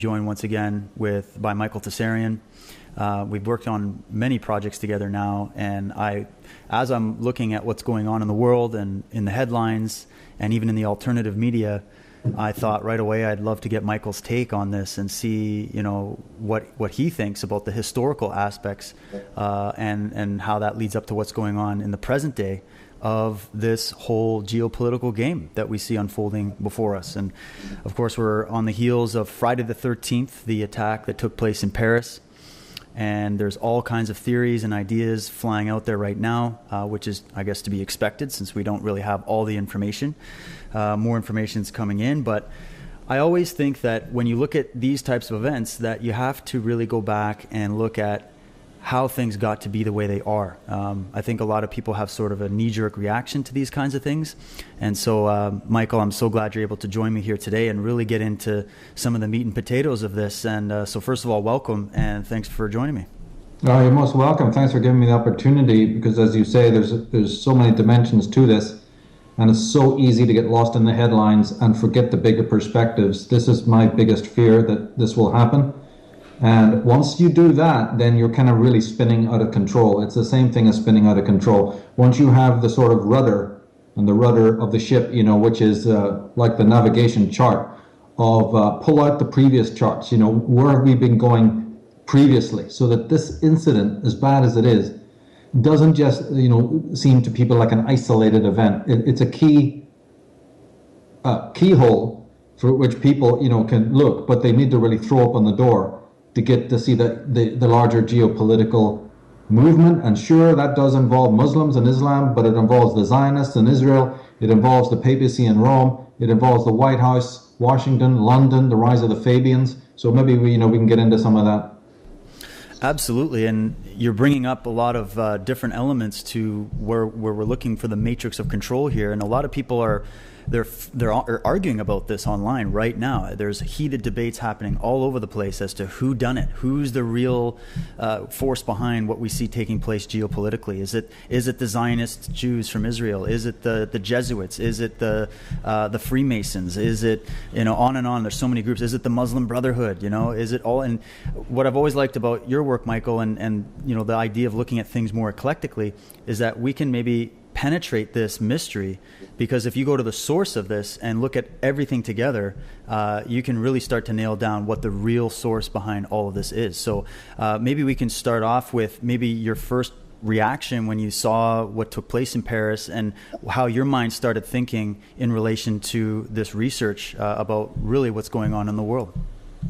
Joined once again by Michael Tsarion. We've worked on many projects together now, and as I'm looking at what's going on in the world and in the headlines and even in the alternative media, I thought right away I'd love to get Michael's take on this and see, what he thinks about the historical aspects and how that leads up to what's going on in the present day of this whole geopolitical game that we see unfolding before us. And of course, we're on the heels of Friday the 13th, the attack that took place in Paris. And there's all kinds of theories and ideas flying out there right now, which is, I guess, to be expected since we don't really have all the information. More information is coming in, but I always think that when you look at these types of events, that you have to really go back and look at how things got to be the way they are. I think a lot of people have sort of a knee-jerk reaction to these kinds of things. And so, Michael, I'm so glad you're able to join me here today and really get into some of the meat and potatoes of this. And so first of all, welcome, and thanks for joining me. Oh, you're most welcome. Thanks for giving me the opportunity, because as you say, there's so many dimensions to this, and it's so easy to get lost in the headlines and forget the bigger perspectives. This is my biggest fear, that this will happen. And once you do that, then you're kind of really spinning out of control. It's the same thing as spinning out of control. Once you have the sort of rudder, and the rudder of the ship, which is like the navigation chart of pull out the previous charts, where have we been going previously, so that this incident, as bad as it is, doesn't just, seem to people like an isolated event. It's a keyhole through which people, can look, but they need to really throw open the door to get to see the larger geopolitical movement. And sure, that does involve Muslims and Islam, but it involves the Zionists in Israel, it involves the Papacy in Rome, it involves the White House, Washington, London, the rise of the Fabians. So maybe we can get into some of that. Absolutely, and you're bringing up a lot of different elements to where we're looking for the matrix of control here, and a lot of people are arguing about this online right now. There's heated debates happening all over the place as to who done it, who's the real force behind what we see taking place geopolitically. Is it the Zionist Jews from Israel? Is it the Jesuits? Is it the Freemasons? Is it on and on? There's so many groups. Is it the Muslim Brotherhood? Is it all? And what I've always liked about your work, Michael, and the idea of looking at things more eclectically is that we can maybe penetrate this mystery, because if you go to the source of this and look at everything together, you can really start to nail down what the real source behind all of this is. So maybe we can start off with maybe your first reaction when you saw what took place in Paris and how your mind started thinking in relation to this research about really what's going on in the world.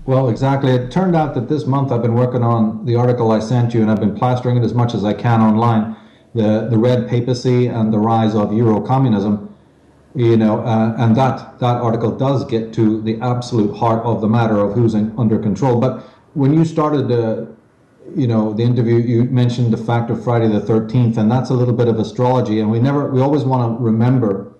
Well, exactly. It turned out that this month I've been working on the article I sent you, and I've been plastering it as much as I can online. The Red Papacy and the rise of Euro-communism, and that article does get to the absolute heart of the matter of who's under control. But when you started the interview, you mentioned the fact of Friday the 13th, and that's a little bit of astrology, and we always want to remember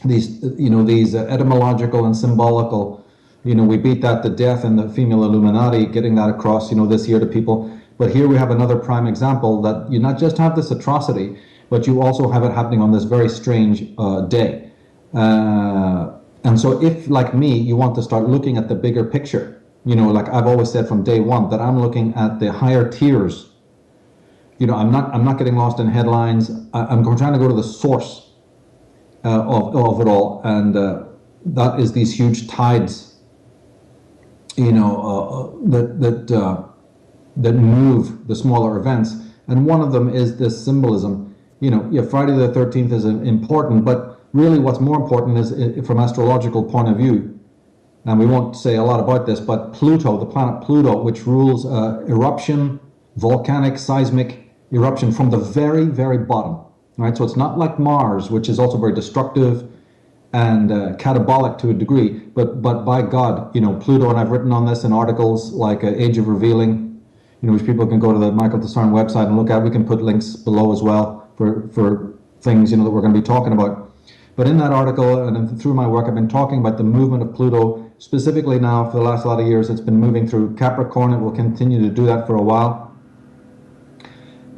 these etymological and symbolical. We beat that to death in the female Illuminati, getting that across, this year to people. But here we have another prime example that you not just have this atrocity, but you also have it happening on this very strange day. And so if, like me, you want to start looking at the bigger picture, like I've always said from day one, that I'm looking at the higher tiers. I'm not getting lost in headlines. I'm trying to go to the source of it all. And that is these huge tides, that move the smaller events, and one of them is this symbolism. Friday the 13th is important, but really what's more important is from astrological point of view, and we won't say a lot about this, but Pluto, the planet Pluto, which rules eruption, volcanic, seismic eruption from the very, very bottom, right? So it's not like Mars, which is also very destructive and catabolic to a degree, but by God, Pluto, and I've written on this in articles like Age of Revealing, which people can go to the Michael Tsarion website and look at. We can put links below as well for things that we're going to be talking about. But in that article and through my work, I've been talking about the movement of Pluto specifically now for the last lot of years. It's been moving through Capricorn. It will continue to do that for a while.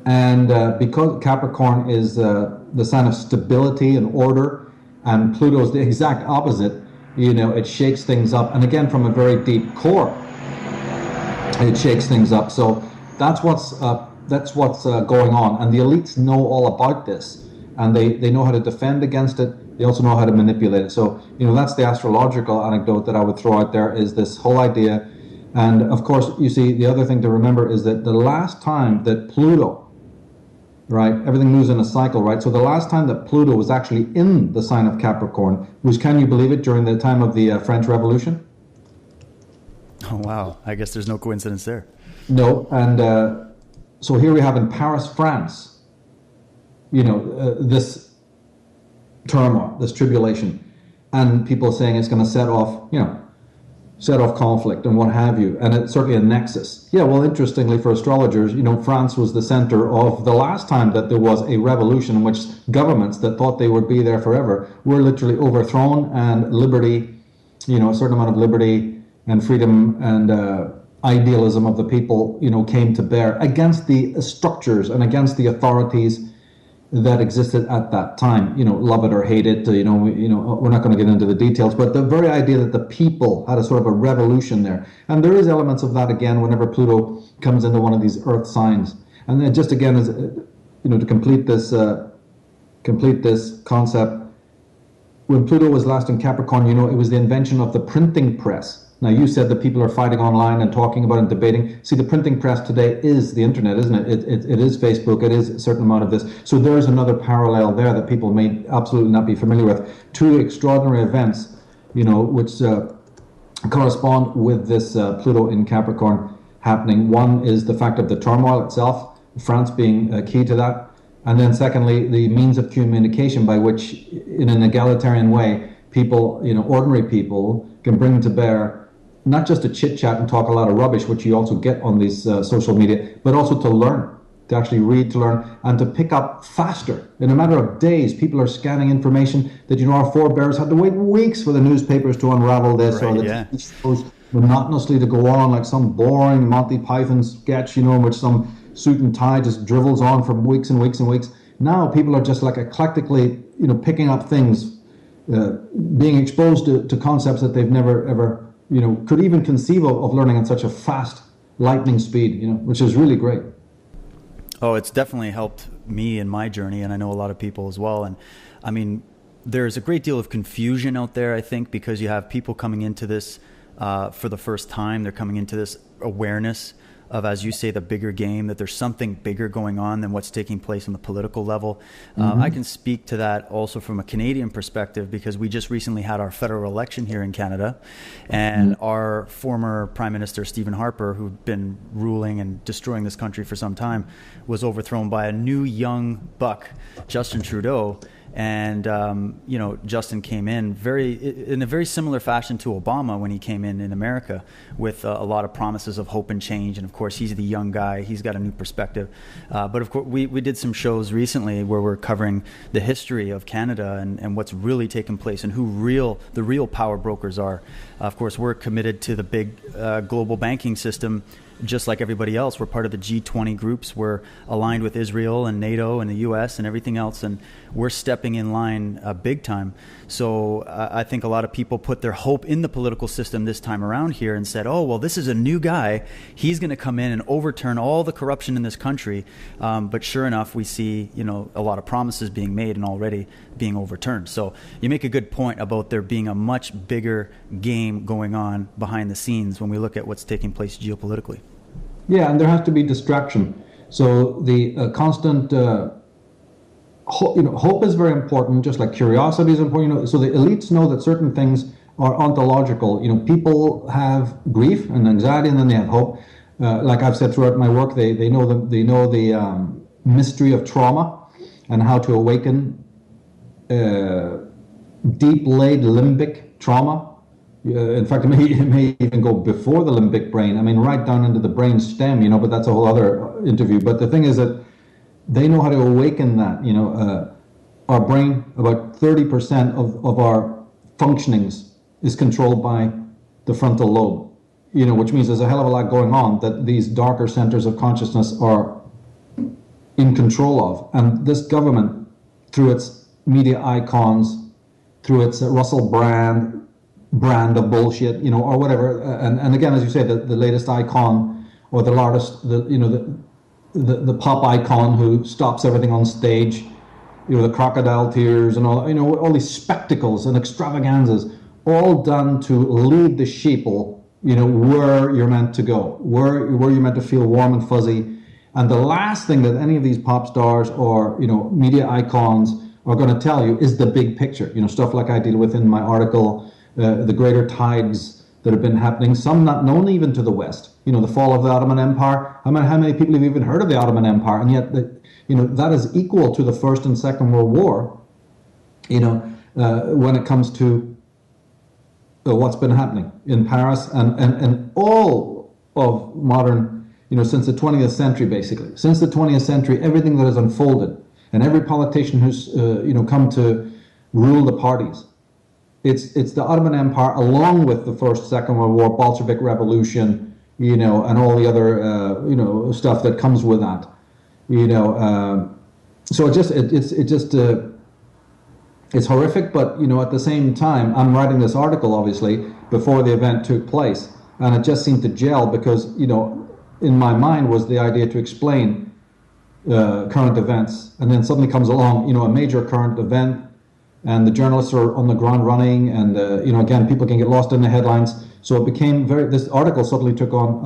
And because Capricorn is the sign of stability and order, and Pluto is the exact opposite, it shakes things up. And again, from a very deep core, it shakes things up. So that's what's going on. And the elites know all about this, and they know how to defend against it. They also know how to manipulate it. So, that's the astrological anecdote that I would throw out there, is this whole idea. And of course, you see, the other thing to remember is that the last time that Pluto, right, everything moves in a cycle, right? So the last time that Pluto was actually in the sign of Capricorn was, can you believe it, during the time of the French Revolution? Oh, wow. I guess there's no coincidence there. No. And so here we have in Paris, France, this turmoil, this tribulation, and people saying it's going to set off conflict and what have you, and it's certainly a nexus. Yeah, well, interestingly for astrologers, France was the center of the last time that there was a revolution in which governments that thought they would be there forever were literally overthrown, and liberty, a certain amount of liberty and freedom and idealism of the people, came to bear against the structures and against the authorities that existed at that time. Love it or hate it, we're not going to get into the details, but the very idea that the people had a sort of a revolution there. And there is elements of that again whenever Pluto comes into one of these earth signs. And then just again, as to complete this concept, when Pluto was last in Capricorn, it was the invention of the printing press. Now, you said that people are fighting online and talking about and debating. See, the printing press today is the internet, isn't it? It is Facebook. It is a certain amount of this. So there is another parallel there that people may absolutely not be familiar with. Two extraordinary events, which correspond with this Pluto in Capricorn happening. One is the fact of the turmoil itself, France being key to that. And then secondly, the means of communication by which, in an egalitarian way, people, ordinary people, can bring to bear not just to chit-chat and talk a lot of rubbish, which you also get on these social media, but also to learn, to actually read, to learn, and to pick up faster. In a matter of days, people are scanning information that, our forebears had to wait weeks for the newspapers to unravel this, right, or the TV shows monotonously to go on like some boring Monty Python sketch, in which some suit and tie just dribbles on for weeks and weeks and weeks. Now people are just like eclectically, picking up things, being exposed to concepts that they've never ever could even conceive of learning at such a fast lightning speed, which is really great. Oh, it's definitely helped me in my journey, and I know a lot of people as well. And I mean, there's a great deal of confusion out there, I think, because you have people coming into this for the first time. They're coming into this awareness of, as you say, the bigger game, that there's something bigger going on than what's taking place on the political level. I can speak to that also from a Canadian perspective, because we just recently had our federal election here in Canada, and our former Prime Minister, Stephen Harper, who'd been ruling and destroying this country for some time, was overthrown by a new young buck, Justin Trudeau. And, Justin came in in a very similar fashion to Obama when he came in America, with a lot of promises of hope and change. And of course, he's the young guy. He's got a new perspective. But of course, we did some shows recently where we're covering the history of Canada and what's really taken place and who the real power brokers are. Of course, we're committed to the big global banking system. Just like everybody else, we're part of the G20 groups. We're aligned with Israel and NATO and the US and everything else, and we're stepping in line big time. So I think a lot of people put their hope in the political system this time around here and said, oh, well, this is a new guy. He's going to come in and overturn all the corruption in this country. But sure enough, we see, a lot of promises being made and already being overturned. So you make a good point about there being a much bigger game going on behind the scenes when we look at what's taking place geopolitically. Yeah, and there has to be distraction. So the constant hope is very important, just like curiosity is important. So the elites know that certain things are ontological. People have grief and anxiety, and then they have hope. Like I've said throughout my work, they know the mystery of trauma and how to awaken deep-laid limbic trauma. In fact, it may even go before the limbic brain. I mean, right down into the brain stem, but that's a whole other interview. But the thing is that they know how to awaken that. Our brain, about 30% of our functionings is controlled by the frontal lobe, which means there's a hell of a lot going on that these darker centers of consciousness are in control of. And this government, through its media icons, through its Russell Brand, brand of bullshit, or whatever. And again, as you say, the latest icon or the largest, the pop icon who stops everything on stage, the crocodile tears and all these spectacles and extravaganzas, all done to lead the sheeple, where you're meant to go, where you're meant to feel warm and fuzzy. And the last thing that any of these pop stars or media icons are going to tell you is the big picture. Stuff like I deal with in my article, the greater tides that have been happening, some not known even to the West. The fall of the Ottoman Empire. How many people have even heard of the Ottoman Empire? And yet, that is equal to the First and Second World War. When it comes to what's been happening in Paris and all of modern, since the 20th century, basically. Since the 20th century, everything that has unfolded, and every politician who's come to rule the parties, it's the Ottoman Empire, along with the First, Second World War, Bolshevik Revolution, and all the other stuff that comes with that. So it's horrific, but at the same time, I'm writing this article obviously before the event took place, and it just seemed to gel because in my mind was the idea to explain current events, and then suddenly comes along a major current event, and the journalists are on the ground running, and again, people can get lost in the headlines. So it became this article suddenly took on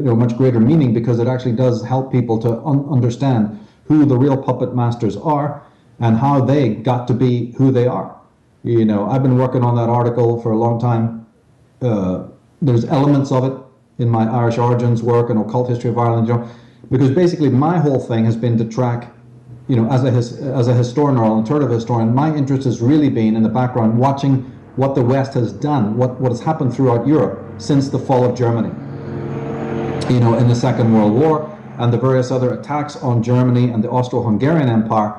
a much greater meaning because it actually does help people to understand who the real puppet masters are and how they got to be who they are. I've been working on that article for a long time. There's elements of it in my Irish origins work and occult history of Ireland, because basically my whole thing has been to track, as a historian or alternative historian, my interest has really been in the background, watching what the West has done, what has happened throughout Europe since the fall of Germany, in the Second World War, and the various other attacks on Germany and the Austro-Hungarian Empire,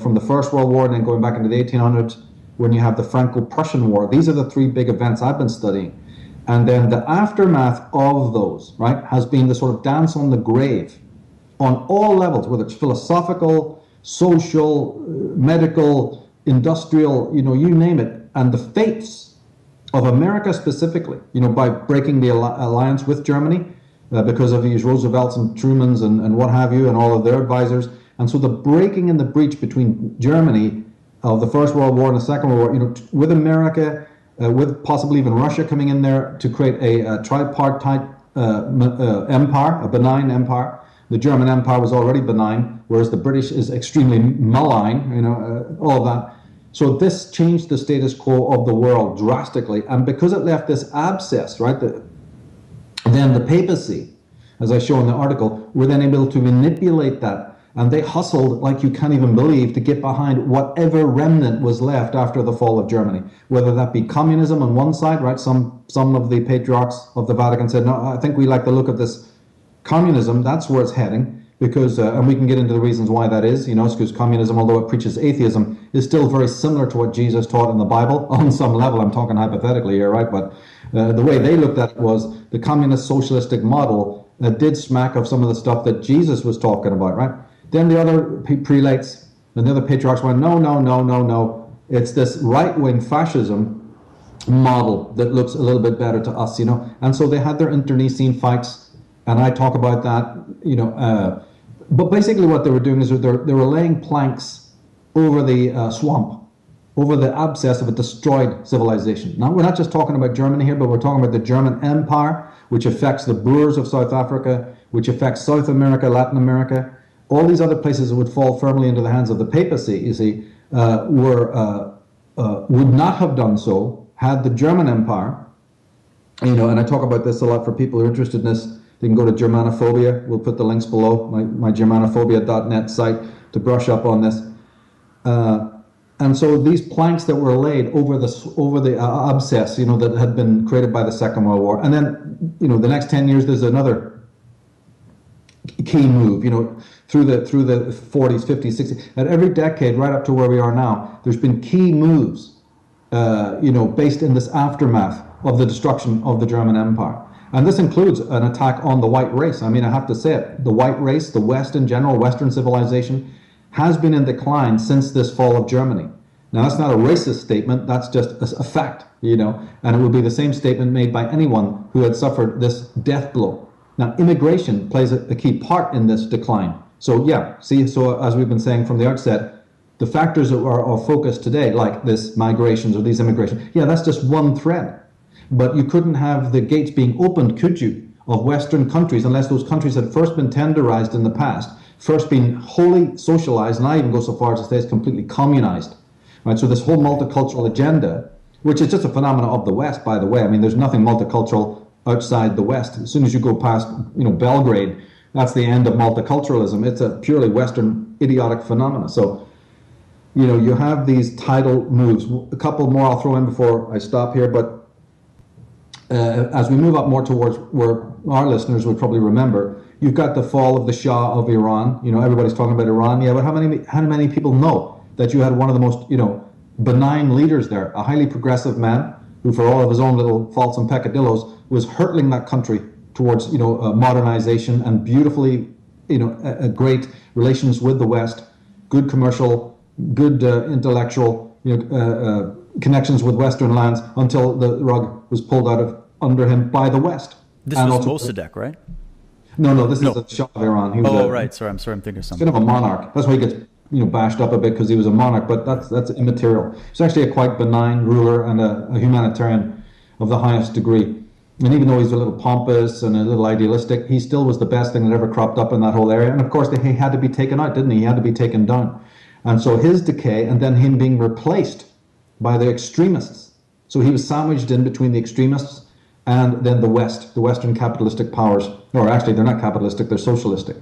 from the First World War and then going back into the 1800s, when you have the Franco-Prussian War. These are the three big events I've been studying. And then the aftermath of those, right, has been the sort of dance on the grave on all levels, whether it's philosophical, social, medical, industrial, you name it. And the fates of America specifically, by breaking the alliance with Germany because of these Roosevelts and Trumans and what have you and all of their advisors. And so the breaking in the breach between Germany of the First World War and the Second World War, with America, with possibly even Russia coming in there to create a tripartite empire, a benign empire. The German Empire was already benign, whereas the British is extremely malign, all of that. So this changed the status quo of the world drastically, and because it left this abscess, right, then the papacy, as I show in the article, were then able to manipulate that, and they hustled like you can't even believe to get behind whatever remnant was left after the fall of Germany, whether that be communism on one side, right? Some of the patriarchs of the Vatican said, no, I think we like the look of this communism, that's where it's heading. Because, and we can get into the reasons why that is, it's because communism, although it preaches atheism, is still very similar to what Jesus taught in the Bible on some level. I'm talking hypothetically here, right? But the way they looked at it was the communist socialistic model that did smack of some of the stuff that Jesus was talking about, right? Then the other prelates and the other patriarchs went, no. It's this right-wing fascism model that looks a little bit better to us, And so they had their internecine fights, and I talk about that, but basically what they were doing is they were laying planks over the swamp, over the abscess of a destroyed civilization. Now, we're not just talking about Germany here, but we're talking about the German Empire, which affects the Boers of South Africa, which affects South America, Latin America. All these other places that would fall firmly into the hands of the papacy, you see, would not have done so had the German Empire, and I talk about this a lot for people who are interested in this. You can go to Germanophobia. We'll put the links below, my germanophobia.net site, to brush up on this. And so these planks that were laid over the abscess, that had been created by the Second World War. And then, the next 10 years, there's another key move, through the 40s, 50s, 60s. At every decade, right up to where we are now, there's been key moves, based in this aftermath of the destruction of the German Empire. And this includes an attack on the white race. I mean, I have to say it. The white race, the West in general, Western civilization, has been in decline since this fall of Germany. Now, that's not a racist statement. That's just a fact. and it would be the same statement made by anyone who had suffered this death blow. Now, immigration plays a key part in this decline. So as we've been saying from the outset, the factors that are of focus today, like this migrations or these immigrations, that's just one thread. But you couldn't have the gates being opened, could you, of Western countries, unless those countries had first been tenderized in the past, first been wholly socialized, and I even go so far as to say it's completely communized. Right? So this whole multicultural agenda, which is just a phenomenon of the West, by the way. I mean, there's nothing multicultural outside the West. As soon as you go past, Belgrade, that's the end of multiculturalism. It's a purely Western idiotic phenomenon. So, you have these tidal moves. A couple more I'll throw in before I stop here, but as we move up more towards where our listeners would probably remember, you've got the fall of the Shah of Iran. Everybody's talking about Iran. Yeah, but how many people know that you had one of the most, benign leaders there, a highly progressive man who, for all of his own little faults and peccadillos, was hurtling that country towards, modernization and beautifully, great relations with the West, good commercial, good intellectual, connections with Western lands, until the rug was pulled out of under him by the West. This was Mossadegh, right? No, this is the Shah of Iran. He was right. Sorry, I'm thinking of something. Kind of a monarch. That's why he gets bashed up a bit, because he was a monarch, but that's immaterial. He's actually a quite benign ruler and a humanitarian of the highest degree. And even though he's a little pompous and a little idealistic, he still was the best thing that ever cropped up in that whole area. And of course, he had to be taken out, didn't he? He had to be taken down. And so his decay, and then him being replaced by the extremists. So he was sandwiched in between the extremists and then the West, the Western capitalistic powers. Or actually, they're not capitalistic, they're socialistic.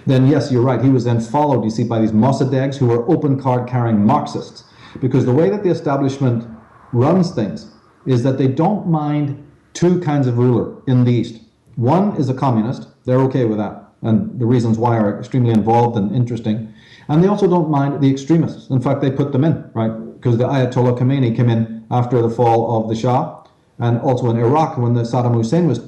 Then, yes, you're right, he was then followed, you see, by these Mossadeghs, who were open card-carrying Marxists. Because the way that the establishment runs things is that they don't mind two kinds of ruler in the East. One is a communist. They're okay with that. And the reasons why are extremely involved and interesting. And they also don't mind the extremists. In fact, they put them in, right? Because the Ayatollah Khomeini came in after the fall of the Shah, and also in Iraq when the Saddam Hussein was,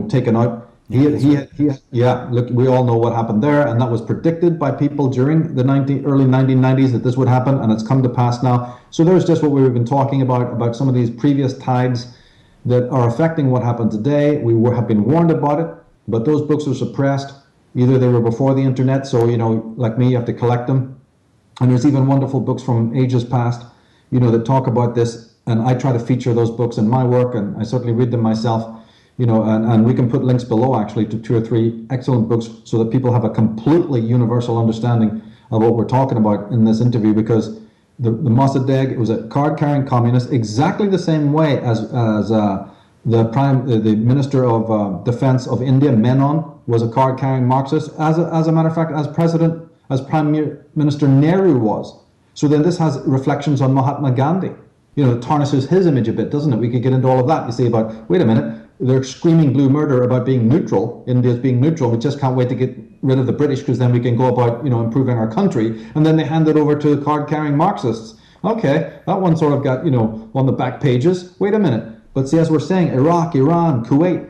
taken out. Look, we all know what happened there, and that was predicted by people during the early 1990s that this would happen, and it's come to pass now. So there's just what we've been talking about some of these previous tides that are affecting what happened today. We have been warned about it, but those books are suppressed. Either they were before the internet, so, like me, you have to collect them. And there's even wonderful books from ages past, that talk about this. And I try to feature those books in my work, and I certainly read them myself, and we can put links below, actually, to 2 or 3 excellent books so that people have a completely universal understanding of what we're talking about in this interview, because the Mossadegh, it was a card-carrying communist, exactly the same way as the Minister of Defense of India, Menon, was a card-carrying Marxist, as a matter of fact, as Prime Minister Nehru was. So then this has reflections on Mahatma Gandhi. It tarnishes his image a bit, doesn't it? We could get into all of that. You see about, wait a minute, they're screaming blue murder about being neutral. India's being neutral. We just can't wait to get rid of the British, because then we can go about, improving our country. And then they hand it over to the card-carrying Marxists. Okay, that one sort of got, on the back pages. Wait a minute. But see, as we're saying, Iraq, Iran, Kuwait,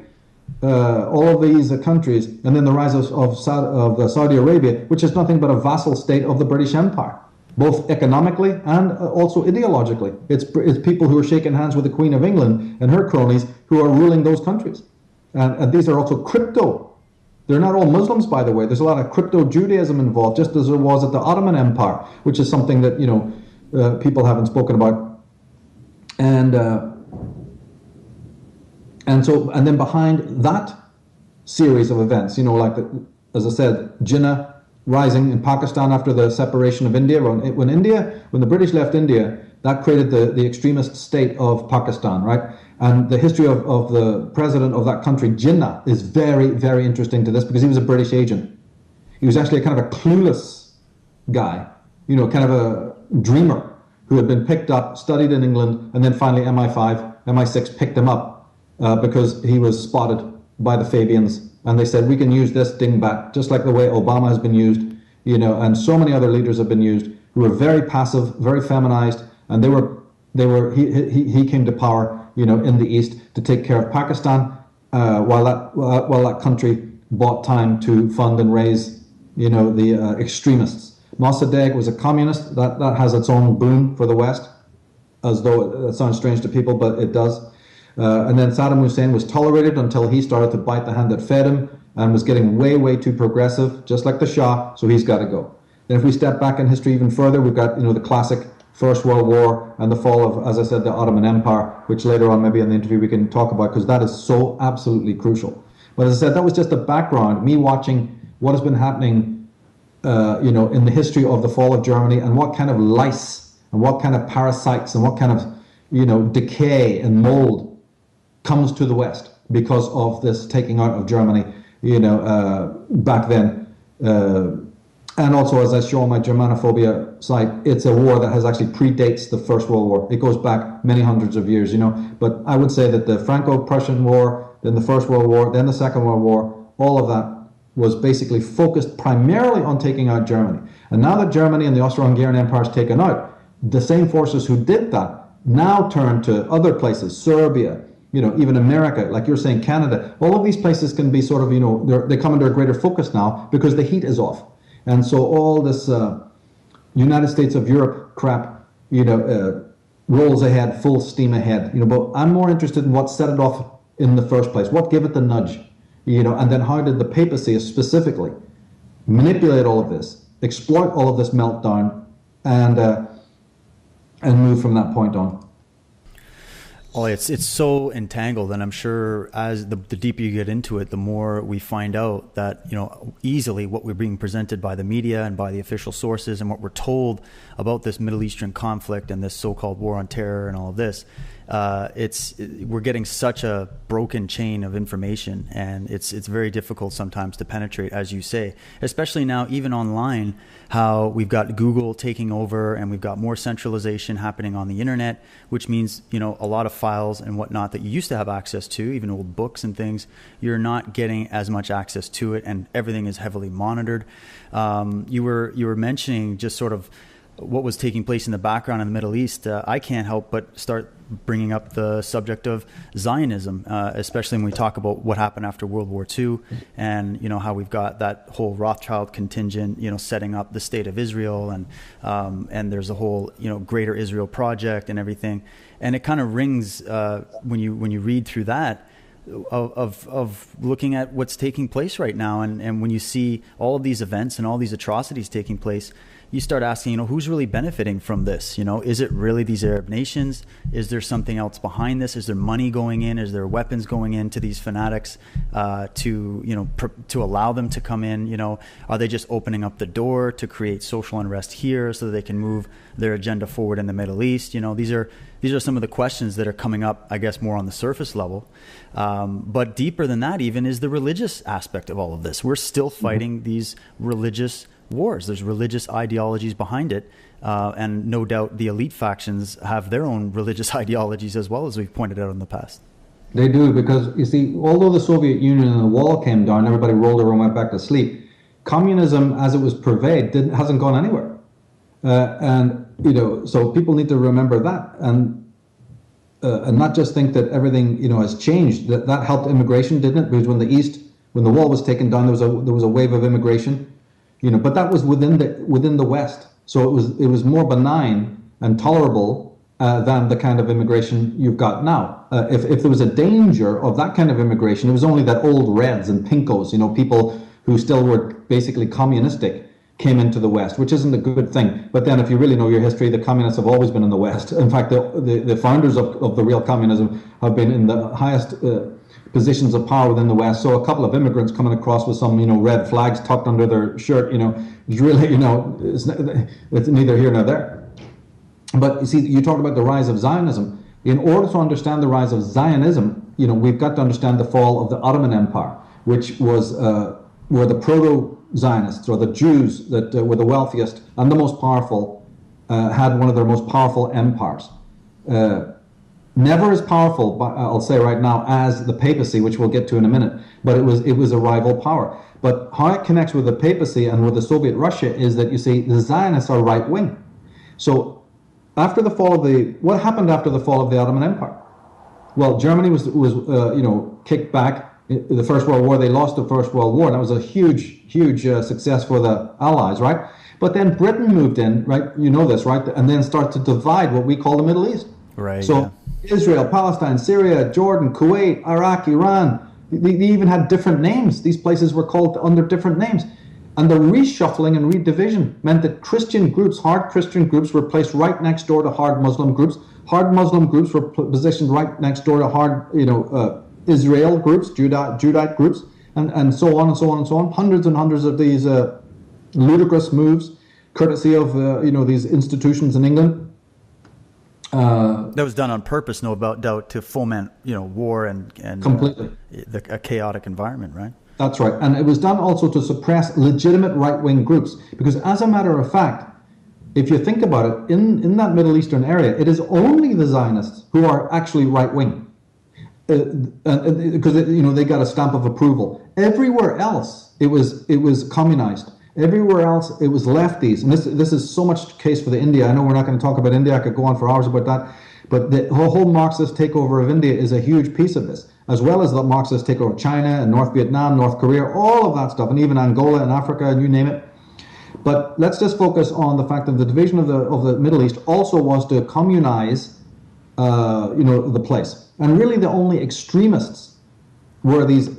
all of these countries, and then the rise of Saudi Arabia, which is nothing but a vassal state of the British Empire, both economically and also ideologically. It's people who are shaking hands with the Queen of England and her cronies who are ruling those countries. And these are also crypto. They're not all Muslims, by the way. There's a lot of crypto Judaism involved, just as there was at the Ottoman Empire, which is something that people haven't spoken about. And then behind that series of events, as I said, Jinnah rising in Pakistan after the separation of India. When the British left India, that created the extremist state of Pakistan, right? And the history of the president of that country, Jinnah, is very, very interesting to this, because he was a British agent. He was actually a kind of a clueless guy, kind of a dreamer who had been picked up, studied in England, and then finally MI5, MI6 picked him up because he was spotted by the Fabians. And they said, we can use this dingbat, just like the way Obama has been used, and so many other leaders have been used, who were very passive, very feminized, and he came to power, in the East to take care of Pakistan, while that country bought time to fund and raise, the extremists. Mossadegh was a communist. That has its own boon for the West. as though it sounds strange to people, but it does. And then Saddam Hussein was tolerated until he started to bite the hand that fed him and was getting way, way too progressive, just like the Shah, so he's got to go. Then if we step back in history even further, we've got, the classic First World War and the fall of, as I said, the Ottoman Empire, which later on maybe in the interview we can talk about, because that is so absolutely crucial. But as I said, that was just the background, me watching what has been happening, in the history of the fall of Germany, and what kind of lice and what kind of parasites and what kind of, decay and mold comes to the West because of this taking out of Germany, back then. And also, as I show on my Germanophobia site, it's a war that has actually predates the First World War. It goes back many hundreds of years, But I would say that the Franco-Prussian War, then the First World War, then the Second World War, all of that was basically focused primarily on taking out Germany. And now that Germany and the Austro-Hungarian Empire is taken out, the same forces who did that now turn to other places, Serbia, even America, like you're saying, Canada. All of these places can be sort of, they come under a greater focus now because the heat is off. And so all this United States of Europe crap, rolls ahead, full steam ahead. But I'm more interested in what set it off in the first place. What gave it the nudge? And then how did the papacy specifically manipulate all of this, exploit all of this meltdown, and move from that point on? Oh, it's so entangled, and I'm sure as the deeper you get into it, the more we find out that, easily what we're being presented by the media and by the official sources and what we're told about this Middle Eastern conflict and this so-called war on terror and all of this, we're getting such a broken chain of information, and it's very difficult sometimes to penetrate, as you say, especially now, even online, how we've got Google taking over and we've got more centralization happening on the internet, which means, a lot of files and whatnot that you used to have access to, even old books and things, you're not getting as much access to it, and everything is heavily monitored. You were mentioning just sort of what was taking place in the background in the Middle East. I can't help but start bringing up the subject of Zionism, especially when we talk about what happened after World War II, and how we've got that whole Rothschild contingent, setting up the state of Israel, and there's a whole Greater Israel project and everything, and it kind of rings when you read through that. Of looking at what's taking place right now, and when you see all of these events and all these atrocities taking place, you start asking, who's really benefiting from this? Is it really these Arab nations? Is there something else behind this? Is there money going in? Is there weapons going into these fanatics to allow them to come in? Are they just opening up the door to create social unrest here so that they can move their agenda forward in the Middle East? These are some of the questions that are coming up, I guess, more on the surface level. But deeper than that even is the religious aspect of all of this. We're still fighting these religious wars. There's religious ideologies behind it. And no doubt the elite factions have their own religious ideologies as well, as we've pointed out in the past. They do, because, you see, although the Soviet Union and the wall came down, everybody rolled over and went back to sleep, communism, as it was purveyed, hasn't gone anywhere. So people need to remember that, and not just think that everything, has changed. That helped immigration, didn't it? Because when the wall was taken down, there was a wave of immigration, but that was within the West. So it was more benign and tolerable than the kind of immigration you've got now. If there was a danger of that kind of immigration, it was only that old Reds and Pinkos, people who still were basically communistic, came into the West, which isn't a good thing. But then if you really know your history, the communists have always been in the West. In fact, the founders of the real communism have been in the highest positions of power within the West. So a couple of immigrants coming across with some, red flags tucked under their shirt, is really, it's neither here nor there. But you see, you talk about the rise of Zionism. In order to understand the rise of Zionism, we've got to understand the fall of the Ottoman Empire, which was were the proto-Zionists, or the Jews that were the wealthiest and the most powerful, had one of their most powerful empires. Never as powerful, I'll say right now, as the papacy, which we'll get to in a minute, but it was a rival power. But how it connects with the papacy and with the Soviet Russia is that, you see, the Zionists are right-wing. So after the fall of what happened after the fall of the Ottoman Empire? Well, Germany was kicked back. In the First World War, they lost the First World War. That was a huge success for the Allies, right? But then Britain moved in, right? You know this, right? And then started to divide what we call the Middle East. Right. So Israel, Palestine, Syria, Jordan, Kuwait, Iraq, Iran, they even had different names. These places were called under different names. And the reshuffling and redivision meant that Christian groups, hard Christian groups, were placed right next door to hard Muslim groups. Hard Muslim groups were positioned right next door to hard, Israel groups, Judite groups, and so on and so on and so on. Hundreds and hundreds of these ludicrous moves, courtesy of these institutions in England. That was done on purpose, no doubt, to foment war and completely a chaotic environment, right? That's right. And it was done also to suppress legitimate right-wing groups. Because as a matter of fact, if you think about it, in that Middle Eastern area, it is only the Zionists who are actually right-wing. Because they got a stamp of approval. Everywhere else, it was communized. Everywhere else, it was lefties. And this is so much case for the India. I know we're not going to talk about India. I could go on for hours about that. But the whole Marxist takeover of India is a huge piece of this, as well as the Marxist takeover of China and North Vietnam, North Korea, all of that stuff, and even Angola and Africa, and you name it. But let's just focus on the fact that the division of the Middle East also was to communize, the place. And really, the only extremists were these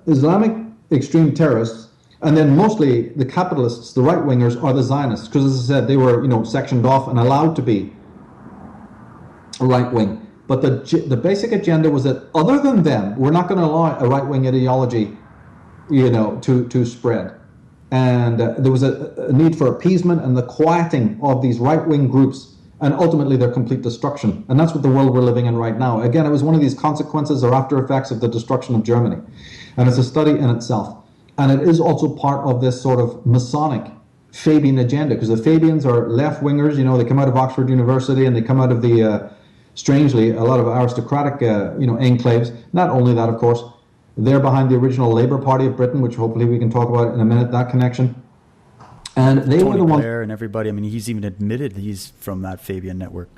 Islamic extreme terrorists, and then mostly the capitalists, the right-wingers, are the Zionists, because as I said, they were sectioned off and allowed to be right-wing. But the basic agenda was that other than them, we're not going to allow a right-wing ideology, to spread. And there was a need for appeasement and the quieting of these right-wing groups, and ultimately their complete destruction. And that's what the world we're living in right now. Again, it was one of these consequences or after effects of the destruction of Germany. And it's a study in itself. And it is also part of this sort of Masonic Fabian agenda, because the Fabians are left-wingers. They come out of Oxford University, and they come out of the, strangely, a lot of aristocratic, enclaves. Not only that, of course, they're behind the original Labour Party of Britain, which hopefully we can talk about in a minute, that connection. And they Tony were the ones. Blair and everybody. I mean, he's even admitted he's from that Fabian network.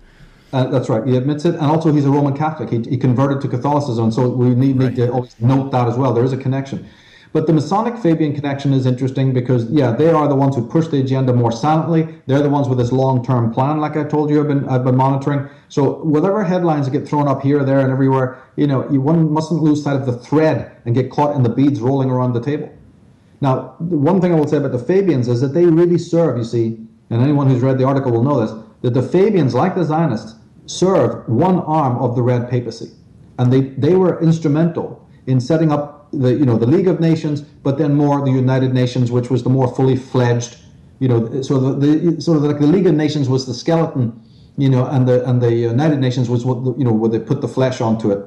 That's right. He admits it, and also he's a Roman Catholic. He converted to Catholicism, so we need to always note that as well. There is a connection. But the Masonic Fabian connection is interesting because, they are the ones who push the agenda more silently. They're the ones with this long-term plan, like I told you, I've been monitoring. So whatever headlines get thrown up here, there, and everywhere, one mustn't lose sight of the thread and get caught in the beads rolling around the table. Now, the one thing I will say about the Fabians is that they really serve, you see, and anyone who's read the article will know this, that the Fabians, like the Zionists, serve one arm of the Red Papacy. And they were instrumental in setting up the League of Nations, but then more the United Nations, which was the more fully fledged, so like the League of Nations was the skeleton, and the United Nations was what where they put the flesh onto it.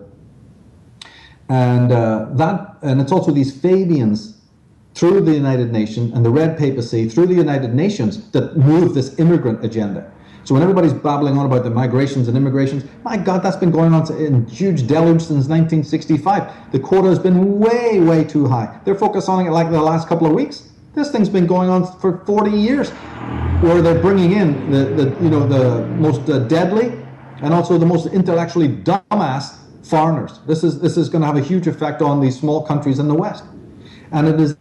And it's also these Fabians through the United Nations and the Red Papacy through the United Nations that move this immigrant agenda. So when everybody's babbling on about the migrations and immigrations, my God, that's been going on in huge deluge since 1965. The quota has been way, way too high. They're focused on it like the last couple of weeks. This thing's been going on for 40 years, where they're bringing in the most deadly and also the most intellectually dumbass foreigners. This is going to have a huge effect on these small countries in the West, and it is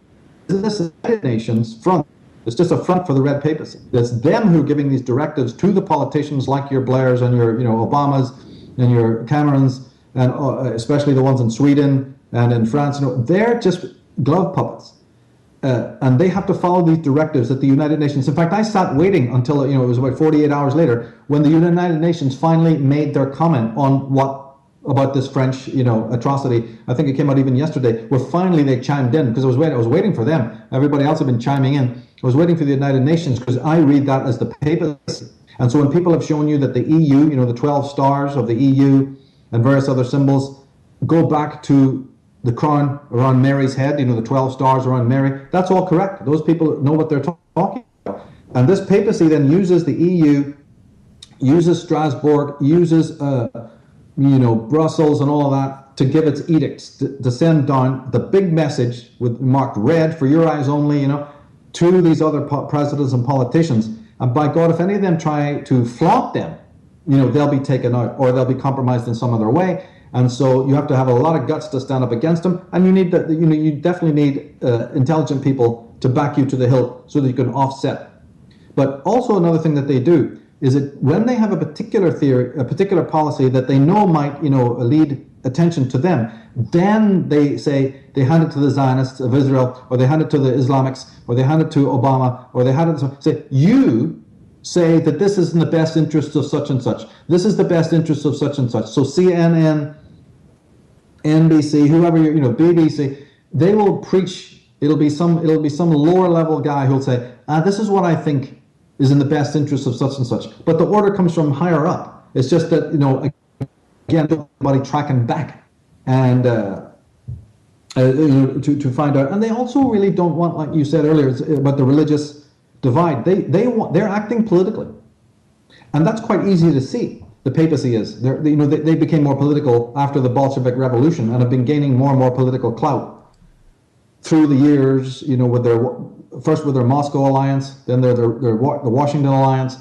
this United Nations front. It's just a front for the Red Papacy. It's them who are giving these directives to the politicians like your Blairs and your Obamas and your Camerons, and especially the ones in Sweden and in France. They're just glove puppets. And they have to follow these directives at the United Nations. In fact, I sat waiting until it was about 48 hours later when the United Nations finally made their comment on about this French atrocity. I think it came out even yesterday, where finally they chimed in, because I was waiting for them. Everybody else had been chiming in. I was waiting for the United Nations because I read that as the papacy. And so when people have shown you that the EU, the 12 stars of the EU and various other symbols go back to the crown around Mary's head, the 12 stars around Mary, that's all correct. Those people know what they're talking about. And this papacy then uses the EU, uses Strasbourg, uses Brussels and all of that to give its edicts, to send down the big message marked red for your eyes only, to these other presidents and politicians. And by God, if any of them try to flaunt them, they'll be taken out or they'll be compromised in some other way. And so you have to have a lot of guts to stand up against them, and you need you definitely need intelligent people to back you to the hilt so that you can offset. But also another thing that they do, is it when they have a particular theory, a particular policy that they know might, lead attention to them, then they say they hand it to the Zionists of Israel, or they hand it to the Islamics, or they hand it to Obama, or they hand it to, say, you say that this is in the best interest of such and such. This is the best interest of such and such. So CNN, NBC, whoever, BBC, they will preach. It'll be some lower level guy who'll say, this is what I think is in the best interest of such and such. But the order comes from higher up. It's just that, again, nobody tracking back and to find out. And they also really don't want, like you said earlier, about the religious divide. They're acting politically, and that's quite easy to see. The papacy is. They became more political after the Bolshevik Revolution and have been gaining more and more political clout through the years. With their Moscow alliance, then the Washington alliance,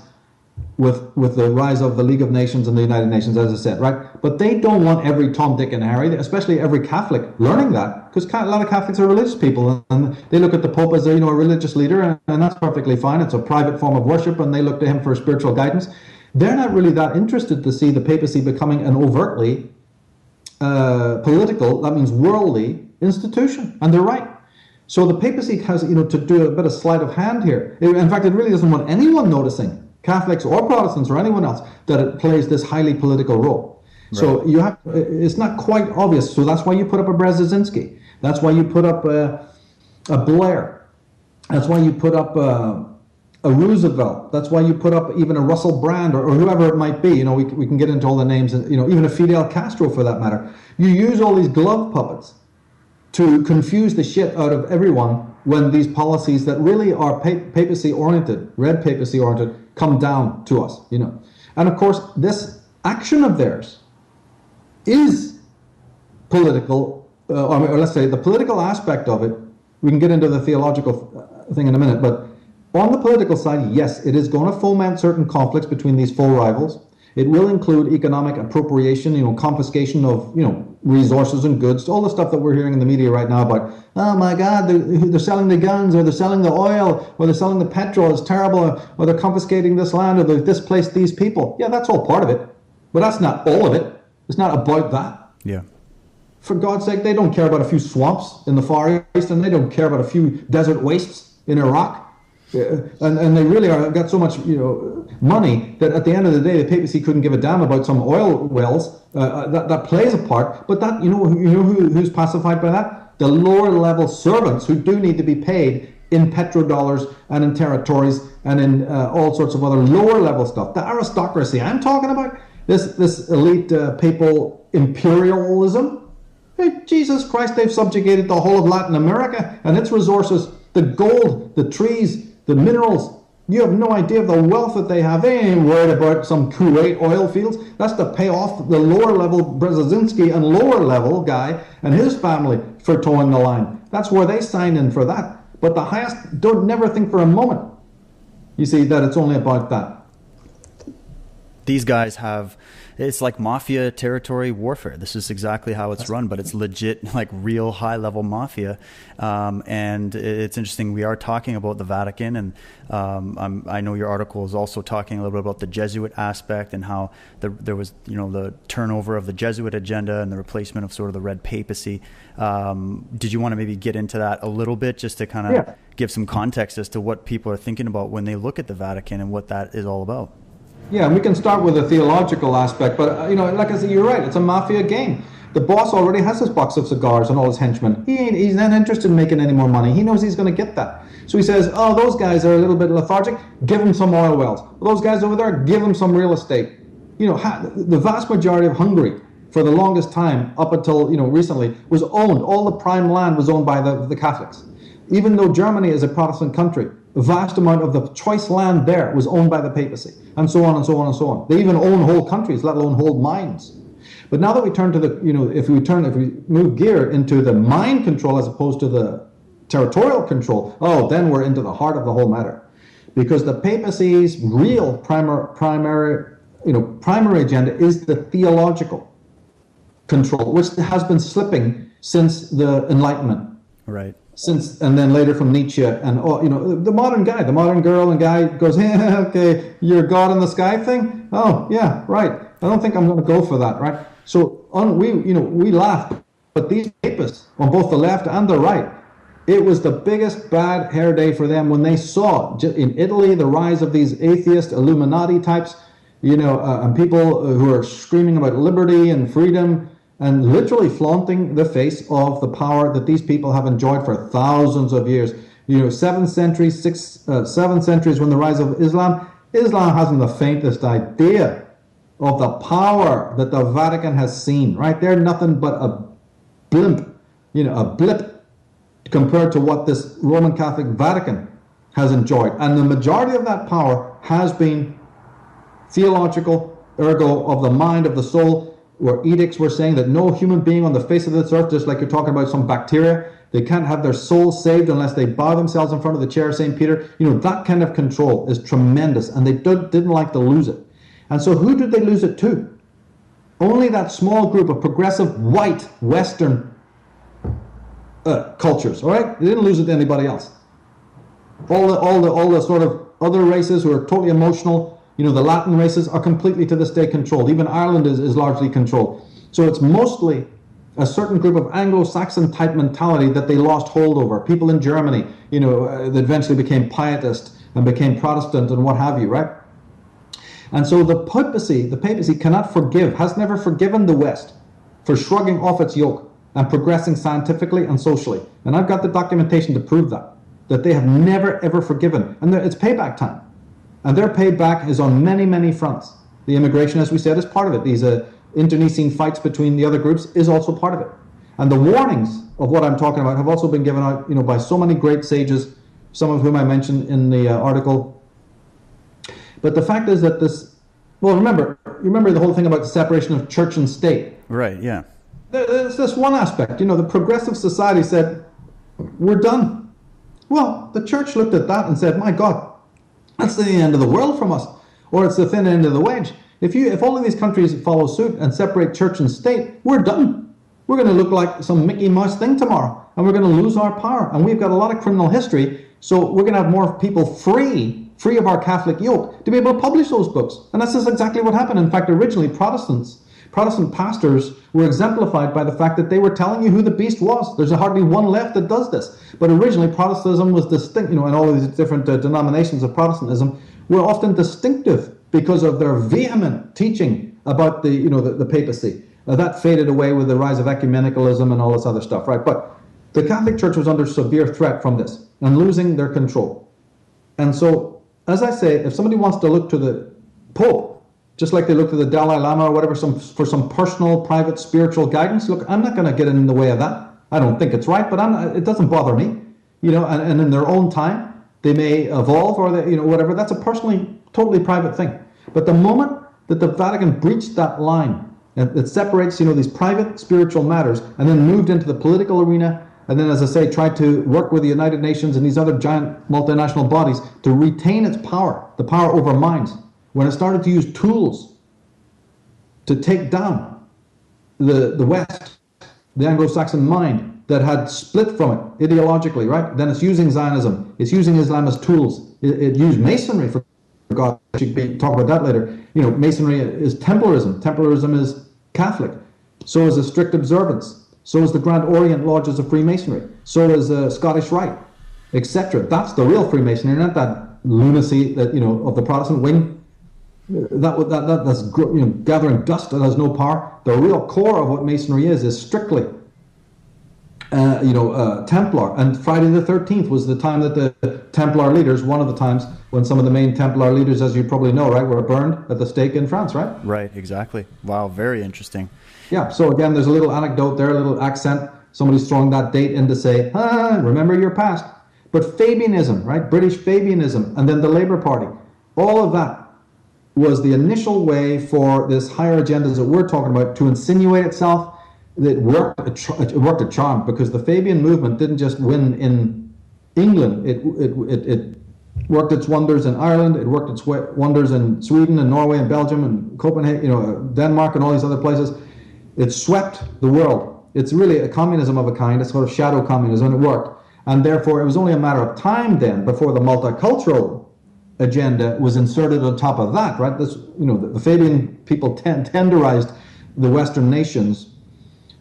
with the rise of the League of Nations and the United Nations, as I said, right? But they don't want every Tom, Dick, and Harry, especially every Catholic, learning that, because a lot of Catholics are religious people, and they look at the Pope as a religious leader, and that's perfectly fine. It's a private form of worship, and they look to him for spiritual guidance. They're not really that interested to see the papacy becoming an overtly political, that means worldly, institution, and they're right. So the papacy has, to do a bit of sleight of hand here. In fact, it really doesn't want anyone noticing, Catholics or Protestants or anyone else, that it plays this highly political role. Right. So it's not quite obvious. So that's why you put up a Brzezinski. That's why you put up a Blair. That's why you put up a Roosevelt. That's why you put up even a Russell Brand or whoever it might be. We can get into all the names, and even a Fidel Castro for that matter. You use all these glove puppets to confuse the shit out of everyone when these policies that really are papacy oriented, red papacy oriented, come down to us, And of course, this action of theirs is political, or let's say the political aspect of it. We can get into the theological thing in a minute, but on the political side, yes, it is going to foment certain conflicts between these four rivals. It will include economic appropriation, confiscation of, resources and goods, all the stuff that we're hearing in the media right now about, oh my God, they're selling the guns, or they're selling the oil, or they're selling the petrol, it's terrible, or they're confiscating this land, or they've displaced these people. Yeah, that's all part of it. But that's not all of it. It's not about that. Yeah. For God's sake, they don't care about a few swamps in the Far East, and they don't care about a few desert wastes in Iraq. And they really got so much money that at the end of the day the papacy couldn't give a damn about some oil wells. That plays a part, but that who's pacified by that? The lower level servants who do need to be paid in petrodollars and in territories and in all sorts of other lower level stuff. The aristocracy I'm talking about, this elite papal imperialism. Hey, Jesus Christ, they've subjugated the whole of Latin America and its resources, the gold, the trees, the minerals. You have no idea of the wealth that they have. They ain't worried about some Kuwait oil fields. That's to pay off the lower level Brzezinski and lower level guy and his family for towing the line. That's where they sign in for that. But the highest, don't never think for a moment, you see, that it's only about that. These guys have, it's like mafia territory warfare. This is exactly how it's run, but it's legit, like real high level mafia. And it's interesting. We are talking about the Vatican, and I know your article is also talking a little bit about the Jesuit aspect and how there was, the turnover of the Jesuit agenda and the replacement of sort of the red papacy. Did you want to maybe get into that a little bit, just to kind of give some context as to what people are thinking about when they look at the Vatican and what that is all about? Yeah, and we can start with the theological aspect, but like I said, you're right. It's a mafia game. The boss already has his box of cigars and all his henchmen. He's not interested in making any more money. He knows he's going to get that. So he says, "Oh, those guys are a little bit lethargic. Give them some oil wells. Those guys over there, give them some real estate." The vast majority of Hungary, for the longest time, up until recently, was owned. All the prime land was owned by the Catholics. Even though Germany is a Protestant country, a vast amount of the choice land there was owned by the papacy, and so on and so on and so on. They even own whole countries, let alone whole mines. But now that we turn to if we move gear into the mind control as opposed to the territorial control, then we're into the heart of the whole matter, because the papacy's real primary agenda is the theological control, which has been slipping since the Enlightenment. Right. And then later from Nietzsche and the modern guy, the modern girl and guy goes, yeah, okay, you're God in the sky thing. Oh yeah, right. I don't think I'm going to go for that, right? So we laugh, but these papists on both the left and the right, it was the biggest bad hair day for them when they saw in Italy the rise of these atheist Illuminati types, and people who are screaming about liberty and freedom, and literally flaunting the face of the power that these people have enjoyed for thousands of years. 7 centuries, 7 centuries when the rise of Islam hasn't the faintest idea of the power that the Vatican has seen, right? They're nothing but a blimp, a blip compared to what this Roman Catholic Vatican has enjoyed. And the majority of that power has been theological, ergo of the mind, of the soul, where edicts were saying that no human being on the face of this earth, just like you're talking about some bacteria, they can't have their soul saved unless they bow themselves in front of the chair of St. Peter. That kind of control is tremendous, and they didn't like to lose it. And so who did they lose it to? Only that small group of progressive white Western cultures, all right? They didn't lose it to anybody else. All the sort of other races who are totally emotional, the Latin races are completely to this day controlled. Even Ireland is largely controlled. So it's mostly a certain group of Anglo-Saxon type mentality that they lost hold over. People in Germany, that eventually became pietist and became Protestant and what have you, right? And so the papacy cannot forgive, has never forgiven the West for shrugging off its yoke and progressing scientifically and socially. And I've got the documentation to prove that they have never ever forgiven. And it's payback time. And their payback is on many, many fronts. The immigration, as we said, is part of it. These internecine fights between the other groups is also part of it. And the warnings of what I'm talking about have also been given out, by so many great sages, some of whom I mentioned in the article. But the fact is that remember the whole thing about the separation of church and state. Right, yeah. There's this one aspect. The progressive society said, we're done. Well, the church looked at that and said, my God, that's the end of the world from us, or it's the thin end of the wedge. If all of these countries follow suit and separate church and state, we're done. We're going to look like some Mickey Mouse thing tomorrow, and we're going to lose our power. And we've got a lot of criminal history, so we're going to have more people free of our Catholic yoke to be able to publish those books. And that's just exactly what happened. In fact, originally Protestant pastors were exemplified by the fact that they were telling you who the beast was. There's hardly one left that does this. But originally Protestantism was distinct, and all of these different denominations of Protestantism were often distinctive because of their vehement teaching about the papacy. That faded away with the rise of ecumenicalism and all this other stuff, right? But the Catholic Church was under severe threat from this and losing their control. And so, as I say, if somebody wants to look to the Pope, just like they look to the Dalai Lama or whatever, for some personal, private, spiritual guidance, look, I'm not going to get in the way of that. I don't think it's right, but it doesn't bother me. And in their own time, they may evolve or whatever. That's a totally private thing. But the moment that the Vatican breached that line, that separates, these private spiritual matters, and then moved into the political arena, and then, as I say, tried to work with the United Nations and these other giant multinational bodies to retain its power, the power over minds, when it started to use tools to take down the West, the Anglo-Saxon mind that had split from it ideologically, right? Then it's using Zionism, it's using Islam as tools. It used Masonry, for God, we should talk about that later. Masonry is Templarism. Templarism is Catholic. So is a strict observance. So is the Grand Orient Lodges of Freemasonry. So is Scottish Rite, etc. That's the real Freemasonry, not that lunacy that of the Protestant wing. That's gathering dust that has no power. The real core of what Masonry is strictly Templar. And Friday the 13th was the time that the Templar leaders, one of the times when some of the main Templar leaders, as you probably know, right, were burned at the stake in France, right? Right, exactly. Wow, very interesting. Yeah, so again, there's a little anecdote there, a little accent. Somebody's throwing that date in to say, remember your past. But Fabianism, right, British Fabianism, and then the Labour Party, all of that was the initial way for this higher agendas that we're talking about to insinuate itself. It worked a charm, because the Fabian movement didn't just win in England. It worked its wonders in Ireland. It worked its wonders in Sweden and Norway and Belgium and Copenhagen, Denmark and all these other places. It swept the world It's really a communism of a kind, a sort of shadow communism, and it worked. And therefore, it was only a matter of time then before the multicultural agenda was inserted on top of that, right? This, the Fabian people tenderized the Western nations,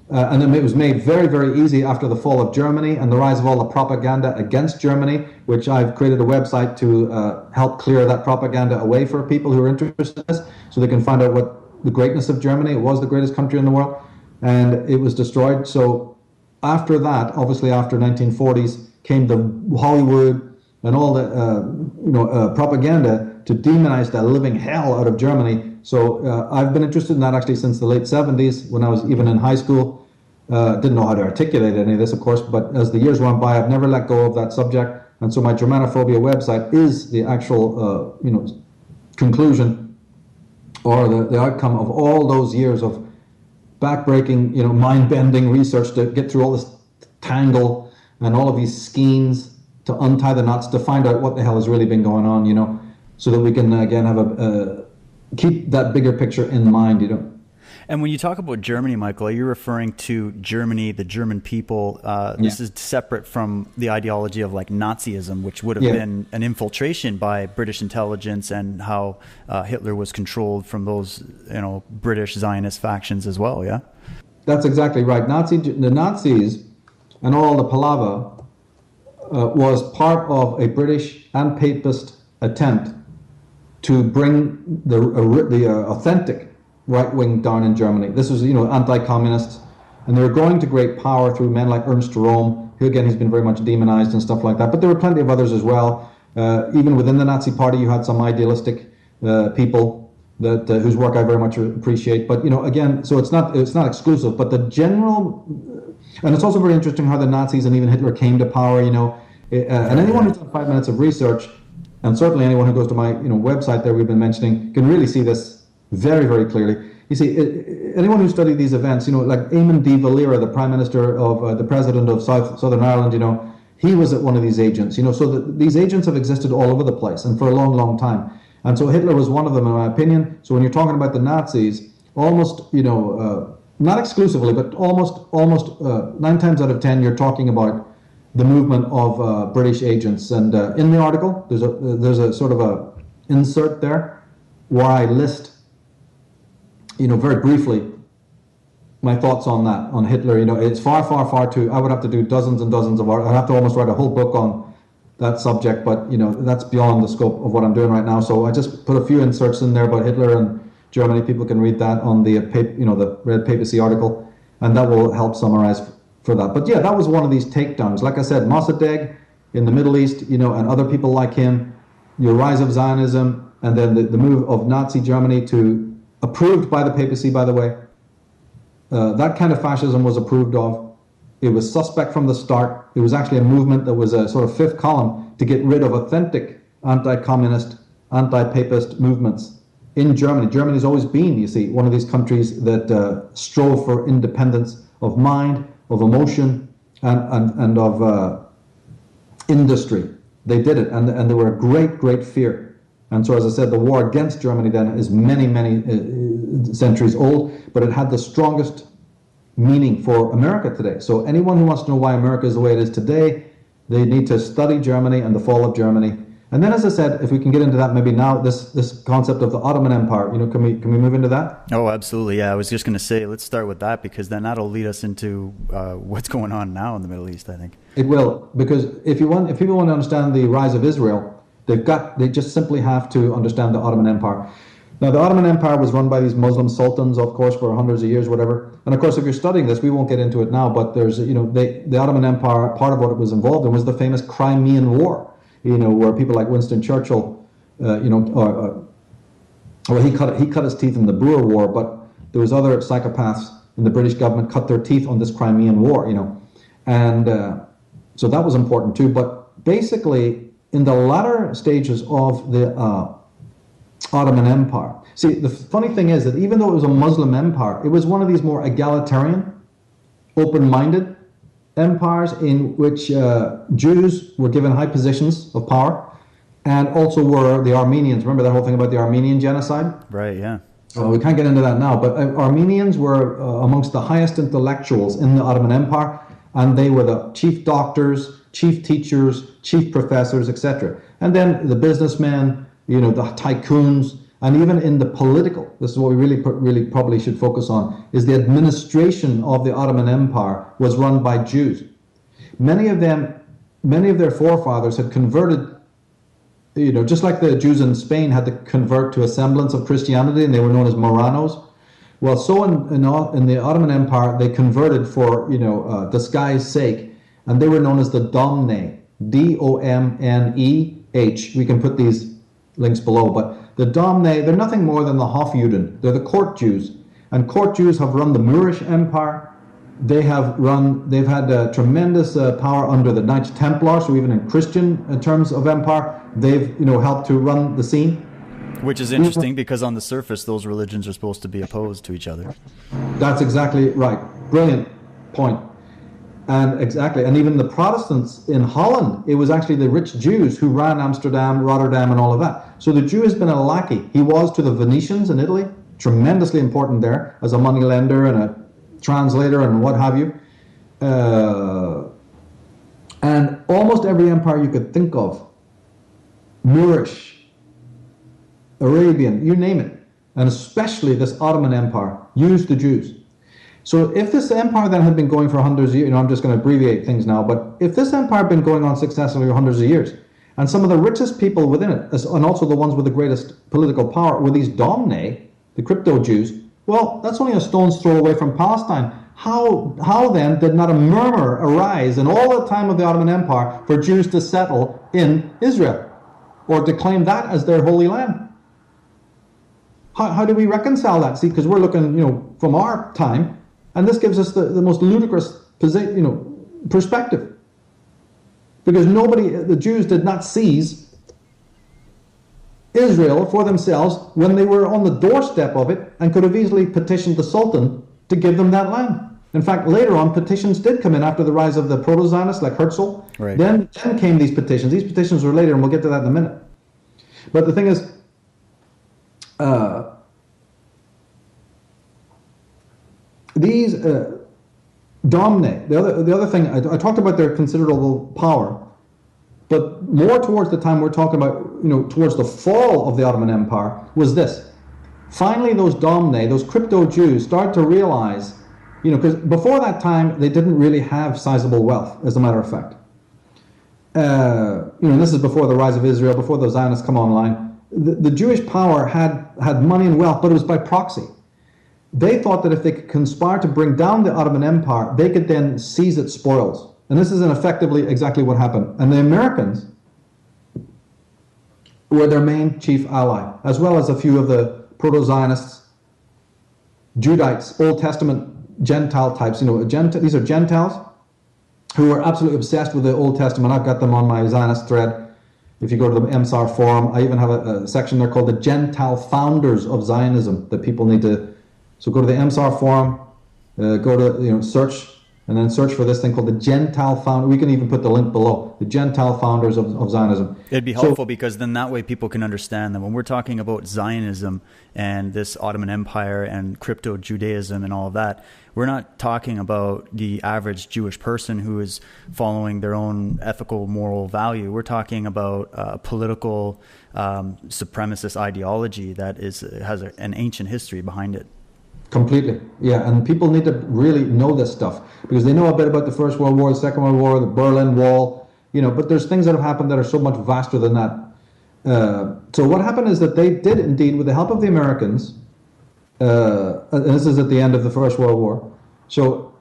and then it was made very, very easy after the fall of Germany and the rise of all the propaganda against Germany, which I've created a website to help clear that propaganda away for people who are interested in this, so they can find out what the greatness of Germany. It was the greatest country in the world, and it was destroyed. So after that, obviously after 1940s, came the Hollywood and all the propaganda to demonize the living hell out of Germany. So I've been interested in that actually since the late 70s, when I was even in high school. Didn't know how to articulate any of this, of course, but as the years went by, I've never let go of that subject. And so my Germanophobia website is the actual conclusion, or the outcome of all those years of backbreaking, mind-bending research to get through all this tangle and all of these skeins to untie the knots, to find out what the hell has really been going on, so that we can again have keep that bigger picture in mind, And when you talk about Germany, Michael, are you referring to Germany, the German people? This is separate from the ideology of like Nazism, which would have been an infiltration by British intelligence, and how Hitler was controlled from those, British Zionist factions as well. Yeah, that's exactly right. The Nazis and all the palaver was part of a British and Papist attempt to bring the authentic right wing down in Germany. This was, anti-communists, and they were growing to great power through men like Ernst Röhm, who again, he's been very much demonized and stuff like that. But there were plenty of others as well. Even within the Nazi Party, you had some idealistic people that whose work I very much appreciate. But again, so it's not exclusive. But the general, and it's also very interesting how the Nazis and even Hitler came to power. And anyone who's done 5 minutes of research, and certainly anyone who goes to my website there we've been mentioning, can really see this very, very clearly. You see, anyone who studied these events, like Eamon de Valera, the Prime Minister of the President of Southern Ireland, he was at one of these agents. So these agents have existed all over the place and for a long, long time. And so Hitler was one of them, in my opinion. So when you're talking about the Nazis, almost, not exclusively, but almost 9 times out of 10, you're talking about the movement of British agents. And in the article, there's a sort of a insert there where I list, very briefly, my thoughts on that, on Hitler. It's far, far, far too, I would have to do dozens and dozens of I'd have to almost write a whole book on that subject, but, that's beyond the scope of what I'm doing right now. So I just put a few inserts in there about Hitler and Germany. People can read that on the, the Red Papacy article, and that will help summarize for that. But yeah, that was one of these takedowns. Like I said, Mossadegh in the Middle East, and other people like him, your rise of Zionism, and then the move of Nazi Germany to, approved by the papacy, by the way. That kind of fascism was approved of. It was suspect from the start. It was actually a movement that was a sort of fifth column to get rid of authentic anti-communist, anti-papist movements in Germany. Germany's always been, you see, one of these countries that strove for independence of mind, of emotion, and of industry. They did it, and they were a great, great fear. And so, as I said, the war against Germany then is many, many centuries old, but it had the strongest meaning for America today. So anyone who wants to know why America is the way it is today, they need to study Germany and the fall of Germany. And then, as I said, if we can get into that maybe now, this concept of the Ottoman Empire, can we move into that? Oh, absolutely. Yeah, I was just going to say, let's start with that, because then that'll lead us into what's going on now in the Middle East, I think. It will, because if people want to understand the rise of Israel, they just simply have to understand the Ottoman Empire. Now, the Ottoman Empire was run by these Muslim sultans, of course, for hundreds of years, whatever. And of course, if you're studying this, we won't get into it now, but there's, the Ottoman Empire, part of what it was involved in was the famous Crimean War, where people like Winston Churchill, well, he cut his teeth in the Boer War, but there was other psychopaths in the British government cut their teeth on this Crimean War, And so that was important too. But basically, in the latter stages of the Ottoman Empire. See, the funny thing is that even though it was a Muslim empire, it was one of these more egalitarian, open-minded empires in which Jews were given high positions of power, and also were the Armenians. Remember that whole thing about the Armenian genocide? Right, yeah. We can't get into that now, but Armenians were amongst the highest intellectuals in the Ottoman Empire, and they were the chief doctors, chief teachers, chief professors, etc. And then the businessmen, the tycoons, and even in the political, this is what we really probably should focus on, is the administration of the Ottoman Empire was run by Jews. Many of their forefathers had converted, just like the Jews in Spain had to convert to a semblance of Christianity, and they were known as Moranos. Well, so in the Ottoman Empire, they converted for disguise sake, and they were known as the Domne, Domneh. We can put these links below, but the Domne, they're nothing more than the Hofjuden. They're the court Jews, and court Jews have run the Moorish Empire. They've had tremendous power under the Knights Templar, so even in Christian terms of empire, they've helped to run the scene. Which is interesting because on the surface, those religions are supposed to be opposed to each other. That's exactly right. Brilliant point. And exactly, and even the Protestants in Holland, it was actually the rich Jews who ran Amsterdam, Rotterdam, and all of that. So the Jew has been a lackey. He was to the Venetians in Italy, tremendously important there as a moneylender and a translator and what have you. And almost every empire you could think of, Moorish, Arabian, you name it, and especially this Ottoman Empire, used the Jews. So if this empire then had been going for hundreds of years, I'm just going to abbreviate things now, but if this empire had been going on successfully for hundreds of years, and some of the richest people within it, and also the ones with the greatest political power, were these Domne, the crypto Jews, well, that's only a stone's throw away from Palestine. How then did not a murmur arise in all the time of the Ottoman Empire for Jews to settle in Israel, or to claim that as their holy land? How do we reconcile that? See, because we're looking, from our time, and this gives us the most ludicrous perspective. Because the Jews did not seize Israel for themselves when they were on the doorstep of it and could have easily petitioned the Sultan to give them that land. In fact, later on, petitions did come in after the rise of the proto-Zionists like Herzl. Right. Then came these petitions. These petitions were later, and we'll get to that in a minute. But the thing is, these Domne, the other thing, I talked about their considerable power, but more towards the time we're talking about, towards the fall of the Ottoman Empire, was this. Finally, those Domne, those crypto Jews, started to realize, because before that time, they didn't really have sizable wealth, as a matter of fact. And this is before the rise of Israel, before the Zionists come online. The Jewish power had money and wealth, but it was by proxy. They thought that if they could conspire to bring down the Ottoman Empire, they could then seize its spoils. And this is effectively exactly what happened. And the Americans were their main chief ally, as well as a few of the proto-Zionists, Judites, Old Testament Gentile types. These are Gentiles who are absolutely obsessed with the Old Testament. I've got them on my Zionist thread. If you go to the MSAR forum, I even have a section there called the Gentile Founders of Zionism that people need to. So go to the MSAR forum, go to search, and then search for this thing called the Gentile Founder. We can even put the link below, the Gentile Founders of Zionism. It'd be helpful because then that way people can understand that when we're talking about Zionism and this Ottoman Empire and crypto Judaism and all of that, we're not talking about the average Jewish person who is following their own ethical, moral value. We're talking about a political supremacist ideology that has an ancient history behind it. Completely, yeah, and people need to really know this stuff because they know a bit about the First World War, the Second World War, the Berlin Wall, but there's things that have happened that are so much vaster than that. So what happened is that they did indeed, with the help of the Americans, and this is at the end of the First World War. So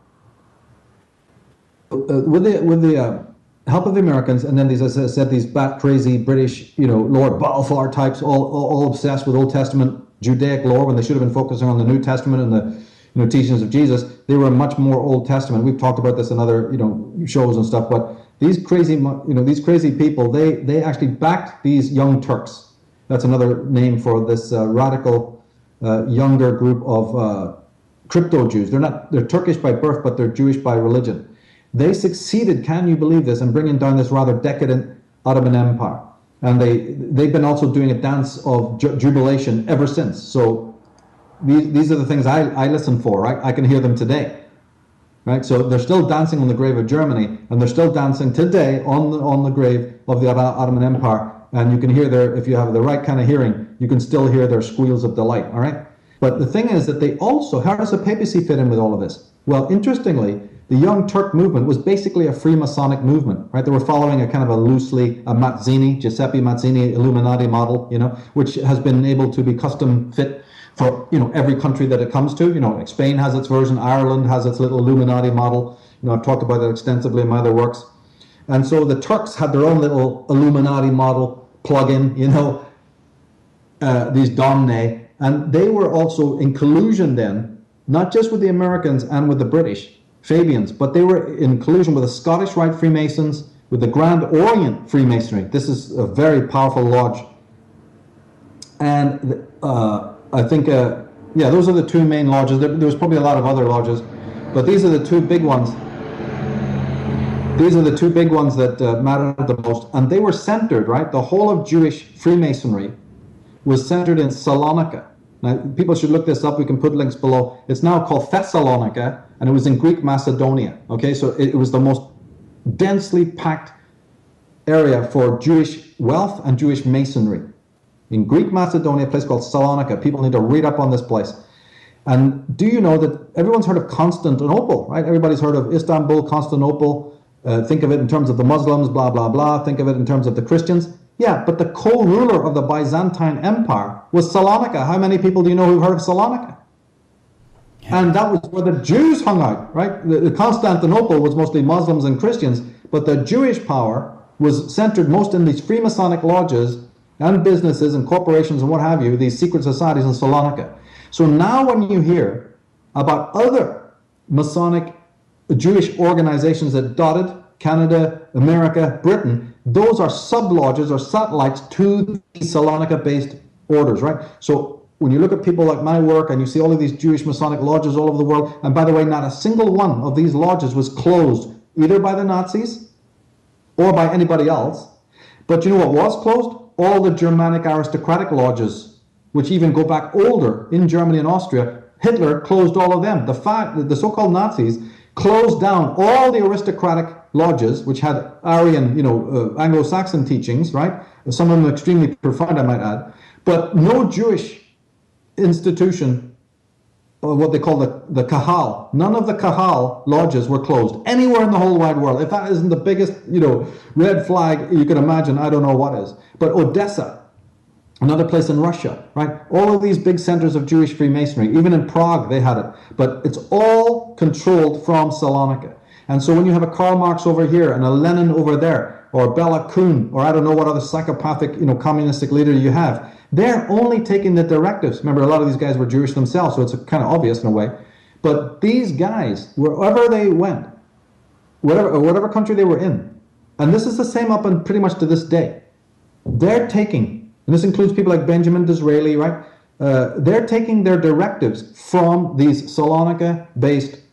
with the help of the Americans, and then these, as I said, these bat crazy British, Lord Balfour types, all obsessed with Old Testament Judaic lore when they should have been focusing on the New Testament and the teachings of Jesus. They were much more Old Testament. We've talked about this in other shows and stuff. But these crazy people, they actually backed these young Turks. That's another name for this radical younger group of crypto Jews. They're Turkish by birth, but they're Jewish by religion. They succeeded, can you believe this, in bringing down this rather decadent Ottoman Empire. And they've been also doing a dance of jubilation ever since. So these are the things I listen for, right? I can hear them today, right? So they're still dancing on the grave of Germany, and they're still dancing today on the grave of the Ottoman Empire. And you can hear if you have the right kind of hearing, you can still hear their squeals of delight, all right? But the thing is that they also, how does the papacy fit in with all of this? Well, interestingly, the Young Turk movement was basically a Freemasonic movement, right? They were following a kind of a Giuseppe Mazzini Illuminati model, which has been able to be custom fit for, every country that it comes to. Spain has its version, Ireland has its little Illuminati model. I've talked about that extensively in my other works. And so the Turks had their own little Illuminati model plug-in, these Domne, and they were also in collusion then, not just with the Americans and with the British, Fabians, but they were in collusion with the Scottish Rite Freemasons, with the Grand Orient Freemasonry. This is a very powerful lodge. And I think, those are the two main lodges. There was probably a lot of other lodges, but these are the two big ones. These are the two big ones that mattered the most. And they were centered, right? The whole of Jewish Freemasonry was centered in Salonika. Now, people should look this up. We can put links below. It's now called Thessalonica, and it was in Greek Macedonia. Okay, so it was the most densely packed area for Jewish wealth and Jewish masonry. In Greek Macedonia, a place called Salonika. People need to read up on this place. And do you know that everyone's heard of Constantinople, right? Everybody's heard of Istanbul, Constantinople. Think of it in terms of the Muslims, blah, blah, blah. Think of it in terms of the Christians. Yeah, but the co-ruler of the Byzantine Empire was Salonika. How many people do you know who've heard of Salonika? Yeah. And that was where the Jews hung out, right? The Constantinople was mostly Muslims and Christians, but the Jewish power was centered most in these Freemasonic lodges and businesses and corporations and what have you, these secret societies in Salonika. So now when you hear about other Masonic Jewish organizations that dotted Canada, America, Britain, those are sub-lodges or satellites to the Salonika-based orders, right? So when you look at people like my work and you see all of these Jewish Masonic lodges all over the world, and by the way, not a single one of these lodges was closed, either by the Nazis or by anybody else. But you know what was closed? All the Germanic aristocratic lodges, which even go back older in Germany and Austria. Hitler closed all of them. The so-called Nazis closed down all the aristocratic lodges, which had Aryan, Anglo-Saxon teachings, right? Some of them extremely profound, I might add. But no Jewish institution, or what they call the Kahal, none of the Kahal lodges were closed anywhere in the whole wide world. If that isn't the biggest, red flag you can imagine, I don't know what is. But Odessa, another place in Russia, right? All of these big centers of Jewish Freemasonry, even in Prague they had it. But it's all controlled from Salonika. And so when you have a Karl Marx over here and a Lenin over there, or Bela Kun, or I don't know what other psychopathic, communistic leader you have, they're only taking the directives. Remember, a lot of these guys were Jewish themselves, so it's kind of obvious in a way. But these guys, wherever they went, whatever country they were in, and this is the same up and pretty much to this day, they're taking, and this includes people like Benjamin Disraeli, right? They're taking their directives from these Salonika-based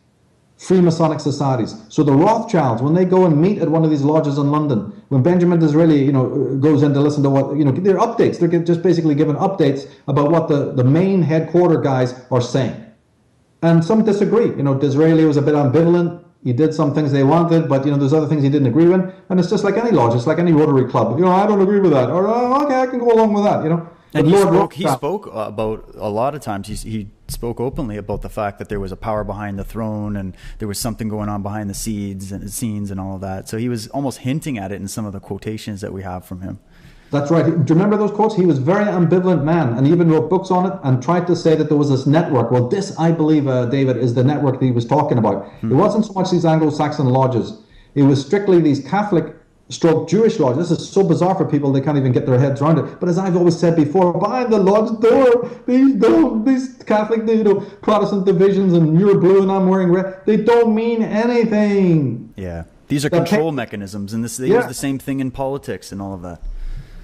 Freemasonic societies. So the Rothschilds, when they go and meet at one of these lodges in London, when Benjamin Disraeli, goes in to listen to what, they're updates. They're just basically given updates about what the main headquarter guys are saying. And some disagree. Disraeli was a bit ambivalent. He did some things they wanted, but, there's other things he didn't agree with. And it's just like any lodge. It's like any Rotary Club. I don't agree with that. Or, okay, I can go along with that, And he spoke about, a lot of times, he spoke openly about the fact that there was a power behind the throne and there was something going on behind the scenes and all of that. So he was almost hinting at it in some of the quotations that we have from him. That's right. Do you remember those quotes? He was a very ambivalent man and even wrote books on it and tried to say that there was this network. Well, this, I believe, David, is the network that he was talking about. It wasn't so much these Anglo-Saxon lodges. It was strictly these Catholic Jewish lodges. This is so bizarre for people, they can't even get their heads around it. But as I've always said before, behind the lodge door, these Catholic, Protestant divisions, and you're blue and I'm wearing red, they don't mean anything. Yeah. These are control mechanisms, and they use the same thing in politics and all of that.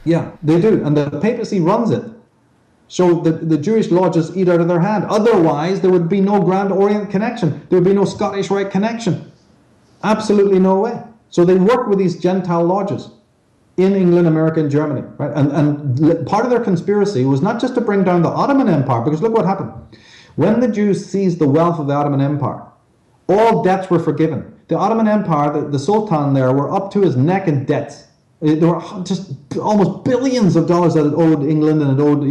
Yeah, they do. And the papacy runs it. So the Jewish lodges eat out of their hand. Otherwise, there would be no Grand Orient connection. There would be no Scottish Rite connection. Absolutely no way. So they work with these Gentile lodges in England, America, and Germany, right? And part of their conspiracy was not just to bring down the Ottoman Empire, because look what happened. When the Jews seized the wealth of the Ottoman Empire, all debts were forgiven. The Ottoman Empire, the Sultan there, were up to his neck in debts. There were just almost billions of dollars that it owed England and it owed,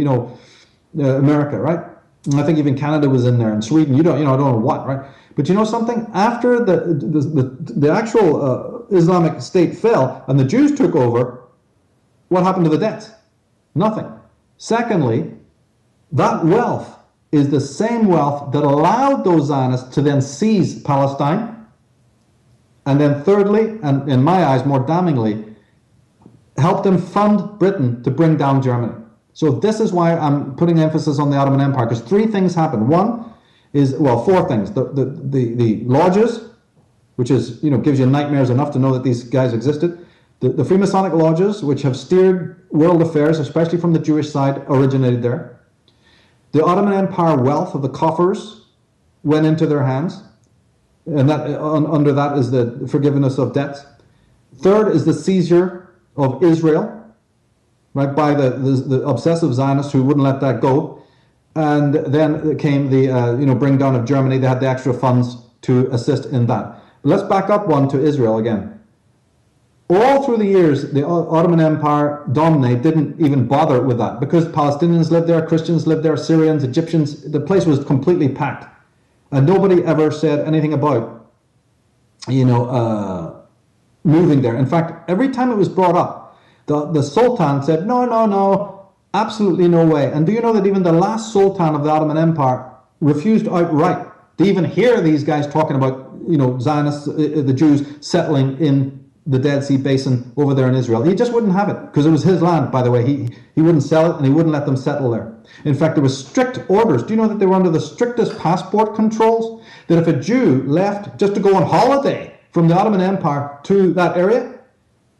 America, right? And I think even Canada was in there and Sweden. I don't know what, right? But you know something? After the actual Islamic State fell and the Jews took over, what happened to the debts? Nothing. Secondly, that wealth is the same wealth that allowed those Zionists to then seize Palestine. And then thirdly, and in my eyes more damningly, helped them fund Britain to bring down Germany. So this is why I'm putting emphasis on the Ottoman Empire, because three things happened. One is, well, four things. The lodges, which is, gives you nightmares enough to know that these guys existed. The Freemasonic lodges, which have steered world affairs, especially from the Jewish side, originated there. The Ottoman Empire wealth of the coffers went into their hands, and that under that is the forgiveness of debts. Third is the seizure of Israel, right, by the obsessive Zionists who wouldn't let that go. And then came the bring down of Germany. They had the extra funds to assist in that. But let's back up one to Israel again. All through the years, the Ottoman Empire dominate didn't even bother with that because Palestinians lived there, Christians lived there, Syrians, Egyptians. The place was completely packed, and nobody ever said anything about, moving there. In fact, every time it was brought up, the Sultan said, no, absolutely no way. And do you know that even the last Sultan of the Ottoman Empire refused outright to even hear these guys talking about, Zionists, the Jews settling in the Dead Sea Basin over there in Israel. He just wouldn't have it because it was his land, by the way. He wouldn't sell it and he wouldn't let them settle there. In fact, there was strict orders. Do you know that they were under the strictest passport controls? That if a Jew left just to go on holiday from the Ottoman Empire to that area,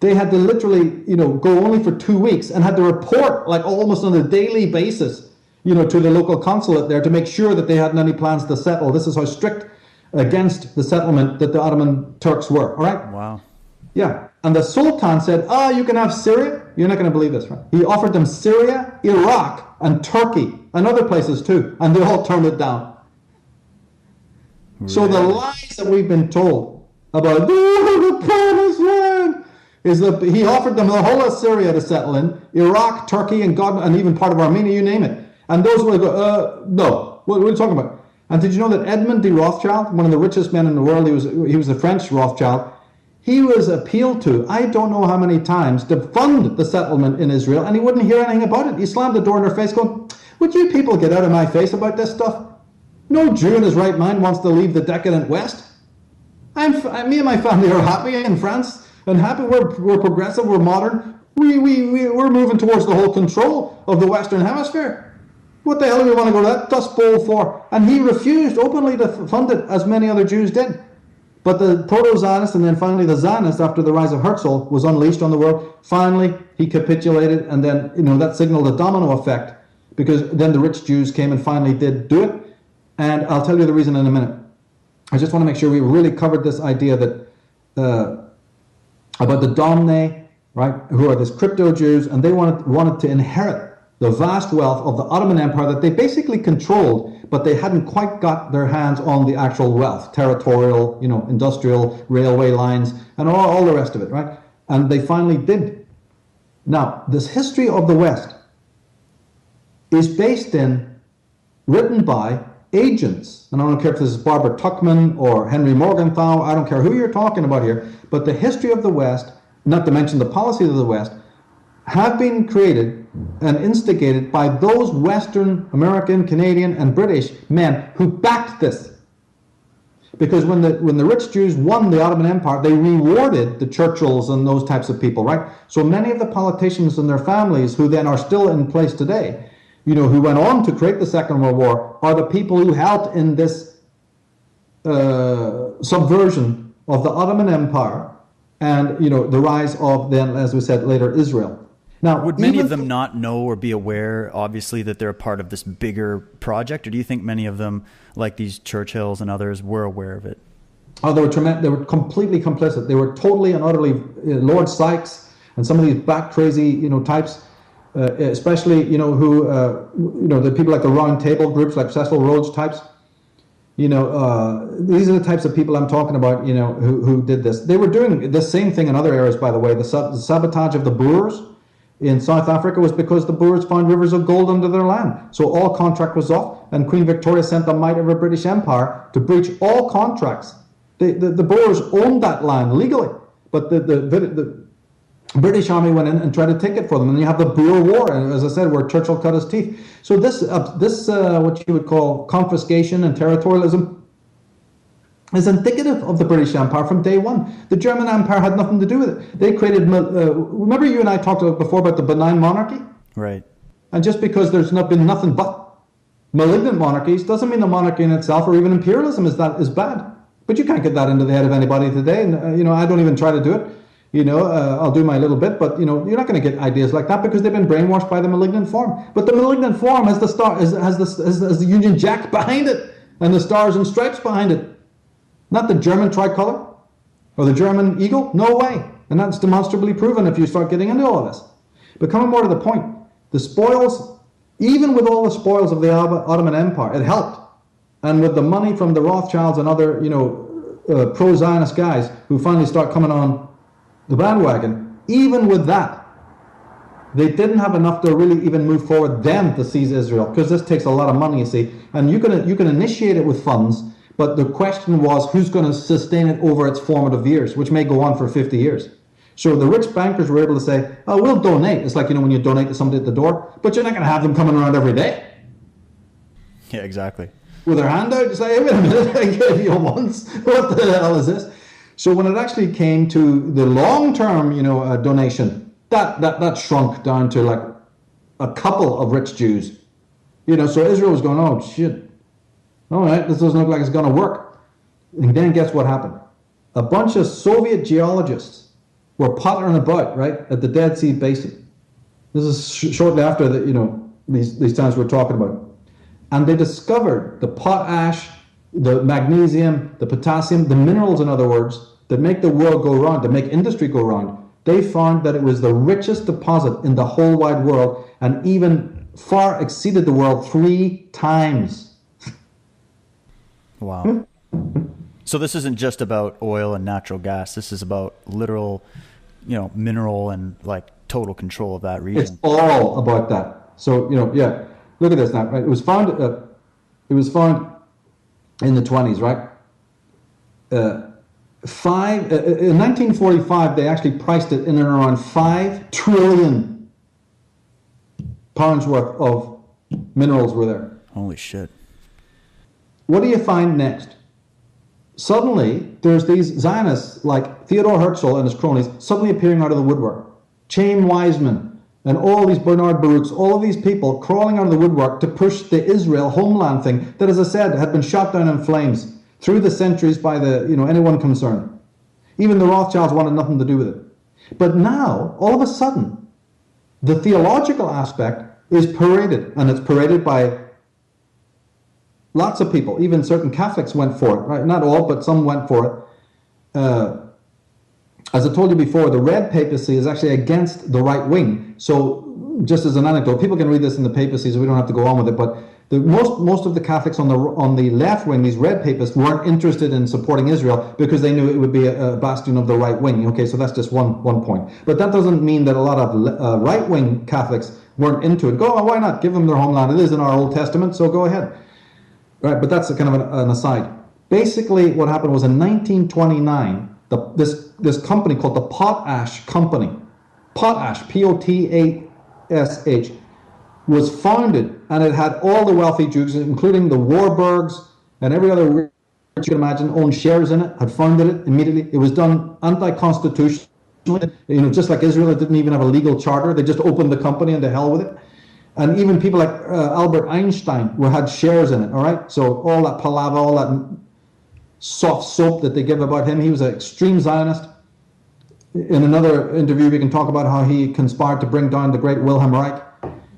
they had to literally, go only for 2 weeks and had to report like almost on a daily basis, to the local consulate there to make sure that they hadn't any plans to settle. This is how strict against the settlement that the Ottoman Turks were. All right? Wow. Yeah. And the Sultan said, you can have Syria. You're not going to believe this, right? He offered them Syria, Iraq, and Turkey, and other places too. And they all turned it down. Really? So the lies that we've been told about the promised land is that he offered them the whole of Syria to settle in, Iraq, Turkey, and God, and even part of Armenia, you name it. And those would go, no. What are you talking about? And did you know that Edmond de Rothschild, one of the richest men in the world, he was a French Rothschild, he was appealed to, I don't know how many times, to fund the settlement in Israel, and he wouldn't hear anything about it. He slammed the door in their face going, would you people get out of my face about this stuff? No Jew in his right mind wants to leave the decadent West. Me and my family are happy in France, and happy. We're progressive, we're modern. We're moving towards the whole control of the Western Hemisphere. What the hell do we want to go to that Dust Bowl for? And he refused openly to fund it, as many other Jews did. But the proto-Zionists and then finally the Zionists, after the rise of Herzl was unleashed on the world, finally he capitulated, and then that signaled a domino effect, because then the rich Jews came and finally did do it. And I'll tell you the reason in a minute. I just want to make sure we really covered this idea that about the Domne, right, who are these crypto Jews, and they wanted to inherit the vast wealth of the Ottoman Empire that they basically controlled, but they hadn't quite got their hands on the actual wealth, territorial, industrial, railway lines, and all the rest of it, right? And they finally did. Now, this history of the West is written by agents, and I don't care if this is Barbara Tuchman or Henry Morgenthau, I don't care who you're talking about here, but the history of the West, not to mention the policies of the West, have been created and instigated by those Western, American, Canadian, and British men who backed this. Because when the rich Jews won the Ottoman Empire, they rewarded the Churchills and those types of people, right? So many of the politicians and their families who then are still in place today, who went on to create the Second World War, are the people who helped in this subversion of the Ottoman Empire and, the rise of then, as we said later, Israel. Now, would many of them not know or be aware, obviously, that they're a part of this bigger project? Or do you think many of them, like these Churchills and others, were aware of it? Oh, they were tremendous. They were completely complicit. They were totally and utterly, Lord Sykes and some of these back crazy, types, especially, the people like the Round Table groups, like Cecil Rhodes types. These are the types of people I'm talking about, who did this. They were doing the same thing in other areas, by the way. The sabotage of the Boers in South Africa was because the Boers found rivers of gold under their land. So all contract was off, and Queen Victoria sent the might of her British Empire to breach all contracts. The Boers owned that land legally, but the British Army went in and tried to take it for them, and you have the Boer War, and as I said, where Churchill cut his teeth. So this what you would call confiscation and territorialism is indicative of the British Empire from day one. The German Empire had nothing to do with it. They created. Remember, you and I talked before about the benign monarchy, right? And just because there's not been nothing but malignant monarchies doesn't mean the monarchy in itself or even imperialism is bad. But you can't get that into the head of anybody today, and I don't even try to do it. I'll do my little bit, but you're not going to get ideas like that because they've been brainwashed by the malignant form. But the malignant form has the Union Jack behind it and the stars and stripes behind it, not the German tricolour or the German eagle. No way, and that's demonstrably proven if you start getting into all of this. But coming more to the point, the spoils, even with all the spoils of the Ottoman Empire, it helped, and with the money from the Rothschilds and other pro-Zionist guys who finally start coming on the bandwagon, even with that, they didn't have enough to really even move forward then to seize Israel, because this takes a lot of money, you see, and you can initiate it with funds, but the question was who's going to sustain it over its formative years, which may go on for 50 years. So the rich bankers were able to say, oh, we'll donate. It's like, when you donate to somebody at the door, but you're not going to have them coming around every day. Yeah, exactly. With their hand out, it's like, hey, wait a minute, I gave you once. What the hell is this? So when it actually came to the long-term, donation, that shrunk down to like a couple of rich Jews. So Israel was going, oh shit, all right, this doesn't look like it's going to work. And then guess what happened? A bunch of Soviet geologists were pottering about, right, at the Dead Sea Basin. This is shortly after these times we're talking about. And they discovered the potash, the magnesium, the potassium, the minerals, in other words, that make the world go round, that make industry go round. They found that it was the richest deposit in the whole wide world, and even far exceeded the world 3 times. Wow. So this isn't just about oil and natural gas. This is about literal, mineral and like total control of that region. It's all about that. So, yeah. Look at this now, right? It was found in the 20s, right? In 1945, they actually priced it in and around £5 trillion worth of minerals were there. Holy shit. What do you find next? Suddenly, there's these Zionists like Theodore Herzl and his cronies suddenly appearing out of the woodwork. Chaim Weizmann, and all these Bernard Baruchs, all of these people crawling out of the woodwork to push the Israel homeland thing that, as I said, had been shot down in flames through the centuries by anyone concerned. Even the Rothschilds wanted nothing to do with it. But now, all of a sudden, the theological aspect is paraded, and it's paraded by lots of people. Even certain Catholics went for it, right? Not all, but some went for it. As I told you before, the red papacy is actually against the right wing. So, just as an anecdote, people can read this in the papacy, so we don't have to go on with it. But most of the Catholics on the left wing, these red papists, weren't interested in supporting Israel because they knew it would be a bastion of the right wing. Okay, so that's just one point. But that doesn't mean that a lot of right wing Catholics weren't into it. Why not? Give them their homeland. It is in our Old Testament, so go ahead. Right, but that's kind of an aside. Basically, what happened was in 1929. This company called the Potash Company, Potash, Potash, was founded, and it had all the wealthy Jews, including the Warburgs and every other rich you can imagine, owned shares in it, had founded it immediately. It was done anti-constitutionally, just like Israel. It didn't even have a legal charter. They just opened the company and to hell with it. And even people like Albert Einstein had shares in it, all right? So all that palaver, all that soft soap that they give about him. He was an extreme Zionist. In another interview, we can talk about how he conspired to bring down the great Wilhelm Reich.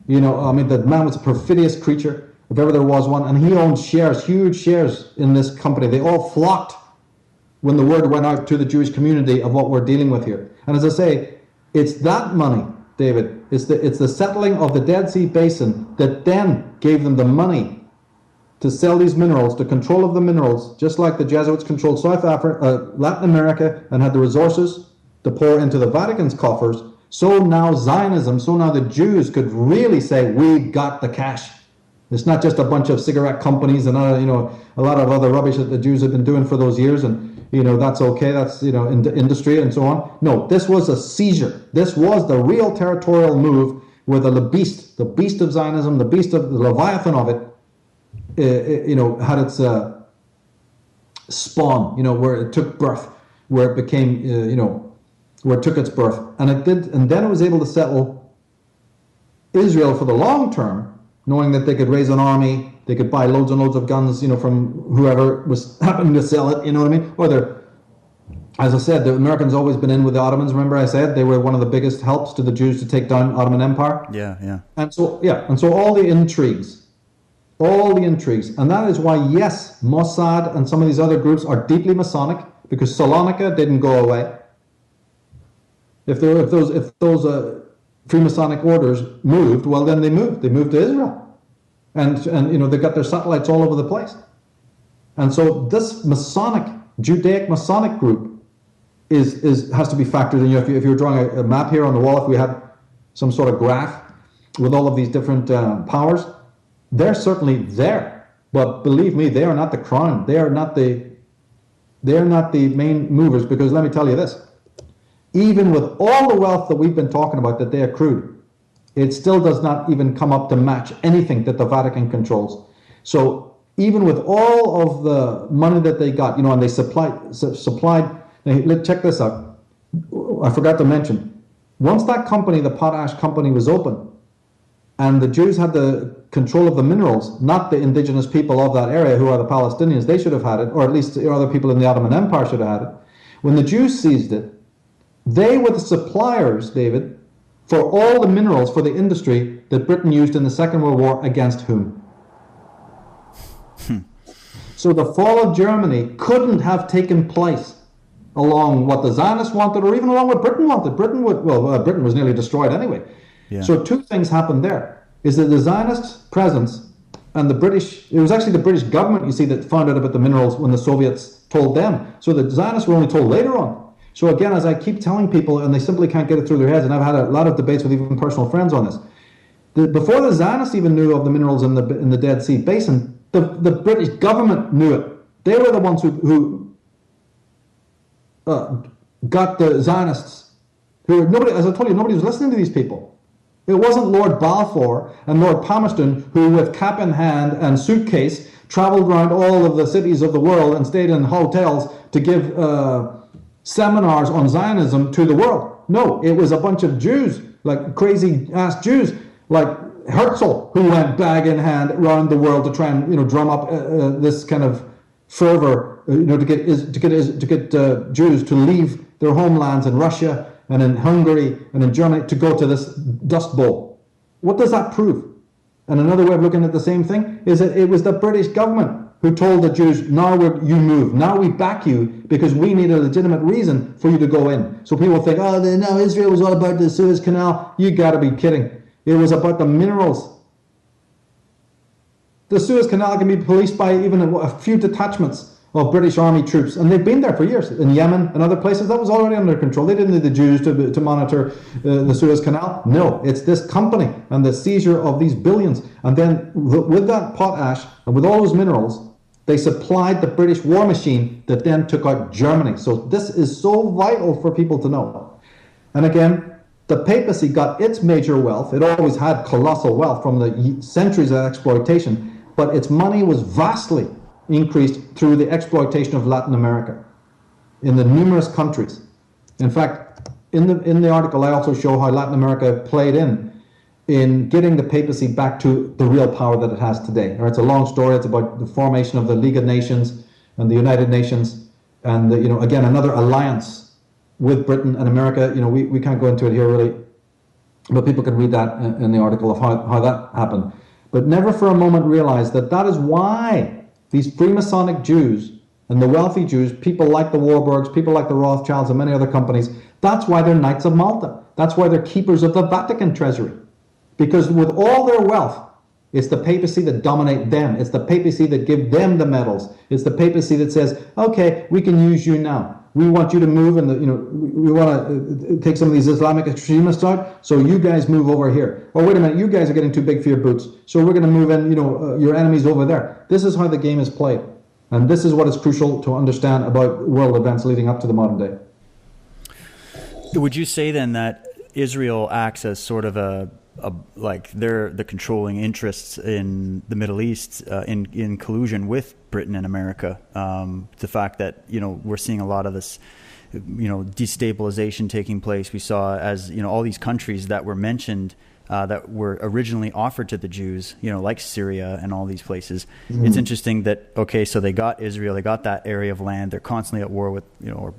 The man was a perfidious creature, if ever there was one, and he owned shares, huge shares in this company. They all flocked when the word went out to the Jewish community of what we're dealing with here. And as I say, it's that money David. It's the settling of the Dead Sea Basin that then gave them the money to sell these minerals, the control of the minerals, just like the Jesuits controlled South Africa, Latin America, and had the resources to pour into the Vatican's coffers. So now Zionism, so now the Jews could really say, we got the cash. It's not just a bunch of cigarette companies and a lot of other rubbish that the Jews have been doing for those years, and that's okay, that's in the industry and so on. No, this was a seizure. This was the real territorial move where the beast of Zionism, the beast of the Leviathan of it, had its spawn, where it took birth, where it became, where it took its birth, and it did, and then it was able to settle Israel for the long term, knowing that they could raise an army, they could buy loads and loads of guns, from whoever was happening to sell it, you know what I mean? Or as I said, the Americans always been in with the Ottomans. Remember I said they were one of the biggest helps to the Jews to take down Ottoman Empire? Yeah. And so all the intrigues, and that is why, yes, Mossad and some of these other groups are deeply Masonic, because Salonika didn't go away. If those Freemasonic orders moved, well, then they moved to Israel, and they got their satellites all over the place. And so this Masonic, Judaic Masonic group has to be factored in. If you're drawing a map here on the wall, if we had some sort of graph with all of these different powers, they're certainly there. But believe me, they are not the crown. They are not the main movers, because let me tell you this. Even with all the wealth that we've been talking about that they accrued, it still does not even come up to match anything that the Vatican controls. So even with all of the money that they got, and they supplied, let's check this out. I forgot to mention, once that company, the potash company, was open, and the Jews had the control of the minerals, not the indigenous people of that area who are the Palestinians, they should have had it, or at least the other people in the Ottoman Empire should have had it. When the Jews seized it, they were the suppliers, David, for all the minerals for the industry that Britain used in the Second World War against whom? So the fall of Germany couldn't have taken place along what the Zionists wanted, or even along what Britain wanted. Britain was nearly destroyed anyway. Yeah. So two things happened there, is that the Zionist presence and it was actually the British government, you see, that found out about the minerals when the Soviets told them. So the Zionists were only told later on. So again, as I keep telling people, and they simply can't get it through their heads, and I've had a lot of debates with even personal friends on this, before the Zionists even knew of the minerals in the Dead Sea Basin, the British government knew it. They were the ones who got the Zionists, as I told you, nobody was listening to these people. It wasn't Lord Balfour and Lord Palmerston who, with cap in hand and suitcase, traveled around all of the cities of the world and stayed in hotels to give seminars on Zionism to the world. No, it was a bunch of Jews, like crazy-ass Jews, like Herzl, who went bag in hand around the world to try and drum up this kind of fervor, to get Jews to leave their homelands in Russia and in Hungary and in Germany to go to this Dust Bowl. What does that prove? And another way of looking at the same thing is that it was the British government who told the Jews, now you move, now we back you because we need a legitimate reason for you to go in. So people think, now Israel was all about the Suez Canal. You got to be kidding. It was about the minerals. The Suez Canal can be policed by even a few detachments of British Army troops, and they've been there for years. In Yemen and other places, that was already under control. They didn't need the Jews to monitor the Suez Canal. No, it's this company and the seizure of these billions. And then with that potash and with all those minerals, they supplied the British war machine that then took out Germany. So this is so vital for people to know. And again, the papacy got its major wealth. It always had colossal wealth from the centuries of exploitation, but its money was vastly increased through the exploitation of Latin America in the numerous countries. In fact, in the article, I also show how Latin America played in getting the papacy back to the real power that it has today. It's a long story. It's about the formation of the League of Nations and the United Nations, and again, another alliance with Britain and America. We can't go into it here really, but people can read that in the article of how that happened. But never for a moment realize that is why these Freemasonic Jews and the wealthy Jews, people like the Warburgs, people like the Rothschilds and many other companies, that's why they're Knights of Malta. That's why they're keepers of the Vatican treasury. Because with all their wealth, it's the papacy that dominate them. It's the papacy that give them the medals. It's the papacy that says, okay, we can use you now. We want you to move, and we want to take some of these Islamic extremists out, so you guys move over here. Or wait a minute, you guys are getting too big for your boots, so we're going to move in, your enemies over there. This is how the game is played. And this is what is crucial to understand about world events leading up to the modern day. Would you say then that Israel acts as sort of like they're the controlling interests in the Middle East in collusion with Britain and America? The fact that we're seeing a lot of this destabilization taking place. We saw as all these countries that were mentioned that were originally offered to the Jews, like Syria and all these places. Mm-hmm. It's interesting that so they got Israel, they got that area of land. They're constantly at war with or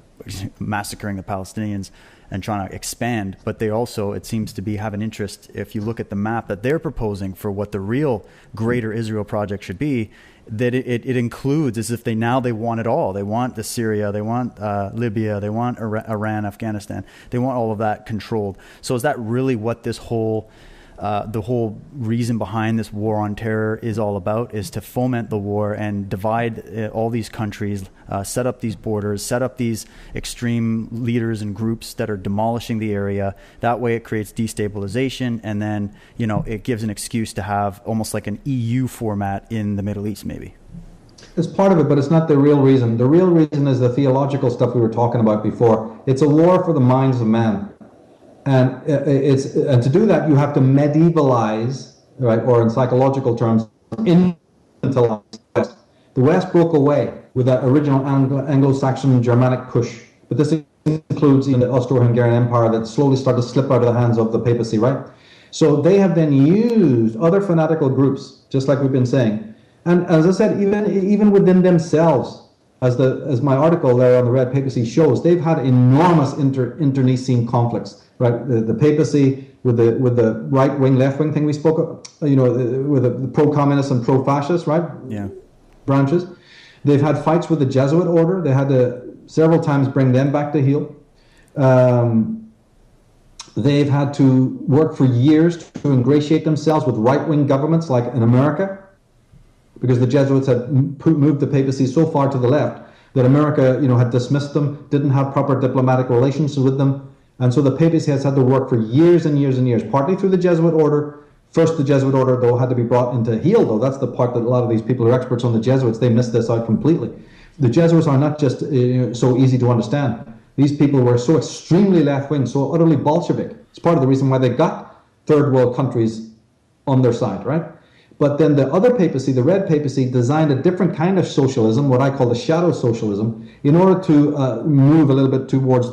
massacring the Palestinians and trying to expand, but they also, it seems to be, have an interest, if you look at the map that they're proposing for what the real greater Israel project should be, that it includes, as if they want it all. They want the Syria, they want Libya, they want Iran, Afghanistan, they want all of that controlled. So is that really what this whole the whole reason behind this war on terror is all about, is to foment the war and divide all these countries, set up these borders, set up these extreme leaders and groups that are demolishing the area. That way it creates destabilization, and then, it gives an excuse to have almost like an EU format in the Middle East, maybe. It's part of it, but it's not the real reason. The real reason is the theological stuff we were talking about before. It's a war for the minds of man. And to do that, you have to medievalize, right, or in psychological terms, infantilize the West. The West broke away with that original Anglo-Saxon Germanic push. But this includes the Austro-Hungarian Empire that slowly started to slip out of the hands of the papacy, right? So they have then used other fanatical groups, just like we've been saying. And as I said, even within themselves, as my article there on the Red Papacy shows, they've had enormous internecine conflicts. Right, the papacy with the right wing, left wing thing we spoke of, with the pro-communist and pro-fascist, right? Yeah. Branches. They've had fights with the Jesuit order. They had to several times bring them back to heel. They've had to work for years to ingratiate themselves with right-wing governments, like in America, because the Jesuits had moved the papacy so far to the left that America, had dismissed them, didn't have proper diplomatic relations with them. And so the papacy has had to work for years and years and years, partly through the Jesuit order. First, the Jesuit order, though, had to be brought into heel, though. That's the part that a lot of these people who are experts on the Jesuits, they missed this out completely. The Jesuits are not just so easy to understand. These people were so extremely left-wing, so utterly Bolshevik. It's part of the reason why they got third world countries on their side, right? But then the other papacy, the Red Papacy, designed a different kind of socialism, what I call the shadow socialism, in order to move a little bit towards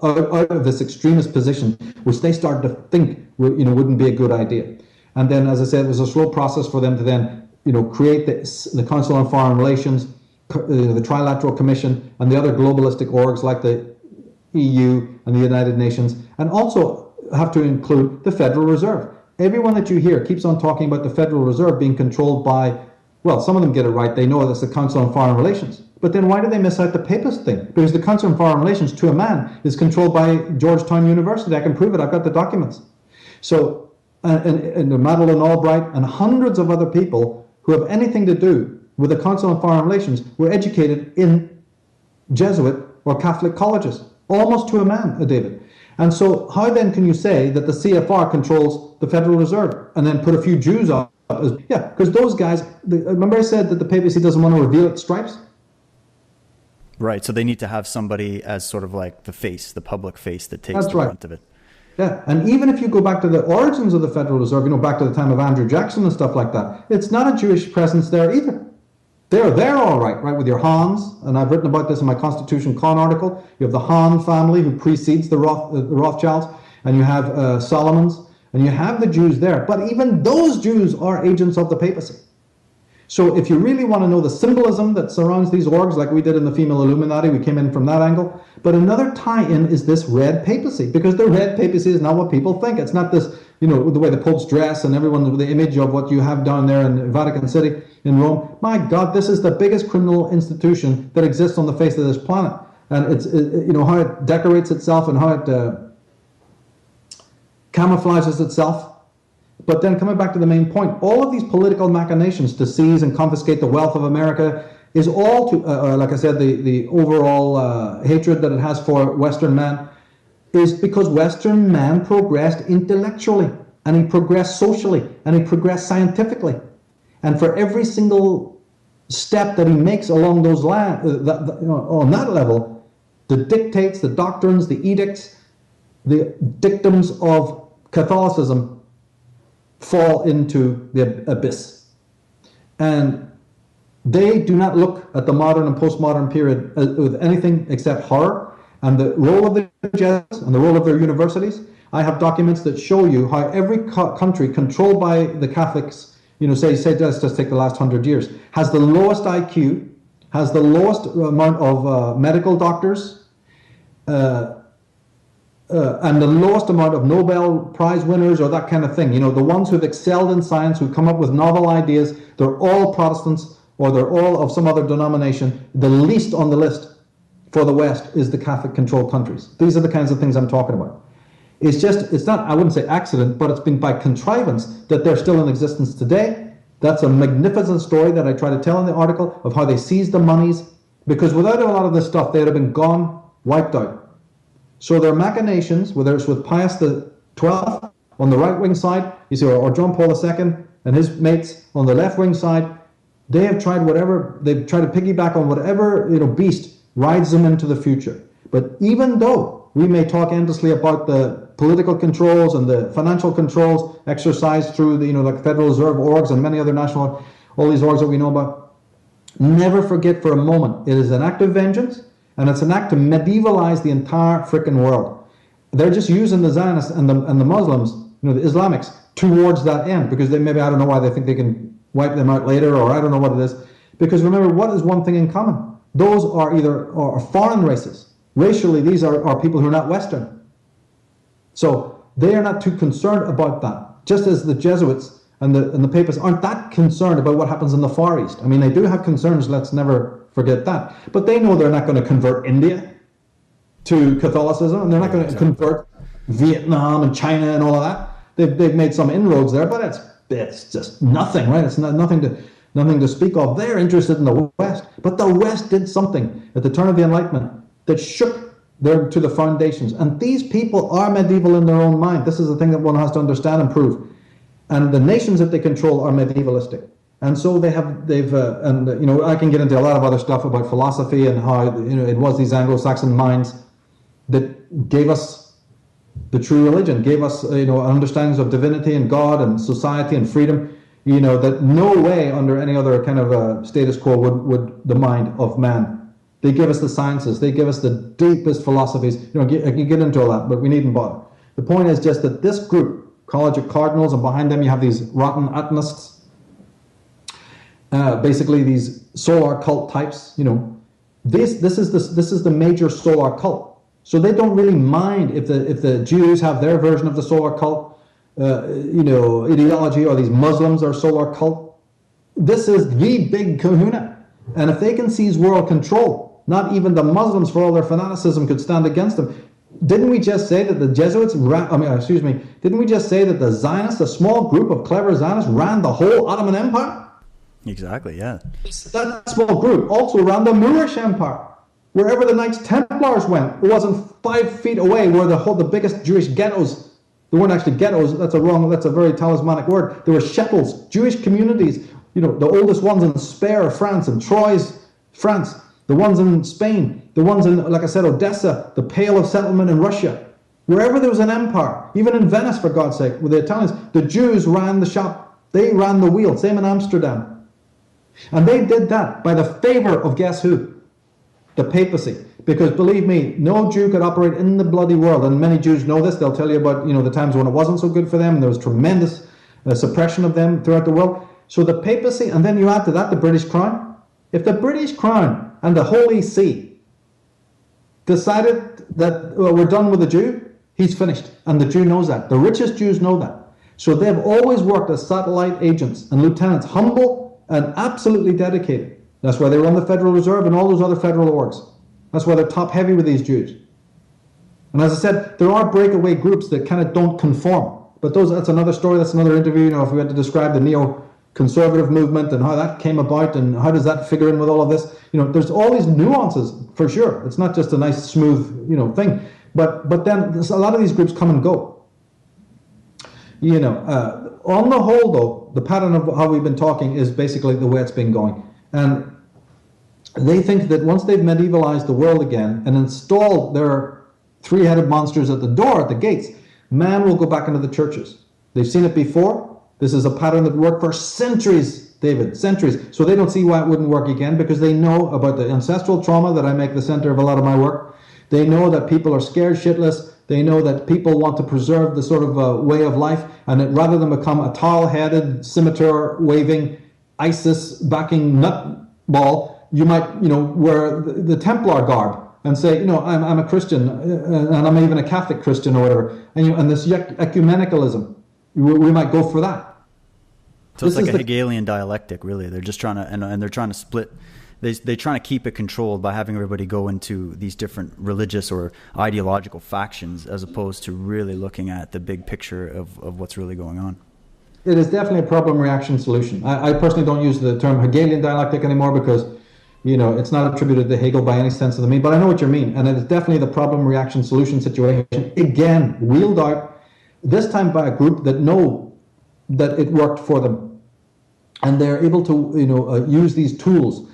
out of this extremist position, which they started to think, wouldn't be a good idea. And then, as I said, it was a slow process for them to then, create the Council on Foreign Relations, the Trilateral Commission, and the other globalistic orgs like the EU and the United Nations, and also have to include the Federal Reserve. Everyone that you hear keeps on talking about the Federal Reserve being controlled by, well, some of them get it right, they know that's the Council on Foreign Relations. But then why do they miss out the papist thing? Because the Council on Foreign Relations, to a man, is controlled by Georgetown University. I can prove it. I've got the documents. So, and Madeleine Albright and hundreds of other people who have anything to do with the Council on Foreign Relations were educated in Jesuit or Catholic colleges, almost to a man, David. And so how then can you say that the CFR controls the Federal Reserve and then put a few Jews on? Yeah, because those guys, remember I said that the papacy doesn't want to reveal its stripes? Right, so they need to have somebody as sort of like the face, the public face that takes the brunt of it. Yeah, and even if you go back to the origins of the Federal Reserve, back to the time of Andrew Jackson and stuff like that, it's not a Jewish presence there either. They're there all right, with your Hans, and I've written about this in my Constitution Con article. You have the Han family who precedes the Rothschilds, and you have Solomon's, and you have the Jews there. But even those Jews are agents of the papacy. So if you really want to know the symbolism that surrounds these orgs, like we did in the Female Illuminati, we came in from that angle. But another tie-in is this Red Papacy, because the Red Papacy is not what people think. It's not this, the way the popes dress and everyone with the image of what you have down there in Vatican City in Rome. My God, this is the biggest criminal institution that exists on the face of this planet. And it's, how it decorates itself and how it camouflages itself. But then coming back to the main point, all of these political machinations to seize and confiscate the wealth of America is all to, like I said, the overall hatred that it has for Western man is because Western man progressed intellectually, and he progressed socially, and he progressed scientifically. And for every single step that he makes along those lines, on that level, the dictates, the doctrines, the edicts, the dictums of Catholicism fall into the abyss. And they do not look at the modern and postmodern period with anything except horror. And the role of the Jesuits and the role of their universities, I have documents that show you how every country controlled by the Catholics, say let's just take the last 100 years, has the lowest IQ, has the lowest amount of medical doctors, and the lowest amount of Nobel Prize winners or that kind of thing. The ones who've excelled in science, who come up with novel ideas, they're all Protestants or they're all of some other denomination. The least on the list for the West is the Catholic-controlled countries. These are the kinds of things I'm talking about. It's not, I wouldn't say accident, but it's been by contrivance that they're still in existence today. That's a magnificent story that I try to tell in the article of how they seized the monies, because without a lot of this stuff, they would have been gone, wiped out. So their machinations, whether it's with Pius XII on the right-wing side, or John Paul II and his mates on the left-wing side, they have tried whatever, they've tried to piggyback on whatever beast rides them into the future. But even though we may talk endlessly about the political controls and the financial controls exercised through the like Federal Reserve orgs and many other national, all these orgs that we know about, never forget for a moment, it is an act of vengeance, and it's an act to medievalize the entire frickin' world. They're just using the Zionists and the Muslims, the Islamics, towards that end, because they maybe, I don't know why they think they can wipe them out later, or I don't know what it is. Because remember, what is one thing in common? Those are either foreign races. Racially, these are people who are not Western. So they are not too concerned about that. Just as the Jesuits and the Papists aren't that concerned about what happens in the Far East. I mean, they do have concerns, let's never forget that. But they know they're not going to convert India to Catholicism, and they're not going to convert Vietnam and China and all of that. They've made some inroads there, but it's just nothing, right? It's nothing to speak of. They're interested in the West. But the West did something at the turn of the Enlightenment that shook them to the foundations. And these people are medieval in their own mind. This is the thing that one has to understand and prove. And the nations that they control are medievalistic. And so I can get into a lot of other stuff about philosophy and how, it was these Anglo-Saxon minds that gave us the true religion, gave us, understandings of divinity and God and society and freedom, that no way under any other kind of status quo would the mind of man. They give us the sciences. They give us the deepest philosophies. I can get into all that, but we needn't bother. The point is just that this group, College of Cardinals, and behind them you have these rotten atonists, basically these solar cult types. This is the major solar cult. So they don't really mind if the Jews have their version of the solar cult, ideology, or these Muslims are solar cult. This is the big kahuna. And if they can seize world control, not even the Muslims, for all their fanaticism, could stand against them. Didn't we just say that the Jesuits didn't we just say that the Zionists, a small group of clever Zionists, ran the whole Ottoman Empire? Exactly, yeah. That small group also ran the Moorish Empire. Wherever the Knights Templars went, it wasn't 5 feet away where the biggest Jewish ghettos. They weren't actually ghettos, that's a very talismanic word. There were shetels, Jewish communities, the oldest ones in Speyer, France, and Troyes, France, the ones in Spain, the ones in, like I said, Odessa, the Pale of Settlement in Russia. Wherever there was an empire, even in Venice, for God's sake, with the Italians, the Jews ran the shop. They ran the wheel, same in Amsterdam. And they did that by the favor of guess who? The Papacy. Because believe me, no Jew could operate in the bloody world. And many Jews know this. They'll tell you about the times when it wasn't so good for them. And there was tremendous suppression of them throughout the world. So the Papacy, and then you add to that the British Crown. If the British Crown and the Holy See decided that we're done with the Jew, he's finished. And the Jew knows that. The richest Jews know that. So they've always worked as satellite agents and lieutenants, humble and absolutely dedicated. That's why they run the Federal Reserve and all those other federal orgs. That's why they're top heavy with these Jews. And as I said, there are breakaway groups that kind of don't conform. But that's another story, that's another interview. You know, if we had to describe the neo-conservative movement and how that came about and how does that figure in with all of this, you know, there's all these nuances for sure. It's not just a nice, smooth, you know, thing. But then a lot of these groups come and go. You know, on the whole, though, the pattern of how we've been talking is basically the way it's been going. And they think that once they've medievalized the world again and installed their three-headed monsters at the door, at the gates, man will go back into the churches. They've seen it before. This is a pattern that worked for centuries, David, centuries. So they don't see why it wouldn't work again, because they know about the ancestral trauma that I make the center of a lot of my work. They know that people are scared shitless. They know that people want to preserve the sort of way of life, and that rather than become a towel-headed, scimitar-waving, ISIS-backing nutball, you might, you know, wear the Templar garb and say, you know, I'm a Christian, and I'm even a Catholic Christian or whatever. And, you know, and this ecumenicalism, we might go for that. So it's like a Hegelian dialectic, really. They're just trying to, and they're trying to split. They're trying to keep it controlled by having everybody go into these different religious or ideological factions, as opposed to really looking at the big picture of what's really going on. It is definitely a problem-reaction solution. I personally don't use the term Hegelian dialectic anymore because, you know, it's not attributed to Hegel by any sense of the meaning, but I know what you mean. And it is definitely the problem-reaction solution situation, again, wheeled out, this time by a group that know that it worked for them. And they're able to, you know, use these tools.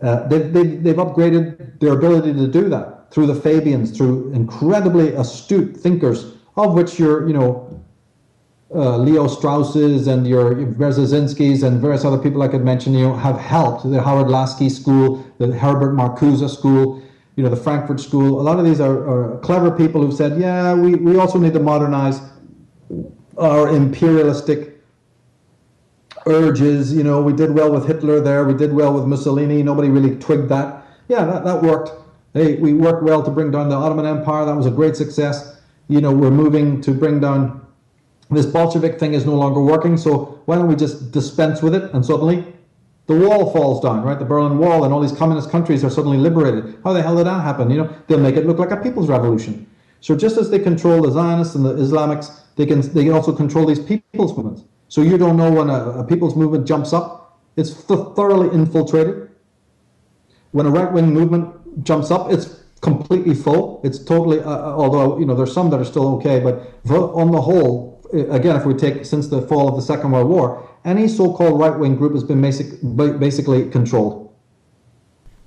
They've upgraded their ability to do that through the Fabians, through incredibly astute thinkers, of which your, you know, Leo Strauss's and your Brzezinski's and various other people I could mention, you know, have helped. The Howard Lasky School, the Herbert Marcuse School, you know, the Frankfurt School. A lot of these are clever people who've said, yeah, we also need to modernize our imperialistic urges. You know, we did well with Hitler there, we did well with Mussolini, nobody really twigged that. Yeah, that worked. Hey, we worked well to bring down the Ottoman Empire, that was a great success. You know, we're moving to bring down, this Bolshevik thing is no longer working, so why don't we just dispense with it? And suddenly the wall falls down, right? The Berlin Wall, and all these communist countries are suddenly liberated. How the hell did that happen? You know, they'll make it look like a people's revolution. So just as they control the Zionists and the Islamics, they can also control these people's movements. So you don't know when a people's movement jumps up, it's thoroughly infiltrated. When a right-wing movement jumps up, it's completely full. It's totally, although, you know, there's some that are still okay, but on the whole, again, if we take since the fall of the Second World War, any so-called right-wing group has been basically controlled.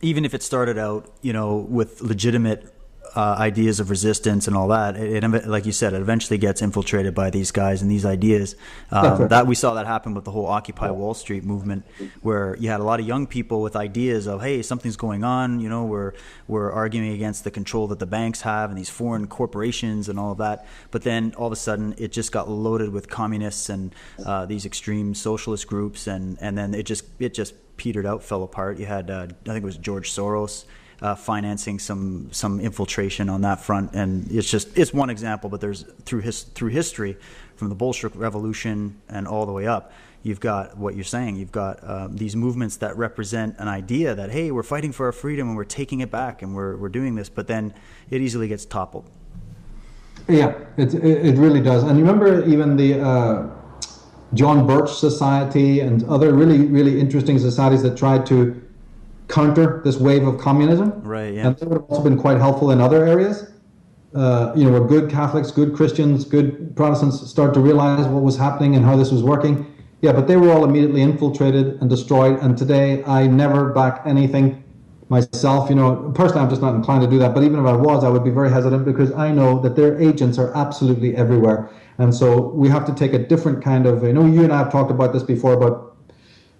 Even if it started out, you know, with legitimate ideas of resistance and all that, it, like you said, it eventually gets infiltrated by these guys and these ideas. That we saw that happen with the whole Occupy Wall Street movement, where you had a lot of young people with ideas of, hey, something's going on, you know, we're arguing against the control that the banks have and these foreign corporations and all of that. But then all of a sudden it just got loaded with communists and these extreme socialist groups, and then it just petered out, fell apart. You had I think it was George Soros financing some infiltration on that front, and it's one example, but there's through history, from the Bolshevik Revolution and all the way up, you've got what you're saying. You've got these movements that represent an idea that, hey, we're fighting for our freedom and we're taking it back and we're doing this, but then it easily gets toppled. Yeah, it really does. And remember even the John Birch Society and other really, really interesting societies that tried to counter this wave of communism. Right, yeah. And that would have also been quite helpful in other areas. You know, where good Catholics, good Christians, good Protestants start to realize what was happening and how this was working. Yeah, but they were all immediately infiltrated and destroyed. And today, I never back anything myself. You know, personally, I'm just not inclined to do that. But even if I was, I would be very hesitant, because I know that their agents are absolutely everywhere. And so we have to take a different kind of, you know, you and I have talked about this before, about,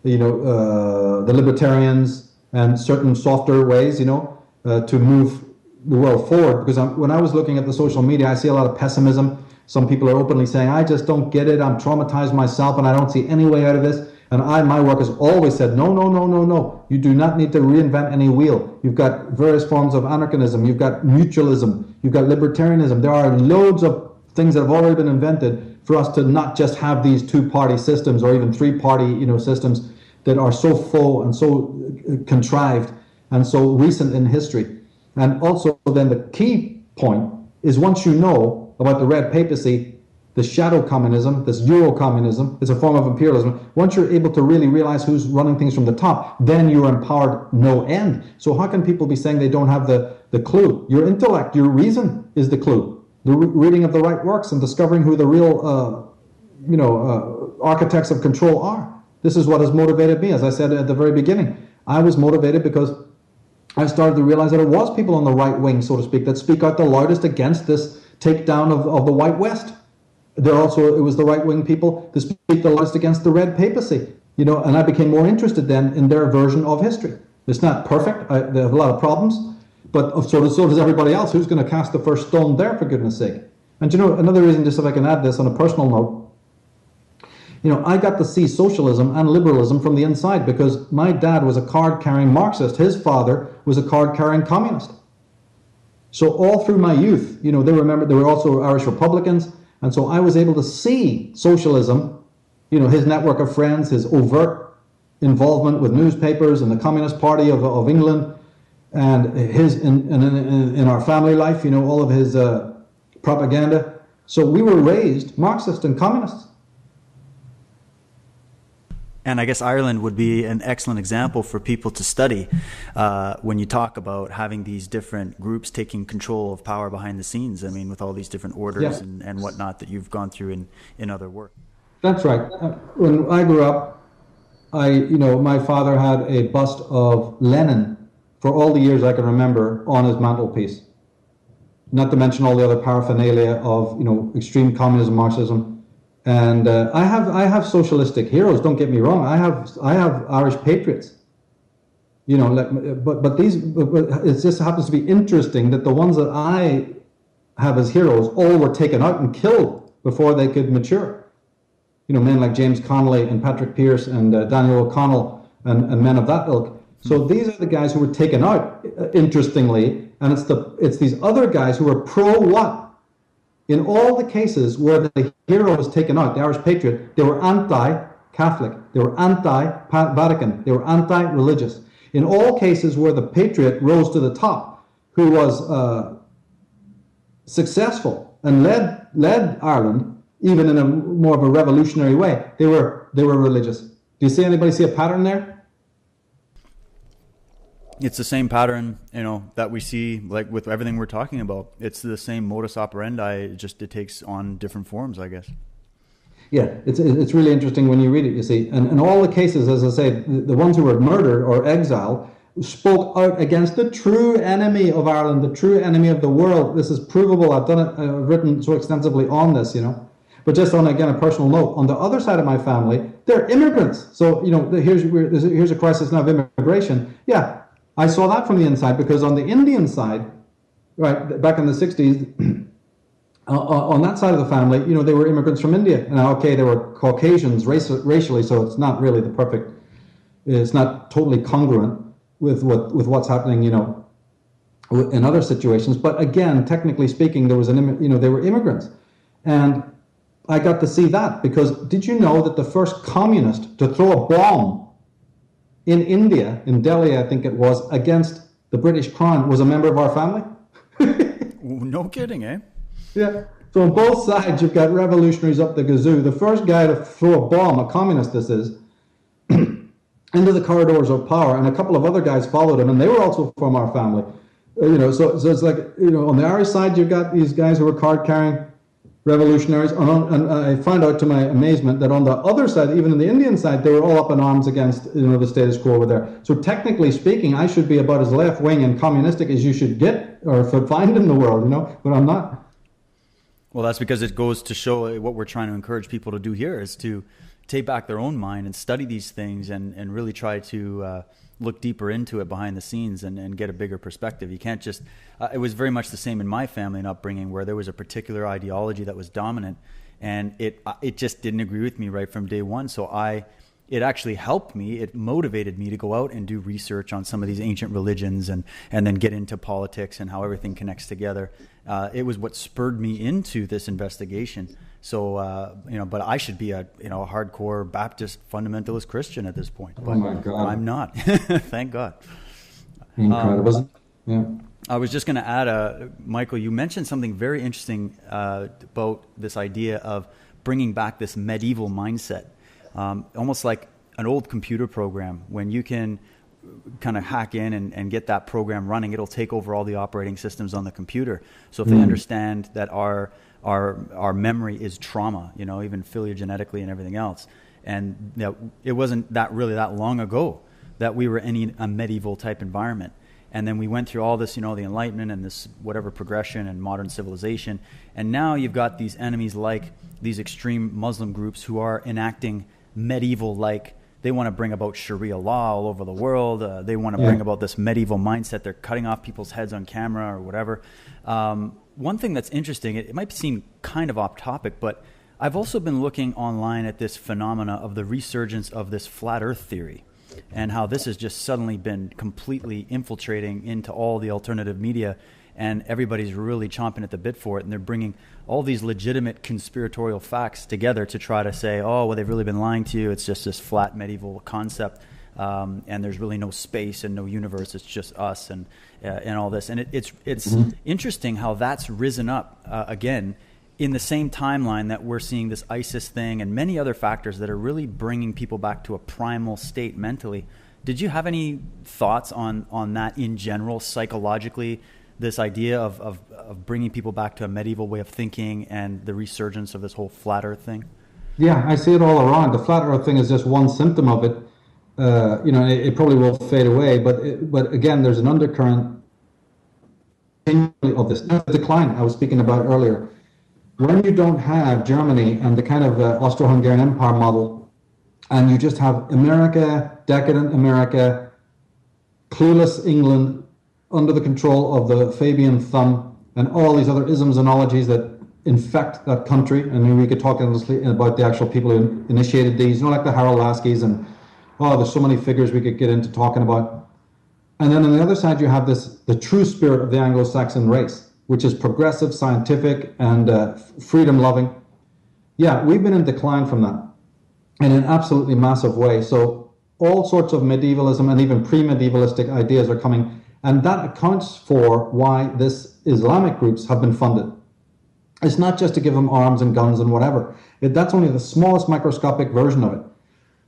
you know, the libertarians and certain softer ways, you know, to move the world forward. Because when I was looking at the social media, I see a lot of pessimism. Some people are openly saying, I just don't get it, I'm traumatized myself and I don't see any way out of this. And my work has always said, no. You do not need to reinvent any wheel. You've got various forms of anarchism, you've got mutualism, you've got libertarianism. There are loads of things that have already been invented for us to not just have these two-party systems or even three-party, you know, systems that are so full and so contrived and so recent in history. And also then the key point is once you know about the red papacy, the shadow communism, this Euro communism, it's a form of imperialism. Once you're able to really realize who's running things from the top, then you're empowered no end. So how can people be saying they don't have the clue? Your intellect, your reason is the clue. The reading of the right works and discovering who the real, architects of control are. This is what has motivated me. As I said at the very beginning, I was motivated because I started to realize that it was people on the right wing, so to speak, that speak out the loudest against this takedown of the white West. It was the right wing people that speak the loudest against the red papacy, and I became more interested then in their version of history. It's not perfect. They have a lot of problems, but so does everybody else. Who's going to cast the first stone there, for goodness sake? And another reason, just if I can add this on a personal note, I got to see socialism and liberalism from the inside because my dad was a card-carrying Marxist. His father was a card-carrying communist. So all through my youth, they were also Irish Republicans. And so I was able to see socialism, his network of friends, his overt involvement with newspapers and the Communist Party of England, and his in our family life, all of his propaganda. So we were raised Marxist and communists. And I guess Ireland would be an excellent example for people to study when you talk about having these different groups taking control of power behind the scenes. I mean, with all these different orders and whatnot that you've gone through in other work. That's right. When I grew up, my father had a bust of Lenin for all the years I can remember on his mantelpiece. Not to mention all the other paraphernalia of, extreme communism, Marxism. And I have socialistic heroes. Don't get me wrong. I have Irish patriots. But it just happens to be interesting that the ones that I have as heroes all were taken out and killed before they could mature. Men like James Connolly and Patrick Pearse and Daniel O'Connell and men of that ilk. So these are the guys who were taken out. Interestingly, and it's these other guys who were pro what? In all the cases where the hero was taken out, the Irish patriot, they were anti-Catholic, they were anti-Vatican, they were anti-religious. In all cases where the patriot rose to the top, who was successful and led Ireland, even in a more of a revolutionary way, they were religious. Do you see anybody see a pattern there? It's the same pattern, that we see, like with everything we're talking about. It's the same modus operandi, it takes on different forms, I guess. Yeah, it's really interesting when you read it, you see. And in all the cases, as I say, the ones who were murdered or exiled spoke out against the true enemy of Ireland, the true enemy of the world. This is provable. I've written so extensively on this, But just on, again, a personal note, on the other side of my family, they're immigrants. So, here's a crisis now of immigration. Yeah. I saw that from the inside because on the Indian side, right, back in the 60s, on that side of the family, they were immigrants from India. And okay, they were Caucasians racially, so it's not really it's not totally congruent with what's happening, in other situations. But again, technically speaking, they were immigrants. And I got to see that because did you know that the first communist to throw a bomb in India, in Delhi, I think it was, against the British Crown, was a member of our family? No kidding, eh? Yeah. So on both sides, you've got revolutionaries up the gazoo. The first guy to throw a bomb, a communist this is, into the corridors of power, and a couple of other guys followed him, and they were also from our family. So it's like, on the Irish side, you've got these guys who were card-carrying revolutionaries, and I found out to my amazement that on the other side, even in the Indian side, they were all up in arms against the status quo over there. So technically speaking, I should be about as left-wing and communistic as you should get or find in the world, but I'm not. Well, that's because it goes to show what we're trying to encourage people to do here is to take back their own mind and study these things and really try to look deeper into it behind the scenes and get a bigger perspective. You can't just, it was very much the same in my family and upbringing where there was a particular ideology that was dominant and it just didn't agree with me right from day one. So it actually helped me. It motivated me to go out and do research on some of these ancient religions and then get into politics and how everything connects together. It was what spurred me into this investigation. So, but I should be a hardcore Baptist fundamentalist Christian at this point. But oh my God. I'm not. Thank God. Incredible. Yeah. I was just going to add, Michael, you mentioned something very interesting about this idea of bringing back this medieval mindset, almost like an old computer program. When you can kind of hack in and get that program running, it'll take over all the operating systems on the computer. So if they understand that our memory is trauma, even phylogenetically and everything else, and it wasn't that long ago that we were in a medieval type environment. And then we went through all this, the Enlightenment and this whatever progression and modern civilization. And now you've got these enemies like these extreme Muslim groups who are enacting medieval-like. They want to bring about Sharia law all over the world. They want to bring about this medieval mindset. They're cutting off people's heads on camera or whatever. One thing that's interesting, it might seem kind of off topic, but I've also been looking online at this phenomena of the resurgence of this flat earth theory, and how this has just suddenly been completely infiltrating into all the alternative media, and everybody's really chomping at the bit for it, and they're bringing all these legitimate conspiratorial facts together to try to say, oh, well, they've really been lying to you. It's just this flat medieval concept, and there's really no space and no universe. It's just us and all this. And it's interesting how that's risen up again in the same timeline that we're seeing this ISIS thing and many other factors that are really bringing people back to a primal state mentally. Did you have any thoughts on that in general, psychologically, this idea of bringing people back to a medieval way of thinking and the resurgence of this whole flat earth thing? Yeah, I see it all around. The flat earth thing is just one symptom of it. It probably will fade away, but again, there's an undercurrent of this decline I was speaking about earlier. When you don't have Germany and the kind of Austro-Hungarian Empire model, and you just have America, decadent America, clueless England, under the control of the Fabian thumb, and all these other isms and ologies that infect that country. And we could talk endlessly about the actual people who initiated these, like the Harold Laskys, and there's so many figures we could get into talking about. And then on the other side, you have the true spirit of the Anglo-Saxon race, which is progressive, scientific, and freedom-loving. Yeah, we've been in decline from that in an absolutely massive way. So all sorts of medievalism and even pre-medievalistic ideas are coming, and that accounts for why this Islamic groups have been funded. It's not just to give them arms and guns and whatever. That's only the smallest microscopic version of it.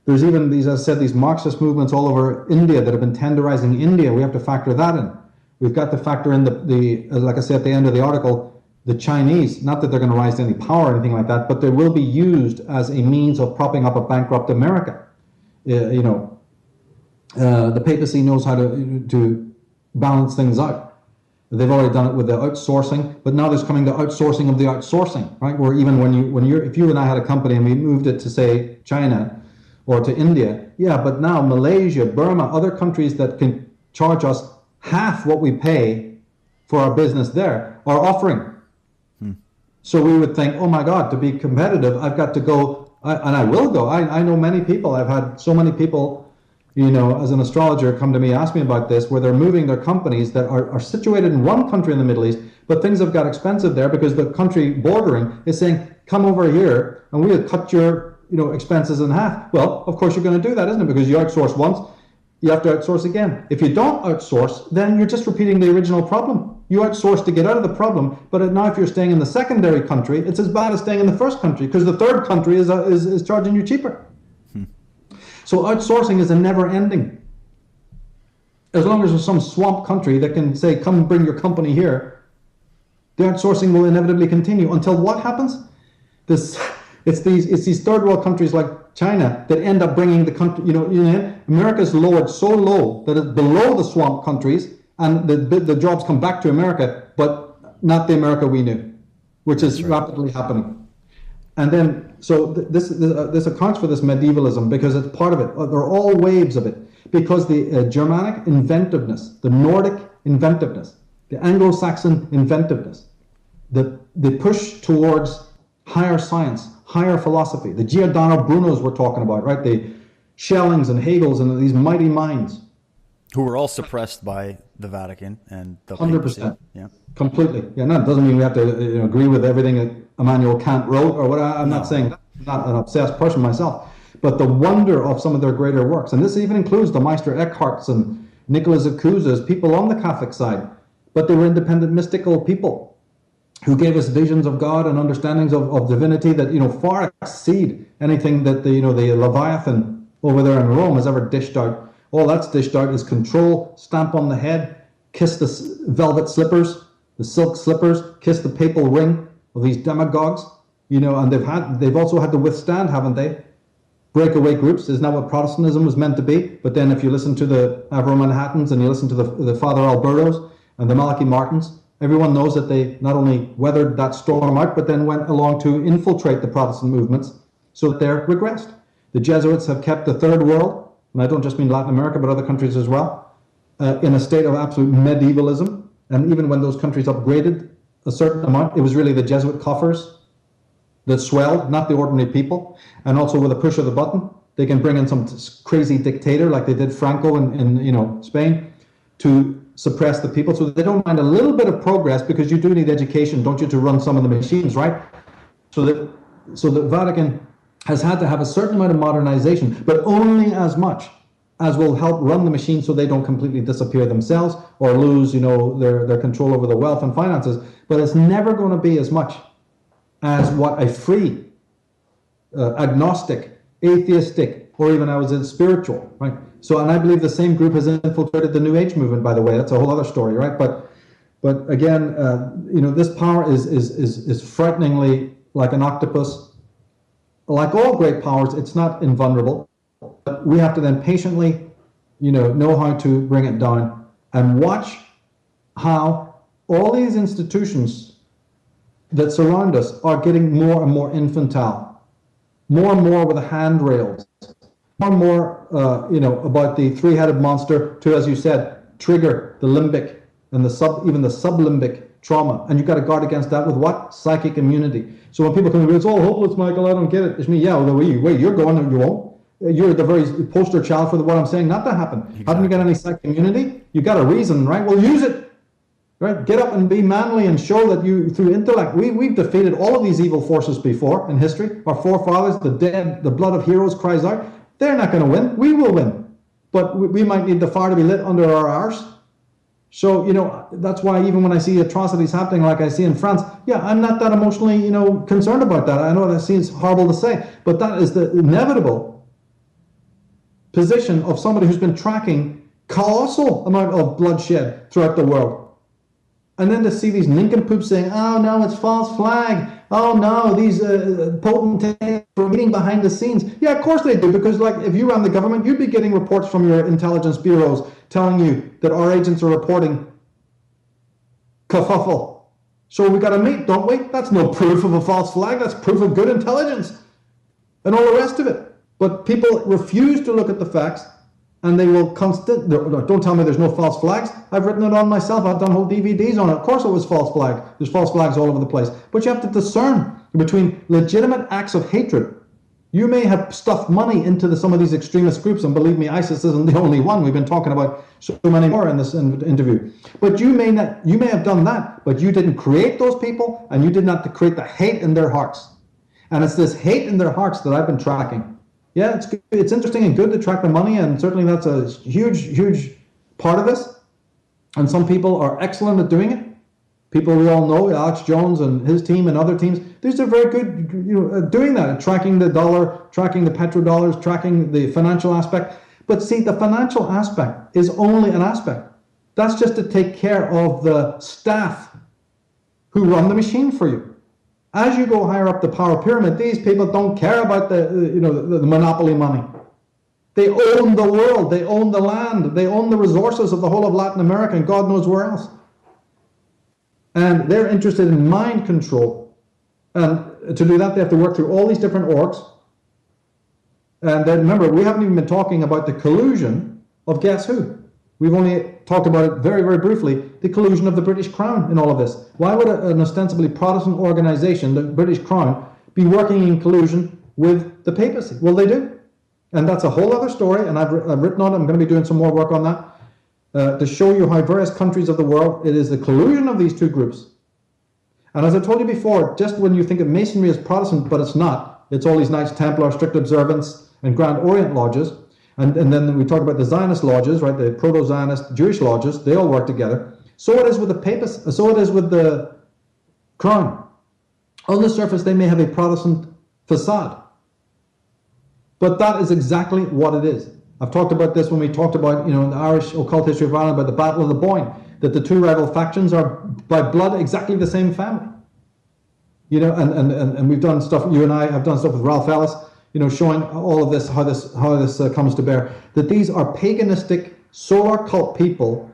There's even these, as I said, these Marxist movements all over India that have been tenderizing India. We have to factor that in. We've got to factor in the like I said at the end of the article, the Chinese, not that they're going to rise to any power or anything like that, but they will be used as a means of propping up a bankrupt America. The papacy knows how to balance things out. They've already done it with the outsourcing, but now there's coming the outsourcing of the outsourcing, right? Where even if you and I had a company and we moved it to, say, China or to India, yeah, but now Malaysia, Burma, other countries that can charge us half what we pay for our business there are offering. So we would think, oh my God, to be competitive, I've got to go, and I will go. I know many people. I've had so many people, as an astrologer, come to me, ask me about this, where they're moving their companies that are situated in one country in the Middle East, but things have got expensive there because the country bordering is saying, come over here and we'll cut your expenses in half. Well, of course you're going to do that, isn't it? Because you outsource once, you have to outsource again. If you don't outsource, then you're just repeating the original problem. You outsource to get out of the problem, but now if you're staying in the secondary country, it's as bad as staying in the first country because the third country is charging you cheaper. So outsourcing is a never ending. As long as there's some swamp country that can say, come bring your company here, the outsourcing will inevitably continue until what happens? It's these third world countries like China that end up bringing the country, America's lowered so low that it's below the swamp countries, and the jobs come back to America, but not the America we knew, which is rapidly happening. And then, so this accounts for this medievalism because it's part of it. There are all waves of it because the Germanic inventiveness, the Nordic inventiveness, the Anglo-Saxon inventiveness, the push towards higher science, higher philosophy, the Giordano Brunos we're talking about, right? The Schellings and Hegels and these mighty minds. Who were all suppressed by the Vatican and the 100%. Yeah. Completely. Yeah, no, it doesn't mean we have to agree with everything that Immanuel Kant wrote or what. I'm not saying that. I'm not an obsessed person myself. But the wonder of some of their greater works, and this even includes the Meister Eckharts and Nicholas Accusas, people on the Catholic side, but they were independent mystical people who gave us visions of God and understandings of divinity that, far exceed anything that the Leviathan over there in Rome has ever dished out. All that's dished out is control, stamp on the head, kiss the velvet slippers, the silk slippers, kiss the papal ring of these demagogues, and they've also had to withstand, haven't they? Breakaway groups. Isn't that what Protestantism was meant to be? But then if you listen to the Avro Manhattans and you listen to the Father Albertos and the Malachi Martins, everyone knows that they not only weathered that storm out, but then went along to infiltrate the Protestant movements so that they're regressed. The Jesuits have kept the Third World, and I don't just mean Latin America, but other countries as well, in a state of absolute medievalism. And even when those countries upgraded a certain amount, it was really the Jesuit coffers that swelled, not the ordinary people. And also with a push of the button, they can bring in some crazy dictator like they did Franco in Spain to suppress the people. So they don't mind a little bit of progress, because you do need education, don't you, to run some of the machines, right? So the Vatican has had to have a certain amount of modernization, but only as much as will help run the machine so they don't completely disappear themselves or lose, their control over the wealth and finances. But it's never going to be as much as what a free, agnostic, atheistic, or even I was in spiritual, right? So, and I believe the same group has infiltrated the New Age movement, by the way. That's a whole other story, right? But again, this power is frighteningly like an octopus. Like all great powers, it's not invulnerable. But we have to then patiently, know how to bring it down and watch how all these institutions that surround us are getting more and more infantile, more and more with the handrails, more and more, about the three-headed monster to, as you said, trigger the limbic and even the sublimbic trauma. And you've got to guard against that with what? Psychic immunity. So when people come in, it's all hopeless, Michael, I don't get it. It's me, yeah, well, wait, you're going and you won't. You're the very poster child for what I'm saying not to happen. Exactly. Haven't you got any psychic immunity? You got a reason, right? Well, use it. Right? Get up and be manly and show that you, through intellect, we've defeated all of these evil forces before in history. Our forefathers, the dead, the blood of heroes cries out. They're not going to win. We will win. But we might need the fire to be lit under our arse. So, that's why even when I see atrocities happening like I see in France, yeah, I'm not that emotionally, concerned about that. I know that seems horrible to say, but that is the inevitable position of somebody who's been tracking colossal amount of bloodshed throughout the world. And then to see these nincompoops saying, oh no, it's false flag. Oh no, these potentates are meeting behind the scenes. Yeah, of course they do, because if you ran the government, you'd be getting reports from your intelligence bureaus telling you that our agents are reporting kerfuffle. So we got to meet, don't we? That's no proof of a false flag. That's proof of good intelligence and all the rest of it. But people refuse to look at the facts. And they will don't tell me there's no false flags. I've written it on myself. I've done whole DVDs on it. Of course it was false flag. There's false flags all over the place. But you have to discern between legitimate acts of hatred. You may have stuffed money into some of these extremist groups, and believe me, ISIS isn't the only one. We've been talking about so many more in this interview. But you may have done that, but you didn't create those people, and you did not create the hate in their hearts. And it's this hate in their hearts that I've been tracking. Yeah, it's interesting and good to track the money, and certainly that's a huge part of this. And some people are excellent at doing it. People we all know, Alex Jones and his team and other teams, these are very good at doing that, at tracking the dollar, tracking the petrodollars, tracking the financial aspect. But see, the financial aspect is only an aspect. That's just to take care of the staff who run the machine for you. As you go higher up the power pyramid, these people don't care about the monopoly money. They own the world, they own the land, they own the resources of the whole of Latin America and God knows where else. And they're interested in mind control. And to do that, they have to work through all these different orgs. And then remember, we haven't even been talking about the collusion of guess who? We've only talked about it very, very briefly, the collusion of the British Crown in all of this. Why would an ostensibly Protestant organization, the British Crown, be working in collusion with the papacy? Well, they do. And that's a whole other story, and I've written on it. I'm going to be doing some more work on that to show you how various countries of the world, it is the collusion of these two groups. And as I told you before, just when you think of Masonry as Protestant, but it's not. It's all these Knights Templar, strict observance, and Grand Orient lodges. And then we talked about the Zionist lodges, right? The proto-Zionist Jewish lodges, they all work together. So it is with the papists, so it is with the Crown. On the surface, they may have a Protestant facade. But that is exactly what it is. I've talked about this when we talked about, in the Irish occult history of Ireland, about the Battle of the Boyne, that the two rival factions are by blood exactly the same family. And we've done stuff, you and I have done stuff with Ralph Ellis, showing all of this, how this comes to bear. That these are paganistic, solar cult people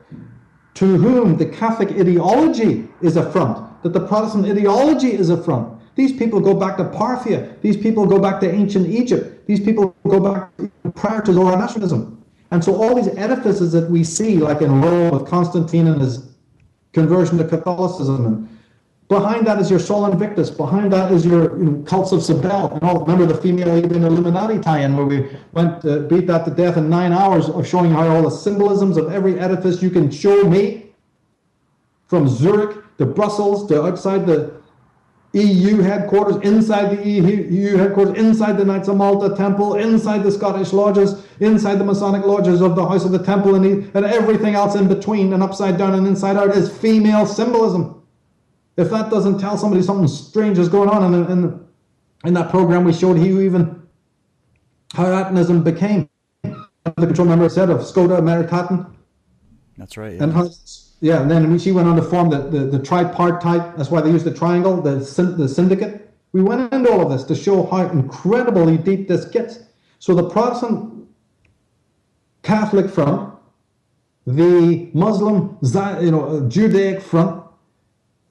to whom the Catholic ideology is a front, that the Protestant ideology is a front. These people go back to Parthia. These people go back to ancient Egypt. These people go back prior to Zoroastrianism. And so all these edifices that we see, like in Rome with Constantine and his conversion to Catholicism, and behind that is your Sol Invictus. Behind that is your cults of Cybele. And all, remember the female Adrian Illuminati tie-in where we went beat that to death in 9 hours of showing how all the symbolisms of every edifice you can show me, from Zurich to Brussels to outside the EU headquarters, inside the EU headquarters, inside the Knights of Malta Temple, inside the Scottish lodges, inside the Masonic lodges of the House of the Temple, and everything else in between and upside down and inside out is female symbolism. If that doesn't tell somebody something strange is going on, in that program we showed how Atonism became the control member said of Scoda Meritaten. That's right. Yeah. And how, and then she went on to form the tripartite. That's why they use the triangle, the syndicate. We went into all of this to show how incredibly deep this gets. So the Protestant Catholic front, the Muslim Judaic front,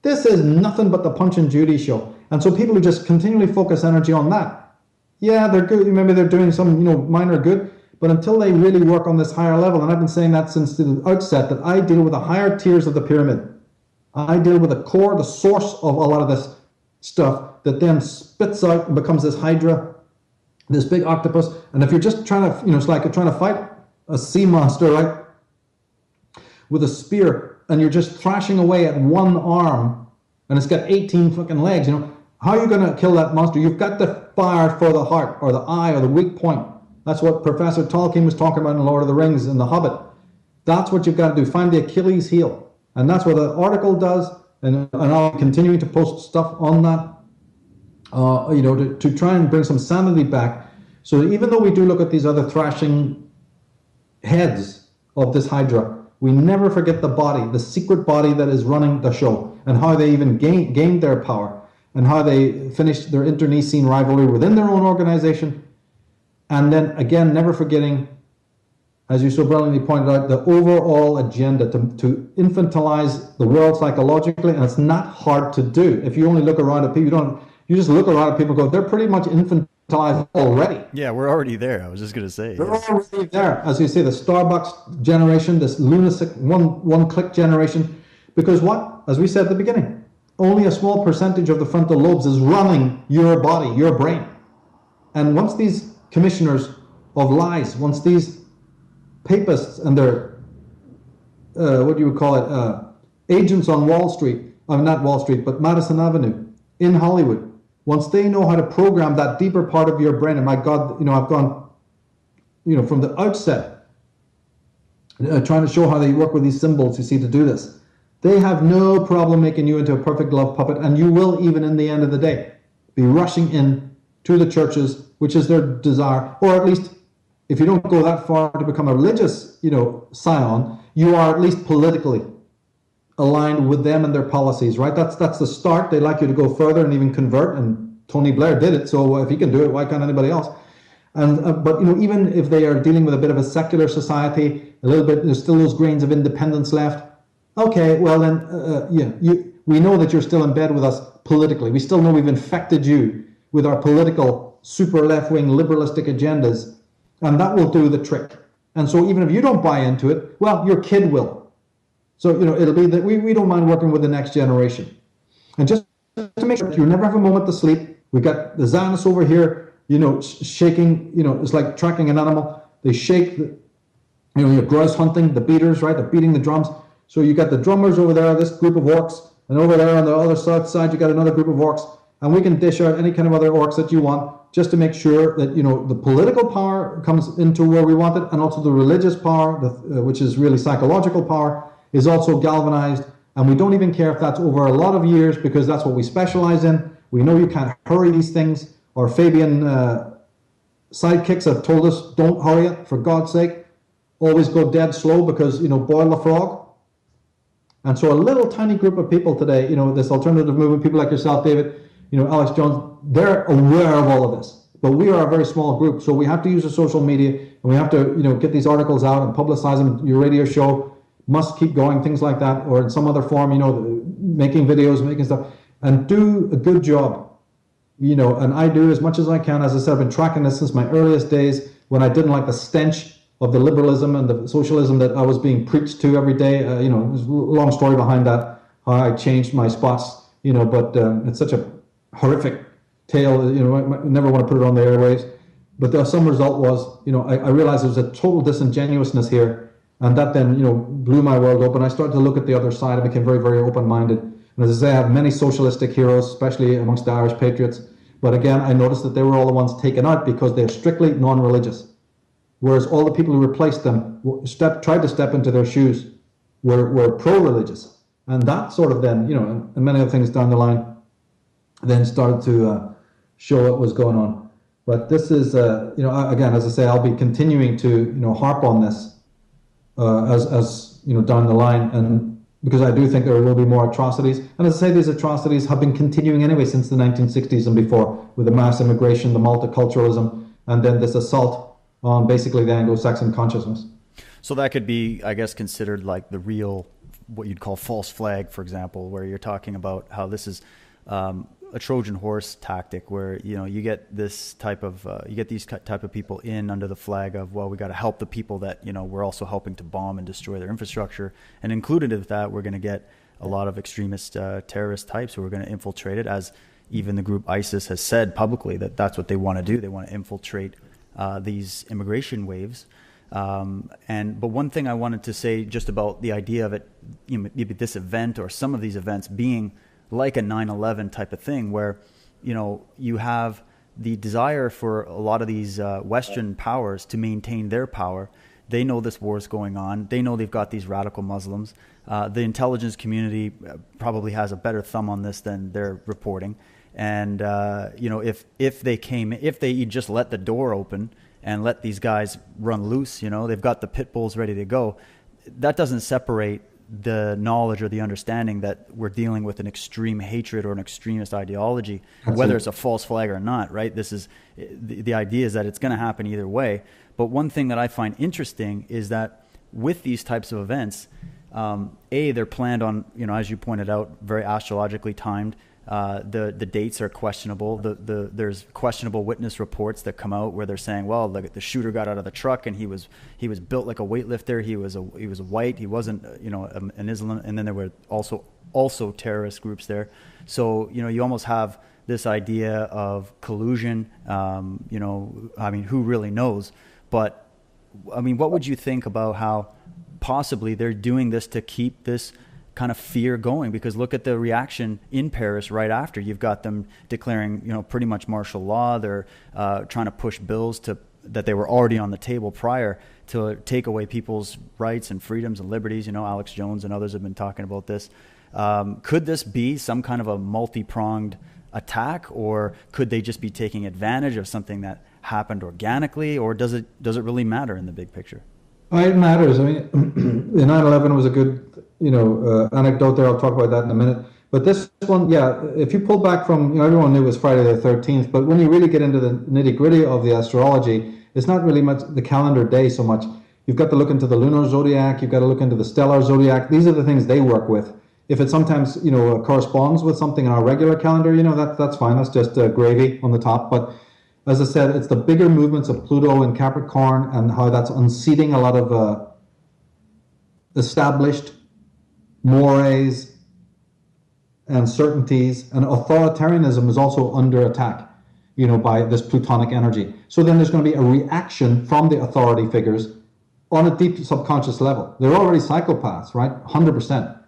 this is nothing but the Punch and Judy show. And so people who just continually focus energy on that, yeah, they're good. Maybe they're doing some minor good. But until they really work on this higher level, and I've been saying that since the outset, that I deal with the higher tiers of the pyramid. I deal with the core, the source of a lot of this stuff that then spits out and becomes this hydra, this big octopus. And if you're just trying to, it's like you're trying to fight a sea monster, right, with a spear, and you're just thrashing away at one arm, and it's got 18 fucking legs, how are you going to kill that monster? You've got to fire for the heart, or the eye, or the weak point. That's what Professor Tolkien was talking about in Lord of the Rings and The Hobbit. That's what you've got to do. Find the Achilles heel. And that's what the article does. And I'll be continuing to post stuff on that, to try and bring some sanity back. So that even though we do look at these other thrashing heads of this Hydra, we never forget the body, the secret body that is running the show, and how they even gained their power, and how they finished their internecine rivalry within their own organization. And then, again, never forgetting, as you so brilliantly pointed out, the overall agenda to infantilize the world psychologically, and it's not hard to do. If you only look around at people, you just look around at people and go, they're pretty much infantilized already. Yeah, we're already there. I was just going to say. They're already there. As you say, the Starbucks generation, this lunatic one-click generation, because what? As we said at the beginning, only a small percentage of the frontal lobes is running your body, your brain. And once these commissioners of lies, once these papists and their agents on Wall Street, not Wall Street, but Madison Avenue in Hollywood, once they know how to program that deeper part of your brain, and my God, I've gone, from the outset, trying to show how they work with these symbols, you see, to do this. They have no problem making you into a perfect love puppet, and you will, even in the end of the day, be rushing in to the churches, which is their desire, or at least, if you don't go that far to become a religious, scion, you are at least politically aligned with them and their policies, right? That's the start. They like you to go further and even convert, and Tony Blair did it, so if he can do it, why can't anybody else? And but even if they are dealing with a bit of a secular society, a little bit, there's still those grains of independence left. Okay, well then, we know that you're still in bed with us politically. We still know we've infected you with our political super left-wing liberalistic agendas, and that will do the trick. And so even if you don't buy into it, well, your kid will. So, it'll be that we don't mind working with the next generation. And just to make sure you never have a moment to sleep, we've got the Zionists over here, shaking, it's like tracking an animal. They shake, you're grouse hunting, the beaters, right? They're beating the drums. So you got the drummers over there, this group of orcs, and over there on the other south side, you got another group of orcs. and we can dish out any kind of other orcs that you want, just to make sure that, you know, the political power comes into where we want it, and also the religious power, which is really psychological power, is also galvanized. And we don't even care if that's over a lot of years, because that's what we specialize in. We know you can't hurry these things. Our Fabian sidekicks have told us, don't hurry it, for God's sake. Always go dead slow, because, you know, boil the frog. And so a little tiny group of people today, you know, this alternative movement, people like yourself, David, you know, Alex Jones, they're aware of all of this. But we are a very small group, so we have to use the social media, and we have to, you know, get these articles out and publicize them. Your radio show must keep going, things like that, or in some other form, you know, making videos, making stuff, and do a good job. You know, and I do as much as I can. As I said, I've been tracking this since my earliest days, when I didn't like the stench of the liberalism and the socialism that I was being preached to every day. You know, there's a long story behind that, how I changed my spots, you know, but it's such a horrific tale, you know, I never want to put it on the airwaves. But the some result was, you know, I realized there was a total disingenuousness here, and that then, you know, blew my world open. I started to look at the other side. I became very, very open-minded. And as I say, I have many socialistic heroes, especially amongst the Irish patriots. But again, I noticed that they were all the ones taken out because they're strictly non-religious. Whereas all the people who replaced them tried to step into their shoes were pro-religious. And that sort of then, you know, and many other things down the line, then started to show what was going on. But this is, you know, again, as I say, I'll be continuing to, you know, harp on this as you know, down the line, and because I do think there will be more atrocities. And as I say, these atrocities have been continuing anyway since the 1960s and before, with the mass immigration, the multiculturalism, and then this assault on basically the Anglo-Saxon consciousness. So that could be, I guess, considered like the real, what you'd call false flag, for example, where you're talking about how this is a Trojan horse tactic, where, you know, you get this type of you get these type of people in under the flag of, well, we got to help the people that, you know, we're also helping to bomb and destroy their infrastructure, and included in that we're going to get a lot of extremist terrorist types who are going to infiltrate it, as even the group ISIS has said publicly that that's what they want to do. They want to infiltrate these immigration waves. But one thing I wanted to say just about the idea of it, you know, maybe this event or some of these events being like a 9/11 type of thing, where, you know, you have the desire for a lot of these Western powers to maintain their power. They know this war is going on. They know they've got these radical Muslims. The intelligence community probably has a better thumb on this than they're reporting. And you know, if they just let the door open and let these guys run loose, you know, they've got the pit bulls ready to go. That doesn't separate the knowledge or the understanding that we're dealing with an extreme hatred or an extremist ideology. Absolutely. Whether it's a false flag or not, right? This is the idea is that it's going to happen either way. But one thing that I find interesting is that with these types of events, they're planned on, you know, as you pointed out, very astrologically timed. The dates are questionable. There's questionable witness reports that come out where they're saying, well, the shooter got out of the truck and he was built like a weightlifter. He was a white. He wasn't, you know, an Islam. And then there were also terrorist groups there. So, you know, you almost have this idea of collusion. You know, I mean, who really knows? But I mean, what would you think about how possibly they're doing this to keep this kind of fear going? Because look at the reaction in Paris right after. You've got them declaring, you know, pretty much martial law. They're trying to push bills that they were already on the table prior to take away people's rights and freedoms and liberties. You know, Alex Jones and others have been talking about this. Could this be some kind of a multi-pronged attack, or could they just be taking advantage of something that happened organically, or does it really matter in the big picture? It matters. I mean, the 9/11 was a good, you know, anecdote there. I'll talk about that in a minute. But this one, yeah, if you pull back from, you know, everyone knew it was Friday the 13th, but when you really get into the nitty-gritty of the astrology, it's not really much the calendar day so much. You've got to look into the lunar zodiac. You've got to look into the stellar zodiac. These are the things they work with. If it sometimes, you know, corresponds with something in our regular calendar, you know, that's fine. That's just gravy on the top. But as I said, it's the bigger movements of Pluto and Capricorn and how that's unseating a lot of established mores and certainties, and authoritarianism is also under attack, you know, by this plutonic energy. So then there's going to be a reaction from the authority figures on a deep subconscious level. They're already psychopaths, right? 100%.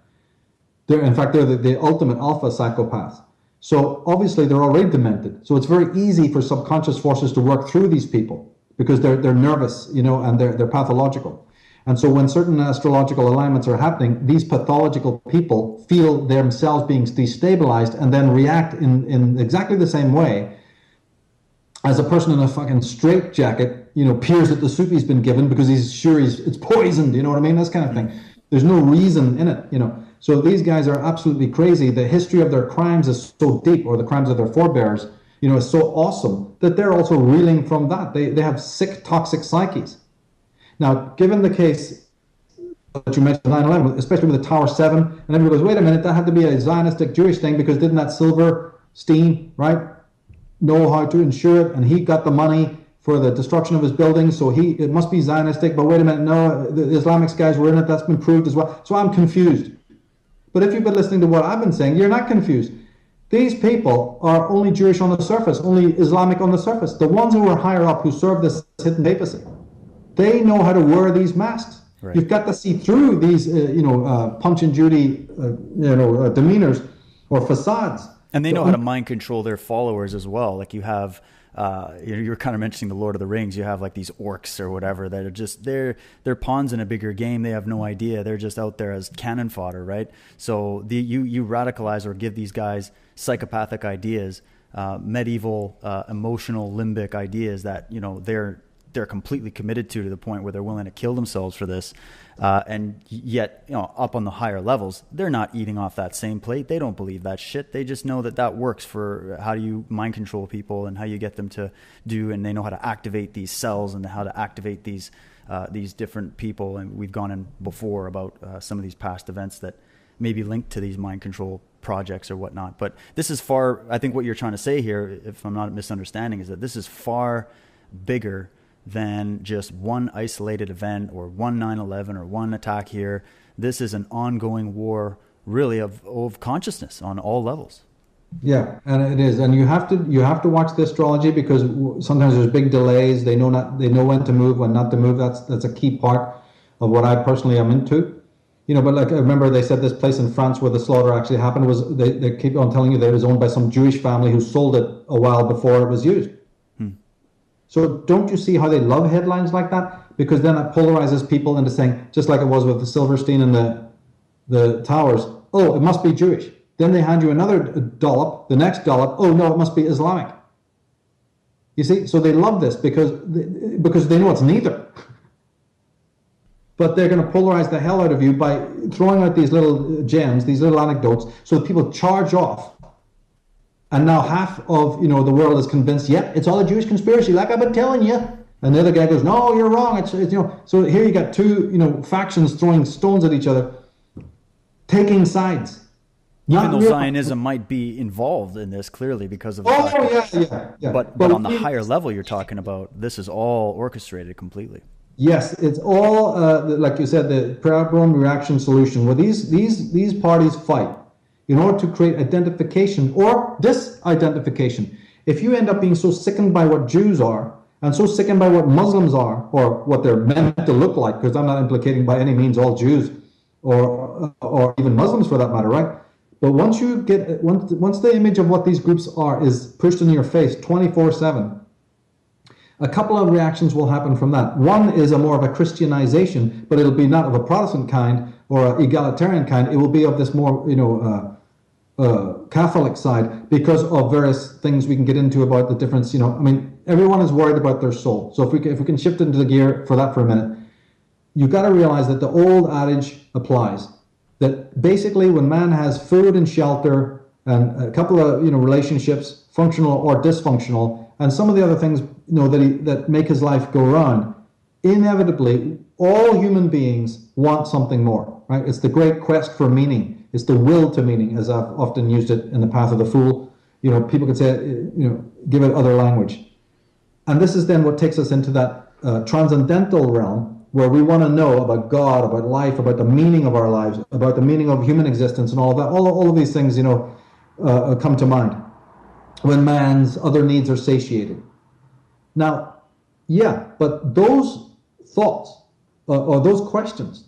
In fact, they're the ultimate alpha psychopaths. So obviously they're already demented. So it's very easy for subconscious forces to work through these people because they're nervous, and they're pathological. And so when certain astrological alignments are happening, these pathological people feel themselves being destabilized and then react in exactly the same way as a person in a fucking straitjacket, peers at the soup he's been given because he's sure it's poisoned, you know what I mean? This kind of thing. There's no reason in it, So these guys are absolutely crazy. The history of their crimes is so deep, or the crimes of their forebears, is so awesome that they're also reeling from that. They have sick, toxic psyches. Now, given the case that you mentioned, 9/11, especially with the Tower 7, and everybody goes, wait a minute, that had to be a Zionistic Jewish thing because didn't that Silverstein, right, know how to ensure it, and he got the money for the destruction of his buildings, so it must be Zionistic, but wait a minute, no, the Islamic guys were in it, that's been proved as well. So I'm confused. But if you've been listening to what I've been saying, you're not confused. These people are only Jewish on the surface, only Islamic on the surface. The ones who are higher up, who serve this hidden papacy, they know how to wear these masks. Right. You've got to see through these, Punch and Judy, demeanors or facades. And they know how to mind control their followers as well. Like you have, you're kind of mentioning the Lord of the Rings. You have like these orcs or whatever that are just they're pawns in a bigger game. They have no idea. They're just out there as cannon fodder, right? So you radicalize or give these guys psychopathic ideas, medieval, emotional, limbic ideas that they're completely committed to the point where they're willing to kill themselves for this. And yet, up on the higher levels, they're not eating off that same plate. They don't believe that shit. They just know that works for how do you mind control people and how you get them to do, and they know how to activate these cells and how to activate these different people. And we've gone in before about some of these past events that may be linked to these mind control projects or whatnot. But this is I think what you're trying to say here, if I'm not misunderstanding, is that this is far bigger than just one isolated event or one 9/11 or one attack here. This is an ongoing war, really, of consciousness on all levels. Yeah, and it is, and you have to watch the astrology because sometimes there's big delays. They know when to move, when not to move. That's a key part of what I personally am into. But like I remember they said this place in France where the slaughter actually happened was they keep on telling you that it was owned by some Jewish family who sold it a while before it was used. So don't you see how they love headlines like that? Because then it polarizes people into saying, just like it was with the Silverstein and the towers, oh, it must be Jewish. Then they hand you another dollop, the next dollop, oh no, it must be Islamic. You see, so they love this because they know it's neither. But they're going to polarize the hell out of you by throwing out these little gems, these little anecdotes, so that people charge off. And now half of the world is convinced, yep, it's all a Jewish conspiracy, like I've been telling you. And the other guy goes, no, you're wrong. It's So here you got two factions throwing stones at each other, taking sides. Even though Zionism might be involved in this clearly because of the yeah. But on the higher level you're talking about, this is all orchestrated completely. Yes, it's all like you said, the problem reaction solution, where these parties fight in order to create identification or disidentification. If you end up being so sickened by what Jews are and so sickened by what Muslims are or what they're meant to look like, because I'm not implicating by any means all Jews or even Muslims for that matter, right? But once the image of what these groups are is pushed in your face 24/7, a couple of reactions will happen from that. One is more of a Christianization, but it'll be not of a Protestant kind or an egalitarian kind. It will be of this more, Catholic side because of various things we can get into about the difference. Everyone is worried about their soul. So if we can shift into the gear for that for a minute, you've got to realize that the old adage applies. That basically when man has food and shelter and a couple of relationships, functional or dysfunctional, and some of the other things that make his life go round, inevitably all human beings want something more, right? It's the great quest for meaning. It's the will to meaning, as I've often used it in The Path of the Fool. People could say, give it other language. And this is then what takes us into that transcendental realm where we want to know about God, about life, about the meaning of our lives, about the meaning of human existence and all of that. All of these things, come to mind when man's other needs are satiated. Now, yeah, but those thoughts or those questions,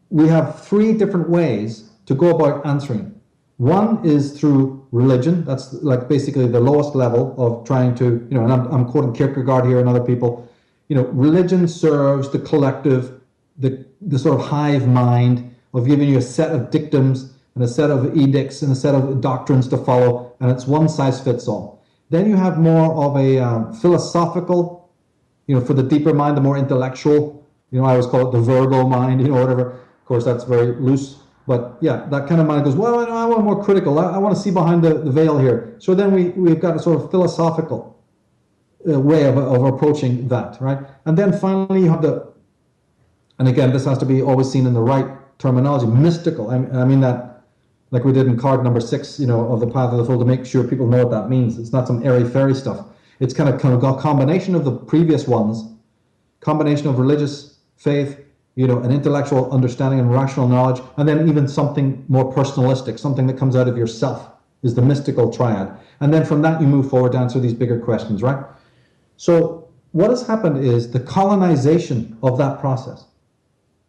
we have three different ways to go about answering. One is through religion. That's like basically the lowest level of trying to, and I'm quoting Kierkegaard here and other people, religion serves the collective, the sort of hive mind of giving you a set of dictums and a set of edicts and a set of doctrines to follow, and it's one size fits all. Then you have more of a philosophical, for the deeper mind, the more intellectual, I always call it the Virgo mind, whatever. Of course, that's very loose. But yeah, that kind of mind goes, well, I want more critical. I want to see behind the veil here. So then we've got a sort of philosophical way of approaching that, right? And then finally you have and again, this has to be always seen in the right terminology, mystical. I mean that, like we did in card number 6, of the Path of the Fool, to make sure people know what that means. It's not some airy-fairy stuff. It's kind of a combination of the previous ones, combination of religious faith, an intellectual understanding and rational knowledge, and then even something more personalistic, something that comes out of yourself, is the mystical triad. And then from that you move forward to answer these bigger questions, right? So what has happened is the colonization of that process.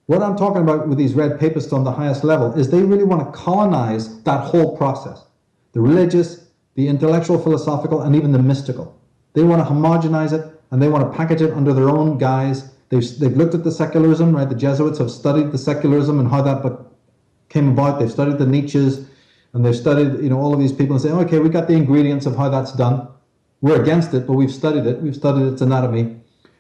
What I'm talking about with these red papists on the highest level is they really want to colonize that whole process. The religious, the intellectual, philosophical, and even the mystical. They want to homogenize it, and they want to package it under their own guise. They've looked at the secularism, right? The Jesuits have studied the secularism and how that came about. They've studied the Nietzsches, and they've studied, all of these people and say, okay, we got the ingredients of how that's done. We're against it, but we've studied it. We've studied its anatomy.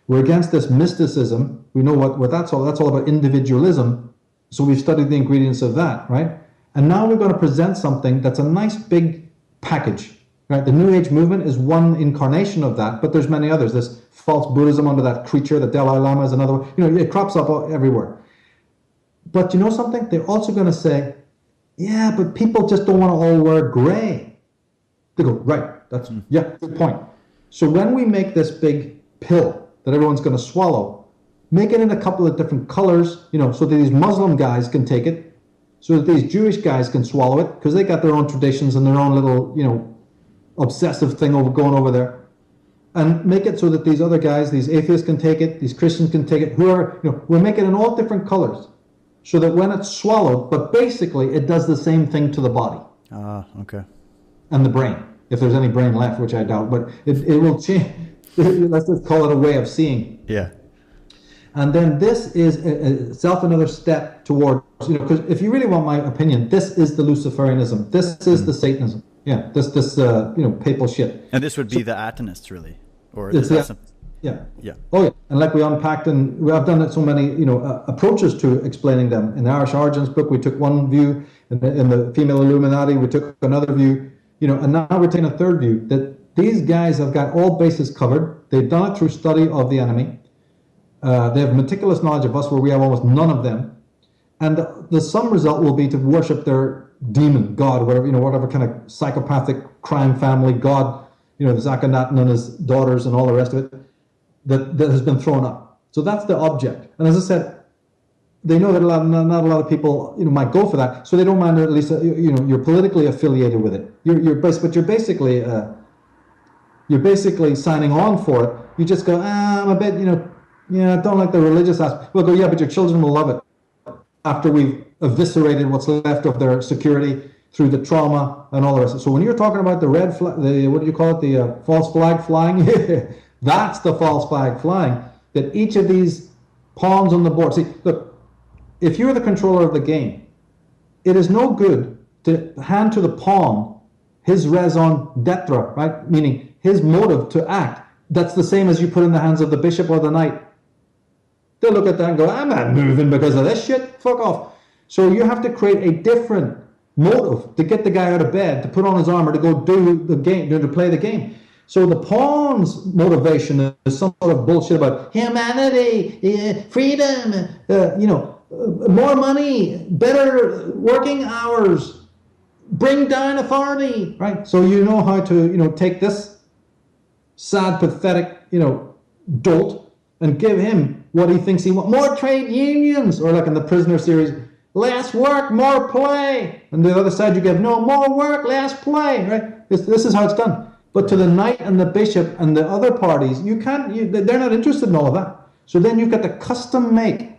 We're against this mysticism. We know what that's all. That's all about individualism. So we've studied the ingredients of that, right? And now we're going to present something that's a nice big package, right? The New Age movement is one incarnation of that, but there's many others. This false Buddhism under that creature, the Dalai Lama is another one. It crops up everywhere. But you know something? They're also going to say, yeah, but people just don't want to all wear gray. They go, right, good point. So when we make this big pill that everyone's going to swallow, make it in a couple of different colors, so that these Muslim guys can take it, so that these Jewish guys can swallow it, because they got their own traditions and their own little, obsessive thing going over there. And make it so that these other guys, these atheists can take it, these Christians can take it, we'll make it in all different colors, so that when it's swallowed, but basically it does the same thing to the body. Okay. And the brain, if there's any brain left, which I doubt, but it will change. Let's just call it a way of seeing. Yeah. And then this is itself another step towards, because if you really want my opinion, this is the Luciferianism. This is the Satanism. Yeah, this papal shit. And this would be the Atonists, really? Or is that some... Yeah. Oh, yeah. And like we unpacked, and I've done so many, approaches to explaining them. In the Irish Origins book, we took one view. In the Female Illuminati, we took another view. And now we're taking a third view, that these guys have got all bases covered. They've done it through study of the enemy. They have meticulous knowledge of us, where we have almost none of them. And the sum result will be to worship their demon, God, whatever kind of psychopathic crime family God, the Akhenaten and his daughters and all the rest of it, that has been thrown up. So that's the object. And as I said, they know that not a lot of people, might go for that. So they don't mind, at least, you're politically affiliated with it. You're basically signing on for it. You just go, I'm a bit, I don't like the religious aspect. We'll go, yeah, but your children will love it after we've eviscerated what's left of their security through the trauma and all the rest. So when you're talking about the red flag, what do you call it, the false flag flying? That's the false flag flying. That each of these pawns on the board. See, look, if you're the controller of the game, it is no good to hand to the pawn his raison d'etre, right? Meaning his motive to act. That's the same as you put in the hands of the bishop or the knight. They'll look at that and go, I'm not moving because of this shit. Fuck off. So you have to create a different motive to get the guy out of bed, to put on his armor, to go do the game, to play the game. So the pawn's motivation is some sort of bullshit about humanity, freedom, more money, better working hours, bring down authority, right? So you know how to, take this sad, pathetic, dolt and give him what he thinks he wants. More trade unions, or like in the Prisoner series, less work, more play. And the other side you give, no, more work, less play, right? This is how it's done. But to the knight and the bishop and the other parties, they're not interested in all of that. So then you've got to custom make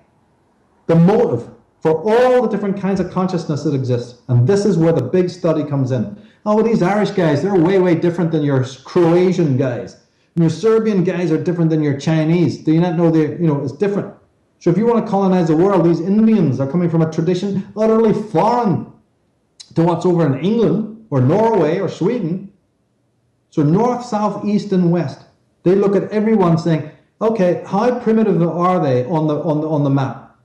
the motive for all the different kinds of consciousness that exists. And this is where the big study comes in. Oh, well, these Irish guys, they're way, way different than your Croatian guys. And your Serbian guys are different than your Chinese. Do you not know it's different? So if you want to colonize the world, these Indians are coming from a tradition utterly foreign to what's over in England or Norway or Sweden. So north, south, east, and west. They look at everyone saying, okay, how primitive are they on the map?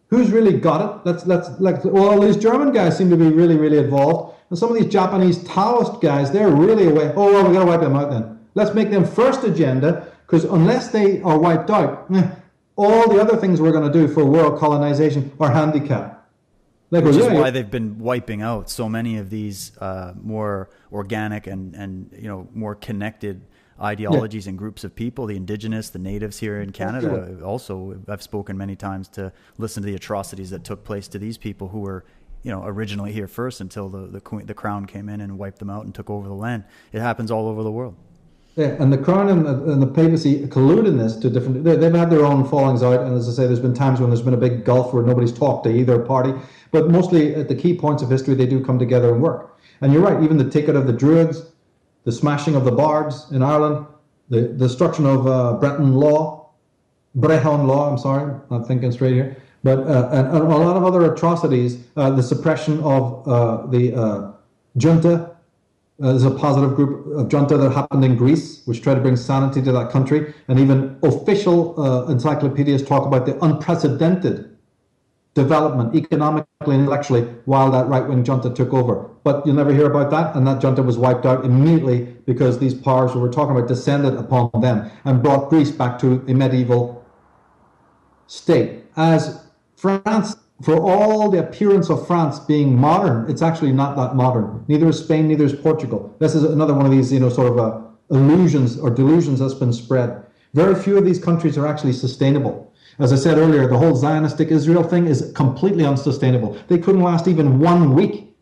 Who's really got it? Well, these German guys seem to be really, really involved. And some of these Japanese Taoist guys, they're really away. Oh, well, we got to wipe them out then. Let's make them first agenda, because unless they are wiped out, all the other things we're going to do for world colonization are handicapped. Which is why they've been wiping out so many of these more organic and more connected ideologies and groups of people, the indigenous, the natives here in Canada. Also, I've spoken many times to listen to the atrocities that took place to these people who were originally here first until the crown came in and wiped them out and took over the land. It happens all over the world. Yeah, and the Crown and the Papacy collude in this to different. They've had their own fallings out, and as I say, there's been times when there's been a big gulf where nobody's talked to either party. But mostly at the key points of history, they do come together and work. And you're right, even the ticket of the Druids, the smashing of the Bards in Ireland, the destruction of Brehon law, I'm sorry, not thinking straight here, but and a lot of other atrocities, the suppression of the junta. There's a positive group of junta that happened in Greece, which tried to bring sanity to that country. And even official encyclopedias talk about the unprecedented development, economically and intellectually, while that right-wing junta took over. But you'll never hear about that, and that junta was wiped out immediately because these powers we were talking about descended upon them and brought Greece back to a medieval state. As France, for all the appearance of France being modern, it's actually not that modern. Neither is Spain, neither is Portugal. This is another one of these, illusions or delusions that's been spread. Very few of these countries are actually sustainable. As I said earlier, the whole Zionistic Israel thing is completely unsustainable. They couldn't last even 1 week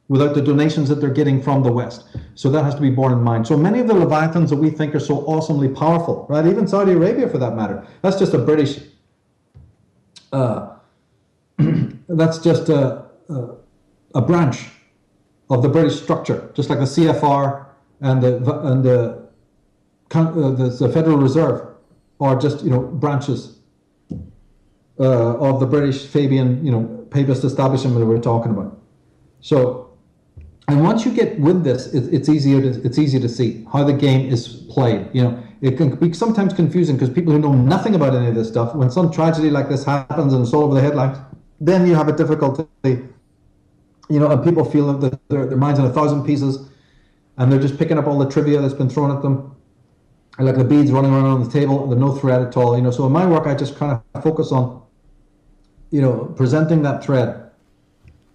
without the donations that they're getting from the West. So that has to be borne in mind. So many of the Leviathans that we think are so awesomely powerful, right? Even Saudi Arabia, for that matter, that's just a British... that's just a branch of the British structure, just like the CFR and the Federal Reserve are just branches of the British Fabian papist establishment that we're talking about. So, and once you get with this, it's easy to see how the game is played. It can be sometimes confusing because people who know nothing about any of this stuff, when some tragedy like this happens and it's all over the headlines, then you have a difficulty, and people feel that their mind's in 1,000 pieces, and they're just picking up all the trivia that's been thrown at them, and like the beads running around on the table, and there's no thread at all. So in my work, I just kind of focus on, presenting that thread,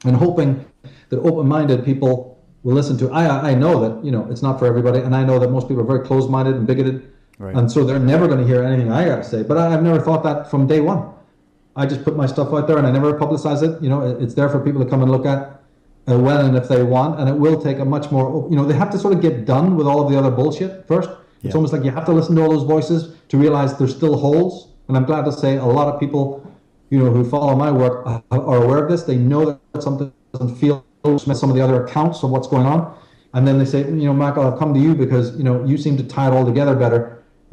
and hoping that open-minded people will listen to. I know that it's not for everybody, and I know that most people are very closed-minded and bigoted, right. And so they're never going to hear anything I got to say. But I've never thought that from day one. I just put my stuff out there and I never publicize it. It's there for people to come and look at when and if they want. And it will take a much more, they have to sort of get done with all of the other bullshit first. It's almost like you have to listen to all those voices to realize there's still holes. And I'm glad to say a lot of people, who follow my work are aware of this. They know that something doesn't feel some of the other accounts of what's going on. And then they say, Michael, I'll come to you because, you seem to tie it all together better.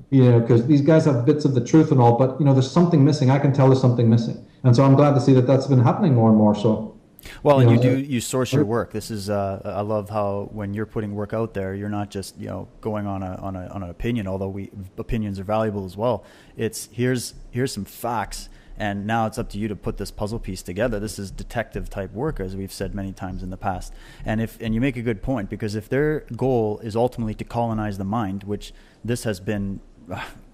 Because these guys have bits of the truth and all, but there's something missing. I can tell there's something missing, and so I'm glad to see that that's been happening more and more. So, well, and you source your work. This is I love how when you're putting work out there, you're not just going on an opinion. Although opinions are valuable as well. It's here's some facts, and now it's up to you to put this puzzle piece together. This is detective type work, as we've said many times in the past. And you make a good point, because if their goal is ultimately to colonize the mind, which this has been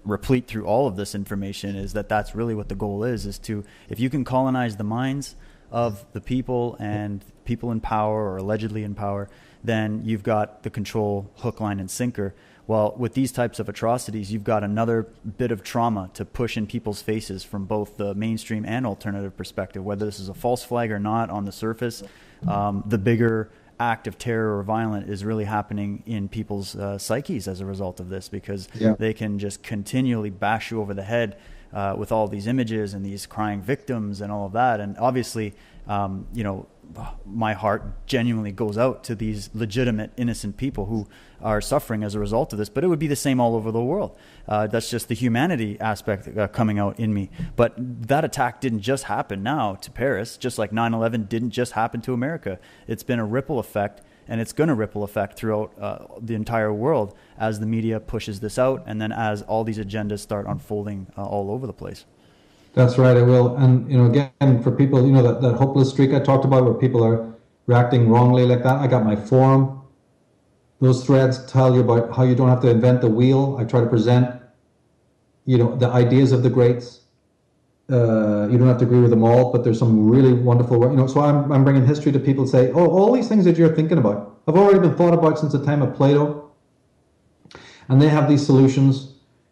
replete through all of this information, is that's really what the goal is to, if you can colonize the minds of the people and people in power or allegedly in power, then you've got the control hook, line, and sinker. Well, with these types of atrocities, you've got another bit of trauma to push in people's faces from both the mainstream and alternative perspective, whether this is a false flag or not on the surface. The bigger act of terror or violence is really happening in people's psyches as a result of this, because they can just continually bash you over the head with all these images and these crying victims and all of that. And obviously, my heart genuinely goes out to these legitimate, innocent people who are suffering as a result of this. But it would be the same all over the world. That's just the humanity aspect coming out in me. But that attack didn't just happen now to Paris, just like 9/11 didn't just happen to America. It's been a ripple effect, and it's going to ripple effect throughout the entire world as the media pushes this out, and then as all these agendas start unfolding all over the place. That's right, I will. And, again, for people, that hopeless streak I talked about where people are reacting wrongly like that, I got my forum. Those threads tell you about how you don't have to invent the wheel. I try to present, the ideas of the greats. You don't have to agree with them all, but there's some really wonderful work. So I'm bringing history to people, say, oh, all these things that you're thinking about have already been thought about since the time of Plato. And they have these solutions.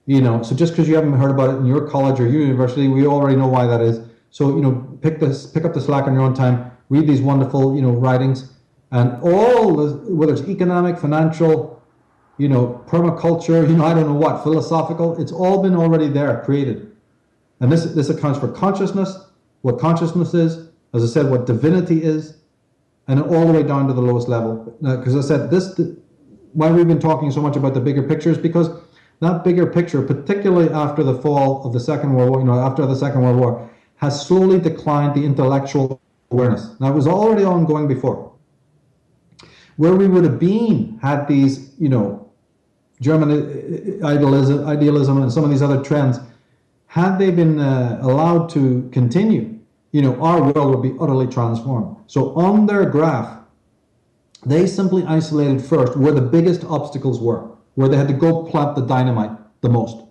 So just because you haven't heard about it in your college or your university, we already know why that is. So, pick up the slack on your own time, read these wonderful, writings, and whether it's economic, financial, permaculture, I don't know what, philosophical, it's all been already there, created. And this accounts for consciousness, what consciousness is, as I said, what divinity is, and all the way down to the lowest level. Because I said why we've been talking so much about the bigger picture is because that bigger picture, particularly after the fall of the Second World War, after the Second World War, has slowly declined the intellectual awareness. Now, it was already ongoing before. Where we would have been had these, German idealism and some of these other trends, had they been allowed to continue, our world would be utterly transformed. So on their graph, they simply isolated first where the biggest obstacles were, where they had to go plant the dynamite the most,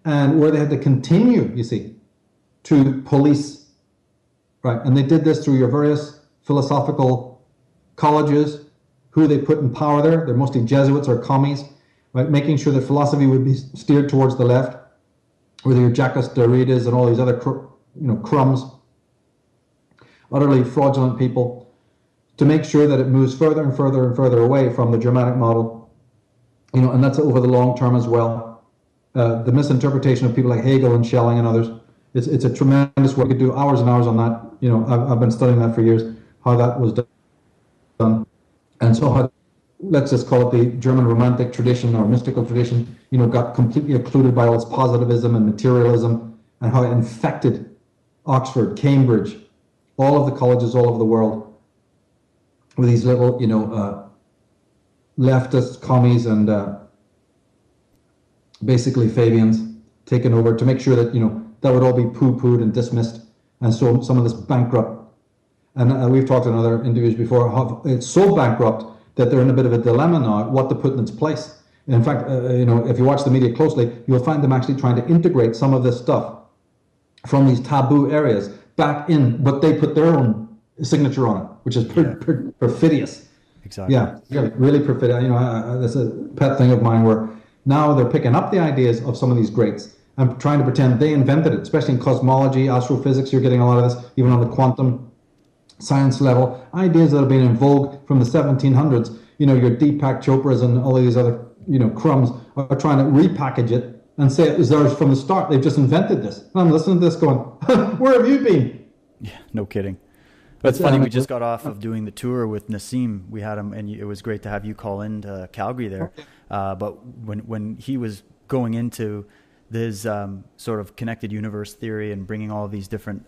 and where they had to continue, to police, right? And they did this through your various philosophical colleges, who they put in power there. They're mostly Jesuits or commies, right? Making sure that philosophy would be steered towards the left, whether your Jacques Derridas and all these other, crumbs, utterly fraudulent people, to make sure that it moves further and further and further away from the Germanic model. And that's over the long term as well. The misinterpretation of people like Hegel and Schelling and others, it's a tremendous work. We could do hours and hours on that. I've been studying that for years, how that was done. And so let's just call it the German Romantic tradition or mystical tradition, got completely occluded by all its positivism and materialism, and how it infected Oxford, Cambridge, all of the colleges all over the world with these little, leftist commies and basically Fabians taken over to make sure that that would all be poo-pooed and dismissed, and so some of this bankrupt. And we've talked in other interviews before how it's so bankrupt that they're in a bit of a dilemma now what to put in its place. In fact, if you watch the media closely, you'll find them actually trying to integrate some of this stuff from these taboo areas back in, but they put their own signature on it, which is perfidious. Exactly. Yeah, really perfidious. That's a pet thing of mine where now they're picking up the ideas of some of these greats and trying to pretend they invented it, especially in cosmology, astrophysics. You're getting a lot of this, even on the quantum science level. Ideas that have been in vogue from the 1700s. Your Deepak Chopras and all of these other, crumbs are trying to repackage it and say it was theirs from the start. They've just invented this. And I'm listening to this going, where have you been? Yeah, no kidding. That's funny. We just got off of doing the tour with Nassim. We had him, and it was great to have you call in to Calgary there. But when he was going into this sort of connected universe theory and bringing all of these different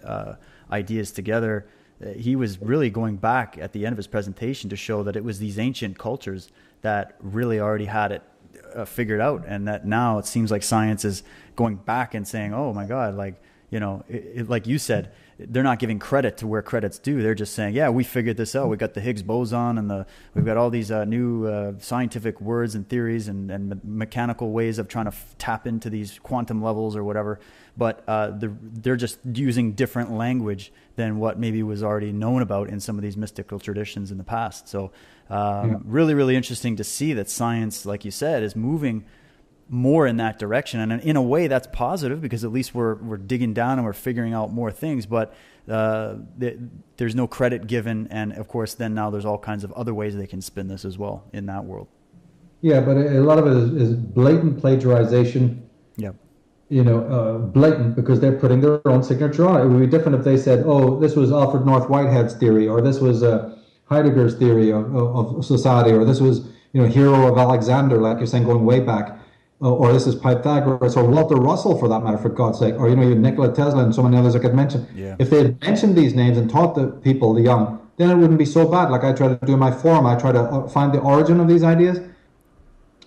ideas together, he was really going back at the end of his presentation to show that it was these ancient cultures that really already had it figured out, and that now it seems like science is going back and saying, oh my God, like you said, they're not giving credit to where credit's due. They're just saying, yeah, we figured this out. We got the Higgs boson, and we've got all these new scientific words and theories and mechanical ways of trying to tap into these quantum levels or whatever. But they're just using different language than what maybe was already known about in some of these mystical traditions in the past. So really, really interesting to see that science, like you said, is moving more in that direction, and in a way that's positive because at least we're digging down and we're figuring out more things. But there's no credit given, and of course then now there's all kinds of other ways they can spin this as well in that world. Yeah, but a lot of it is blatant plagiarization. Yeah. Blatant, because they're putting their own signature on it. It would be different if they said, "Oh, this was Alfred North Whitehead's theory," or "This was Heidegger's theory of society," or "This was Hero of Alexander," like you're saying, going way back, or "This is Pythagoras," or Walter Russell, for that matter, for God's sake, or Nikola Tesla and so many others I could mention. Yeah. If they had mentioned these names and taught the people, the young, then it wouldn't be so bad. Like I try to do in my forum, I try to find the origin of these ideas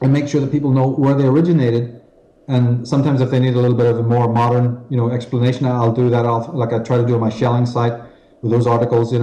and make sure that people know where they originated. And sometimes if they need a little bit of a more modern, explanation, I'll do that. Like I try to do on my Shelling site with those articles,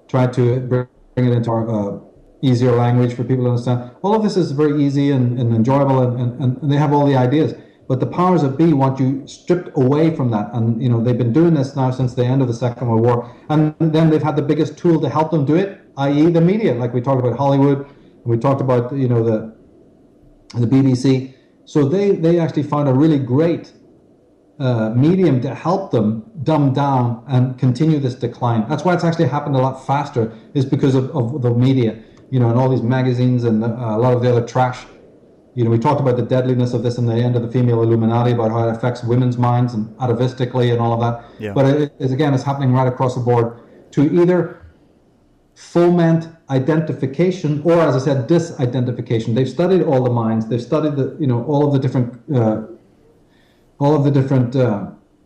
try to bring it into our easier language for people to understand. All of this is very easy and enjoyable, and they have all the ideas. But the powers that be want you stripped away from that. And, they've been doing this now since the end of the Second World War. And then they've had the biggest tool to help them do it, i.e. the media. Like we talked about Hollywood, and we talked about, the BBC. So they actually found a really great medium to help them dumb down and continue this decline. That's why it's actually happened a lot faster, is because of the media, and all these magazines and a lot of the other trash. We talked about the deadliness of this in the end of the Female Illuminati, about how it affects women's minds and atavistically and all of that. Yeah. But it's happening right across the board to either foment identification, or, as I said, disidentification. They've studied all the minds. They've studied all of the different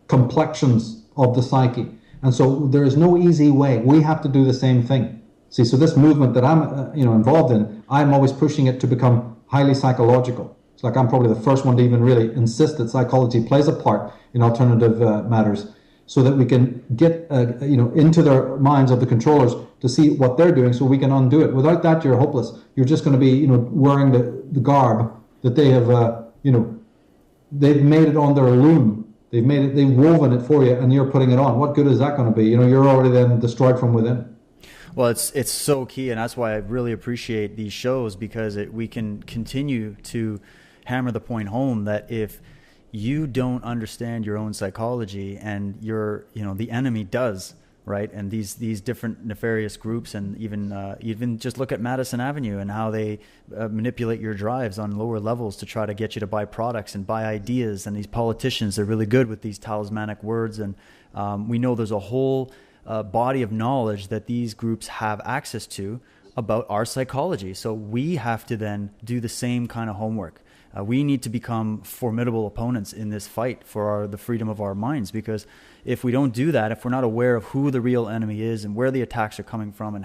complexions of the psyche, and so there is no easy way. We have to do the same thing. See, so this movement that I'm involved in, I'm always pushing it to become highly psychological. It's like I'm probably the first one to even really insist that psychology plays a part in alternative matters, so that we can get into their minds of the controllers to see what they're doing, so we can undo it. Without that, you're hopeless. You're just going to be wearing the garb that they have they've made it on their loom. They've woven it for you, and you're putting it on. What good is that going to be? You're already then destroyed from within. Well, it's so key, and that's why I really appreciate these shows, because we can continue to hammer the point home that if you don't understand your own psychology, and the enemy does, right? And these different nefarious groups, and even just look at Madison Avenue and how they manipulate your drives on lower levels to try to get you to buy products and buy ideas. And these politicians, they're really good with these talismanic words, and we know there's a whole body of knowledge that these groups have access to about our psychology. So we have to then do the same kind of homework. We need to become formidable opponents in this fight for the freedom of our minds, because if we don't do that, if we're not aware of who the real enemy is and where the attacks are coming from and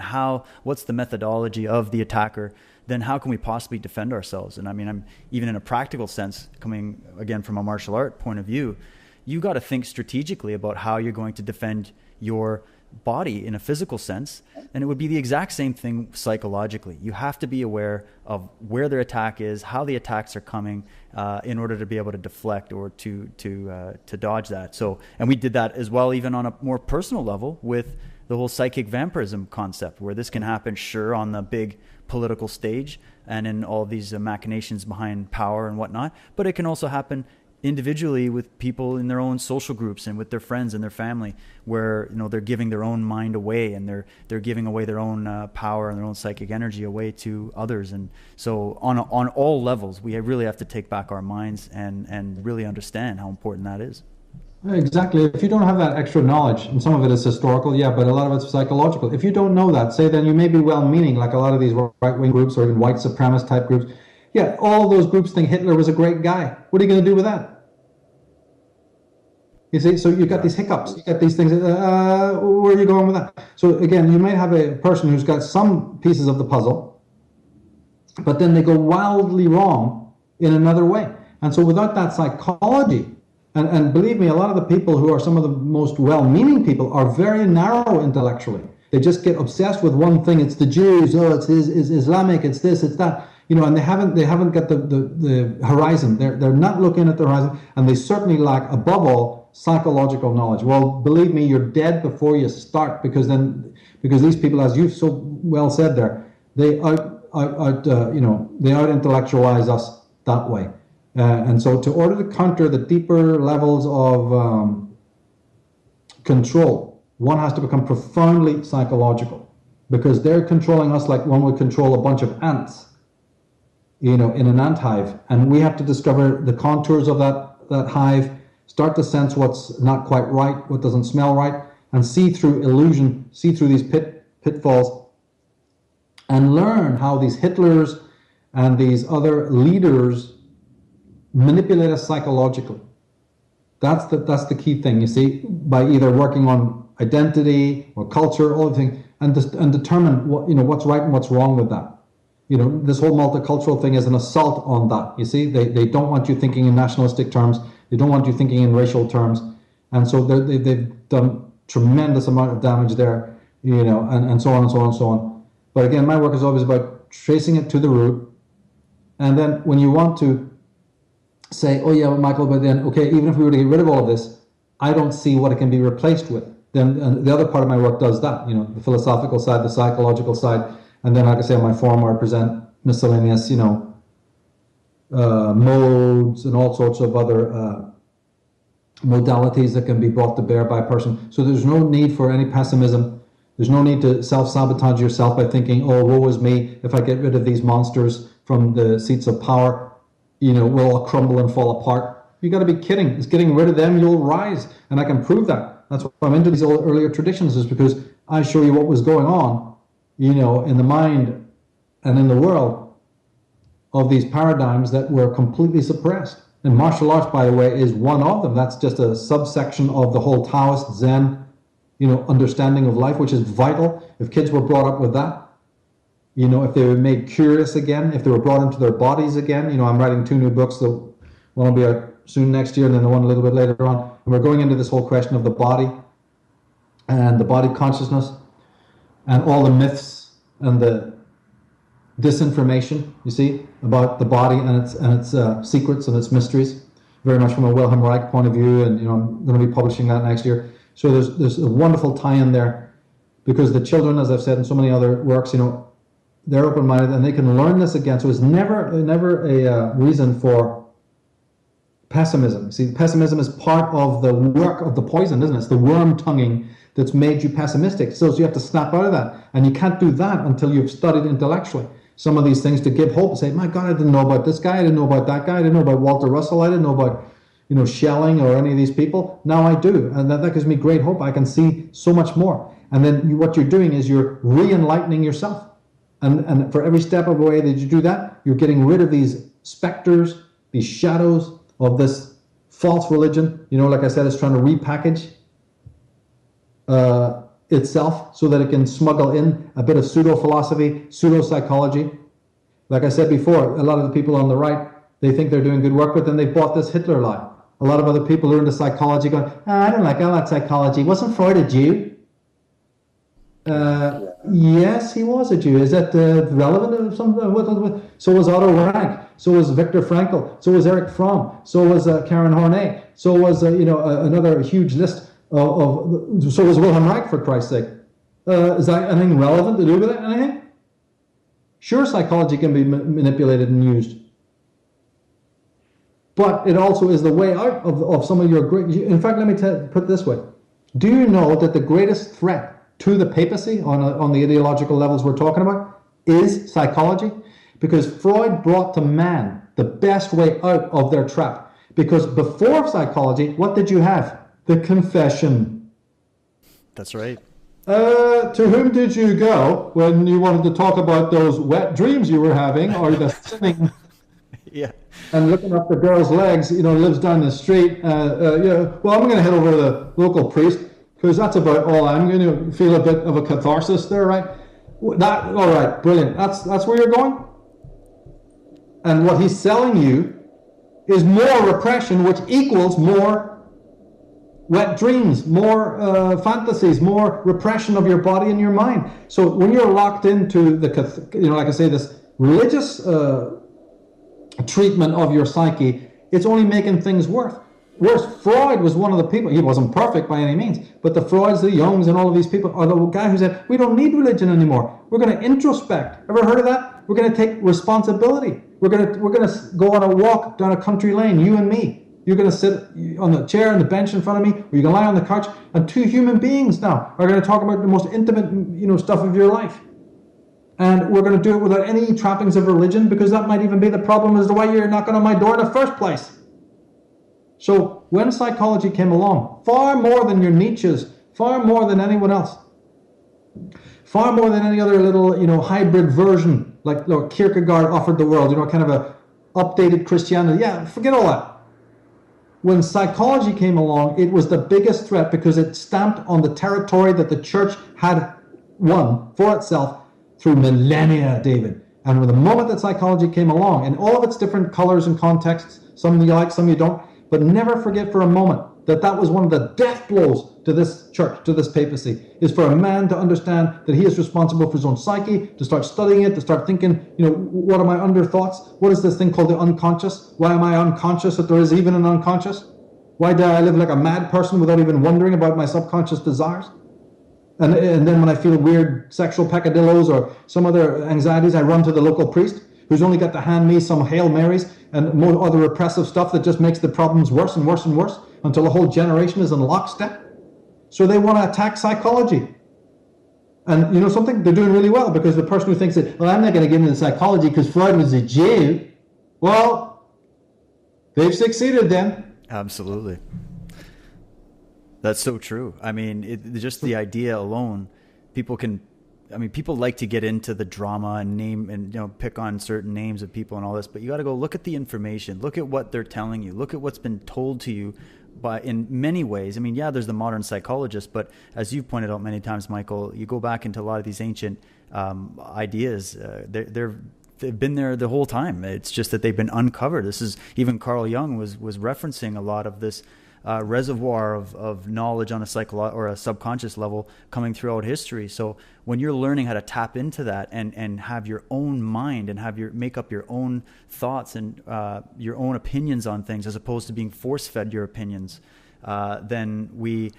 what's the methodology of the attacker, then how can we possibly defend ourselves? And I mean, I'm even in a practical sense, coming again from a martial art point of view, you got to think strategically about how you're going to defend your body in a physical sense, and it would be the exact same thing psychologically. You have to be aware of where their attack is, how the attacks are coming, in order to be able to deflect or to dodge that. So, and we did that as well, even on a more personal level, with the whole psychic vampirism concept, where this can happen, sure, on the big political stage and in all these machinations behind power and whatnot, but it can also happen individually with people in their own social groups and with their friends and their family, where they're giving their own mind away, and they're giving away their own power and their own psychic energy away to others. And so on all levels, we really have to take back our minds and really understand how important that is. Exactly. If you don't have that extra knowledge, and some of it is historical, yeah, but a lot of it's psychological. If you don't know that, say, then you may be well-meaning, like a lot of these right-wing groups or even white supremacist type groups. Yeah, all those groups think Hitler was a great guy. What are you going to do with that? You see, so you got these hiccups, you got these things. Where are you going with that? So again, you might have a person who's got some pieces of the puzzle, but then they go wildly wrong in another way. And so without that psychology, and believe me, a lot of the people who are some of the most well-meaning people are very narrow intellectually. They just get obsessed with one thing. It's the Jews. Oh, it's Islamic. It's this. It's that. And they haven't got the horizon. They're not looking at the horizon, and they certainly lack, above all, psychological knowledge. Well, believe me, you're dead before you start, because these people, as you've so well said there, they out intellectualize us that way. And so, to order to counter the deeper levels of control one has to become profoundly psychological, because they're controlling us like one would control a bunch of ants, in an ant hive. And we have to discover the contours of that hive, start to sense what's not quite right, what doesn't smell right, and see through illusion, see through these pitfalls, and learn how these Hitlers and these other leaders manipulate us psychologically. That's the key thing, you see, by either working on identity or culture, all the things, and determine what's right and what's wrong with that. This whole multicultural thing is an assault on that. You see, they don't want you thinking in nationalistic terms. They don't want you thinking in racial terms, and so they've done tremendous amount of damage there. And so on and so on and so on. But again, my work is always about tracing it to the root, and then when you want to say, oh yeah, well, Michael, but then okay, even if we were to get rid of all of this, I don't see what it can be replaced with. Then the other part of my work does that. The philosophical side, the psychological side. And then, like I say, on my forum where I present miscellaneous, modes and all sorts of other modalities that can be brought to bear by a person. So there's no need for any pessimism. There's no need to self-sabotage yourself by thinking, oh, woe is me, if I get rid of these monsters from the seats of power, we'll all crumble and fall apart. You got to be kidding. It's getting rid of them, you'll rise. And I can prove that. That's why I'm into these earlier traditions, is because I show you what was going on, in the mind and in the world of these paradigms that were completely suppressed. And martial arts, by the way, is one of them. That's just a subsection of the whole Taoist Zen, understanding of life, which is vital. If kids were brought up with that, if they were made curious again, if they were brought into their bodies again. I'm writing 2 new books. The one will be out soon next year, and then the one a little bit later on. And we're going into this whole question of the body and the body consciousness and all the myths and the disinformation, you see, about the body and its secrets and its mysteries, very much from a Wilhelm Reich point of view. And I'm going to be publishing that next year. So there's a wonderful tie-in there, because the children, as I've said in so many other works, they're open-minded and they can learn this again. So it's never a reason for pessimism. See, pessimism is part of the work of the poison, isn't it? It's the worm-tonguing that's made you pessimistic. So you have to snap out of that. And you can't do that until you've studied intellectually some of these things to give hope and say, my God, I didn't know about this guy, I didn't know about that guy, I didn't know about Walter Russell, I didn't know about Schelling or any of these people. Now I do. And that gives me great hope. I can see so much more. And then what you're doing is you're re-enlightening yourself. And for every step of the way that you do that, you're getting rid of these specters, these shadows of this false religion. Like I said, it's trying to repackage itself so that it can smuggle in a bit of pseudo-philosophy, pseudo-psychology. Like I said before, a lot of the people on the right, they think they're doing good work, but then they bought this Hitler lie. A lot of other people who are into psychology going, I don't like all that psychology. Wasn't Freud a Jew? Yes, he was a Jew. Is that relevant? So was Otto Rank. So was Viktor Frankl. So was Erich Fromm. So was Karen Horney. So was another huge list of so was Wilhelm Reich, for Christ's sake. Is that anything relevant to do with it? Anything? Sure, psychology can be manipulated and used. But it also is the way out of some of your great... In fact, let me put it this way. Do you know that the greatest threat to the papacy on the ideological levels we're talking about is psychology? Because Freud brought to man the best way out of their trap. Because before psychology, what did you have? The confession. That's right. To whom did you go when you wanted to talk about those wet dreams you were having, or the sinning... Yeah. And looking up the girl's legs, lives down the street. Well, I'm going to head over to the local priest, because that's about all. I'm going to feel a bit of a catharsis there, right? All right, brilliant. That's where you're going? And what he's selling you is more repression, which equals more wet dreams, more fantasies, more repression of your body and your mind. So when you're locked into like I say, this religious treatment of your psyche, it's only making things worse. Freud was one of the people, he wasn't perfect by any means, but the Freuds, the Jungs, and all of these people are the guy who said, we don't need religion anymore. We're going to introspect. Ever heard of that? We're going to take responsibility. We're going to go on a walk down a country lane, you and me. You're going to sit on the chair and the bench in front of me, or you can lie on the couch, and two human beings now are going to talk about the most intimate, stuff of your life. And we're going to do it without any trappings of religion, because that might even be the problem as to why you're knocking on my door in the first place. So when psychology came along, far more than your Nietzsche's, far more than anyone else, far more than any other little, hybrid version, like Kierkegaard offered the world, kind of a updated Christianity. Yeah, forget all that. When psychology came along, it was the biggest threat because it stamped on the territory that the church had won for itself through millennia, David. And with the moment that psychology came along, in all of its different colors and contexts, some you like, some you don't, but never forget for a moment that was one of the death blows to this church, to this papacy, is for a man to understand that he is responsible for his own psyche, to start studying it, to start thinking, what are my under thoughts? What is this thing called the unconscious? Why am I unconscious that there is even an unconscious? Why do I live like a mad person without even wondering about my subconscious desires? And then when I feel weird sexual peccadillos or some other anxieties, I run to the local priest, who's only got to hand me some Hail Marys and more other repressive stuff that just makes the problems worse and worse and worse until a whole generation is in lockstep. So they want to attack psychology. And you know something? They're doing really well, because the person who thinks that, well, I'm not going to get into psychology because Freud was a Jew, well, they've succeeded then. Absolutely. That's so true. I mean, just the idea alone, people like to get into the drama and name and pick on certain names of people and all this, but you got to go look at the information, look at what they're telling you, look at what's been told to you in many ways. I mean, yeah, there's the modern psychologist, but as you've pointed out many times, Michael, you go back into a lot of these ancient ideas. They've been there the whole time. It's just that they've been uncovered. This is even Carl Jung was referencing a lot of this reservoir of knowledge on a or a subconscious level coming throughout history. So when you're learning how to tap into that and have your own mind and make up your own thoughts and your own opinions on things, as opposed to being force-fed your opinions, then we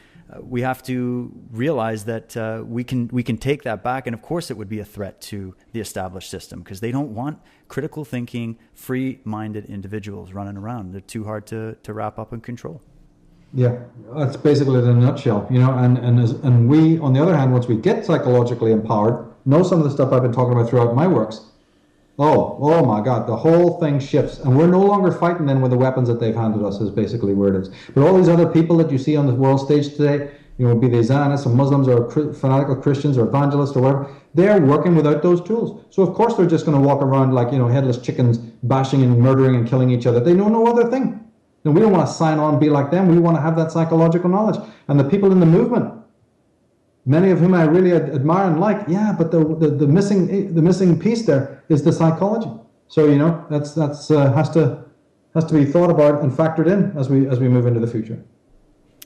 have to realize that we can take that back. And of course, it would be a threat to the established system, because they don't want critical thinking, free-minded individuals running around. They're too hard to wrap up and control. Yeah, that's basically it in a nutshell, and we, on the other hand, once we get psychologically empowered, know some of the stuff I've been talking about throughout my works, oh my God, the whole thing shifts, and we're no longer fighting then with the weapons that they've handed us, is basically where it is. But all these other people that you see on the world stage today, be they Zionists or Muslims or fanatical Christians or evangelists or whatever, they're working without those tools. So of course they're just going to walk around like, headless chickens, bashing and murdering and killing each other. They know no other thing. And we don't want to sign on and be like them. We want to have that psychological knowledge. And the people in the movement, many of whom I really admire and like, yeah, but the missing piece there is the psychology. So that's has to be thought about and factored in as we move into the future.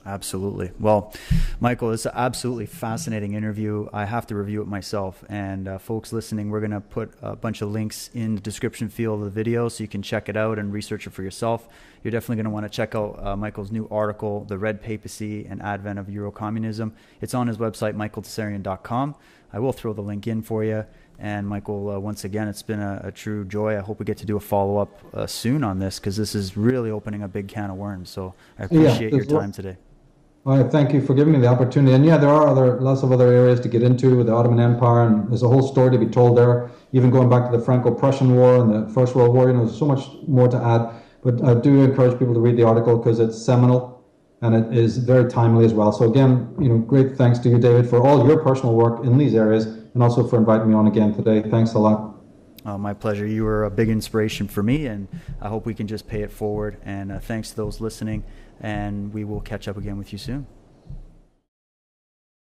Absolutely. Well, Michael, it's an absolutely fascinating interview. I have to review it myself. And folks listening, we're going to put a bunch of links in the description field of the video so you can check it out and research it for yourself. You're definitely going to want to check out Michael's new article, The Red Papacy and Advent of Eurocommunism. It's on his website, michaeltsarion.com. I will throw the link in for you. And Michael, once again, it's been a true joy. I hope we get to do a follow-up soon on this, because this is really opening a big can of worms. So I appreciate your time today. Well, thank you for giving me the opportunity. And yeah, there are lots of other areas to get into with the Ottoman Empire, and there's a whole story to be told there, even going back to the Franco-Prussian War and the First World War. There's so much more to add. But I do encourage people to read the article, because it's seminal and it is very timely as well. So again, great thanks to you, David, for all your personal work in these areas, and also for inviting me on again today. Thanks a lot. My pleasure. You were a big inspiration for me, and I hope we can just pay it forward. And thanks to those listening, and we will catch up again with you soon.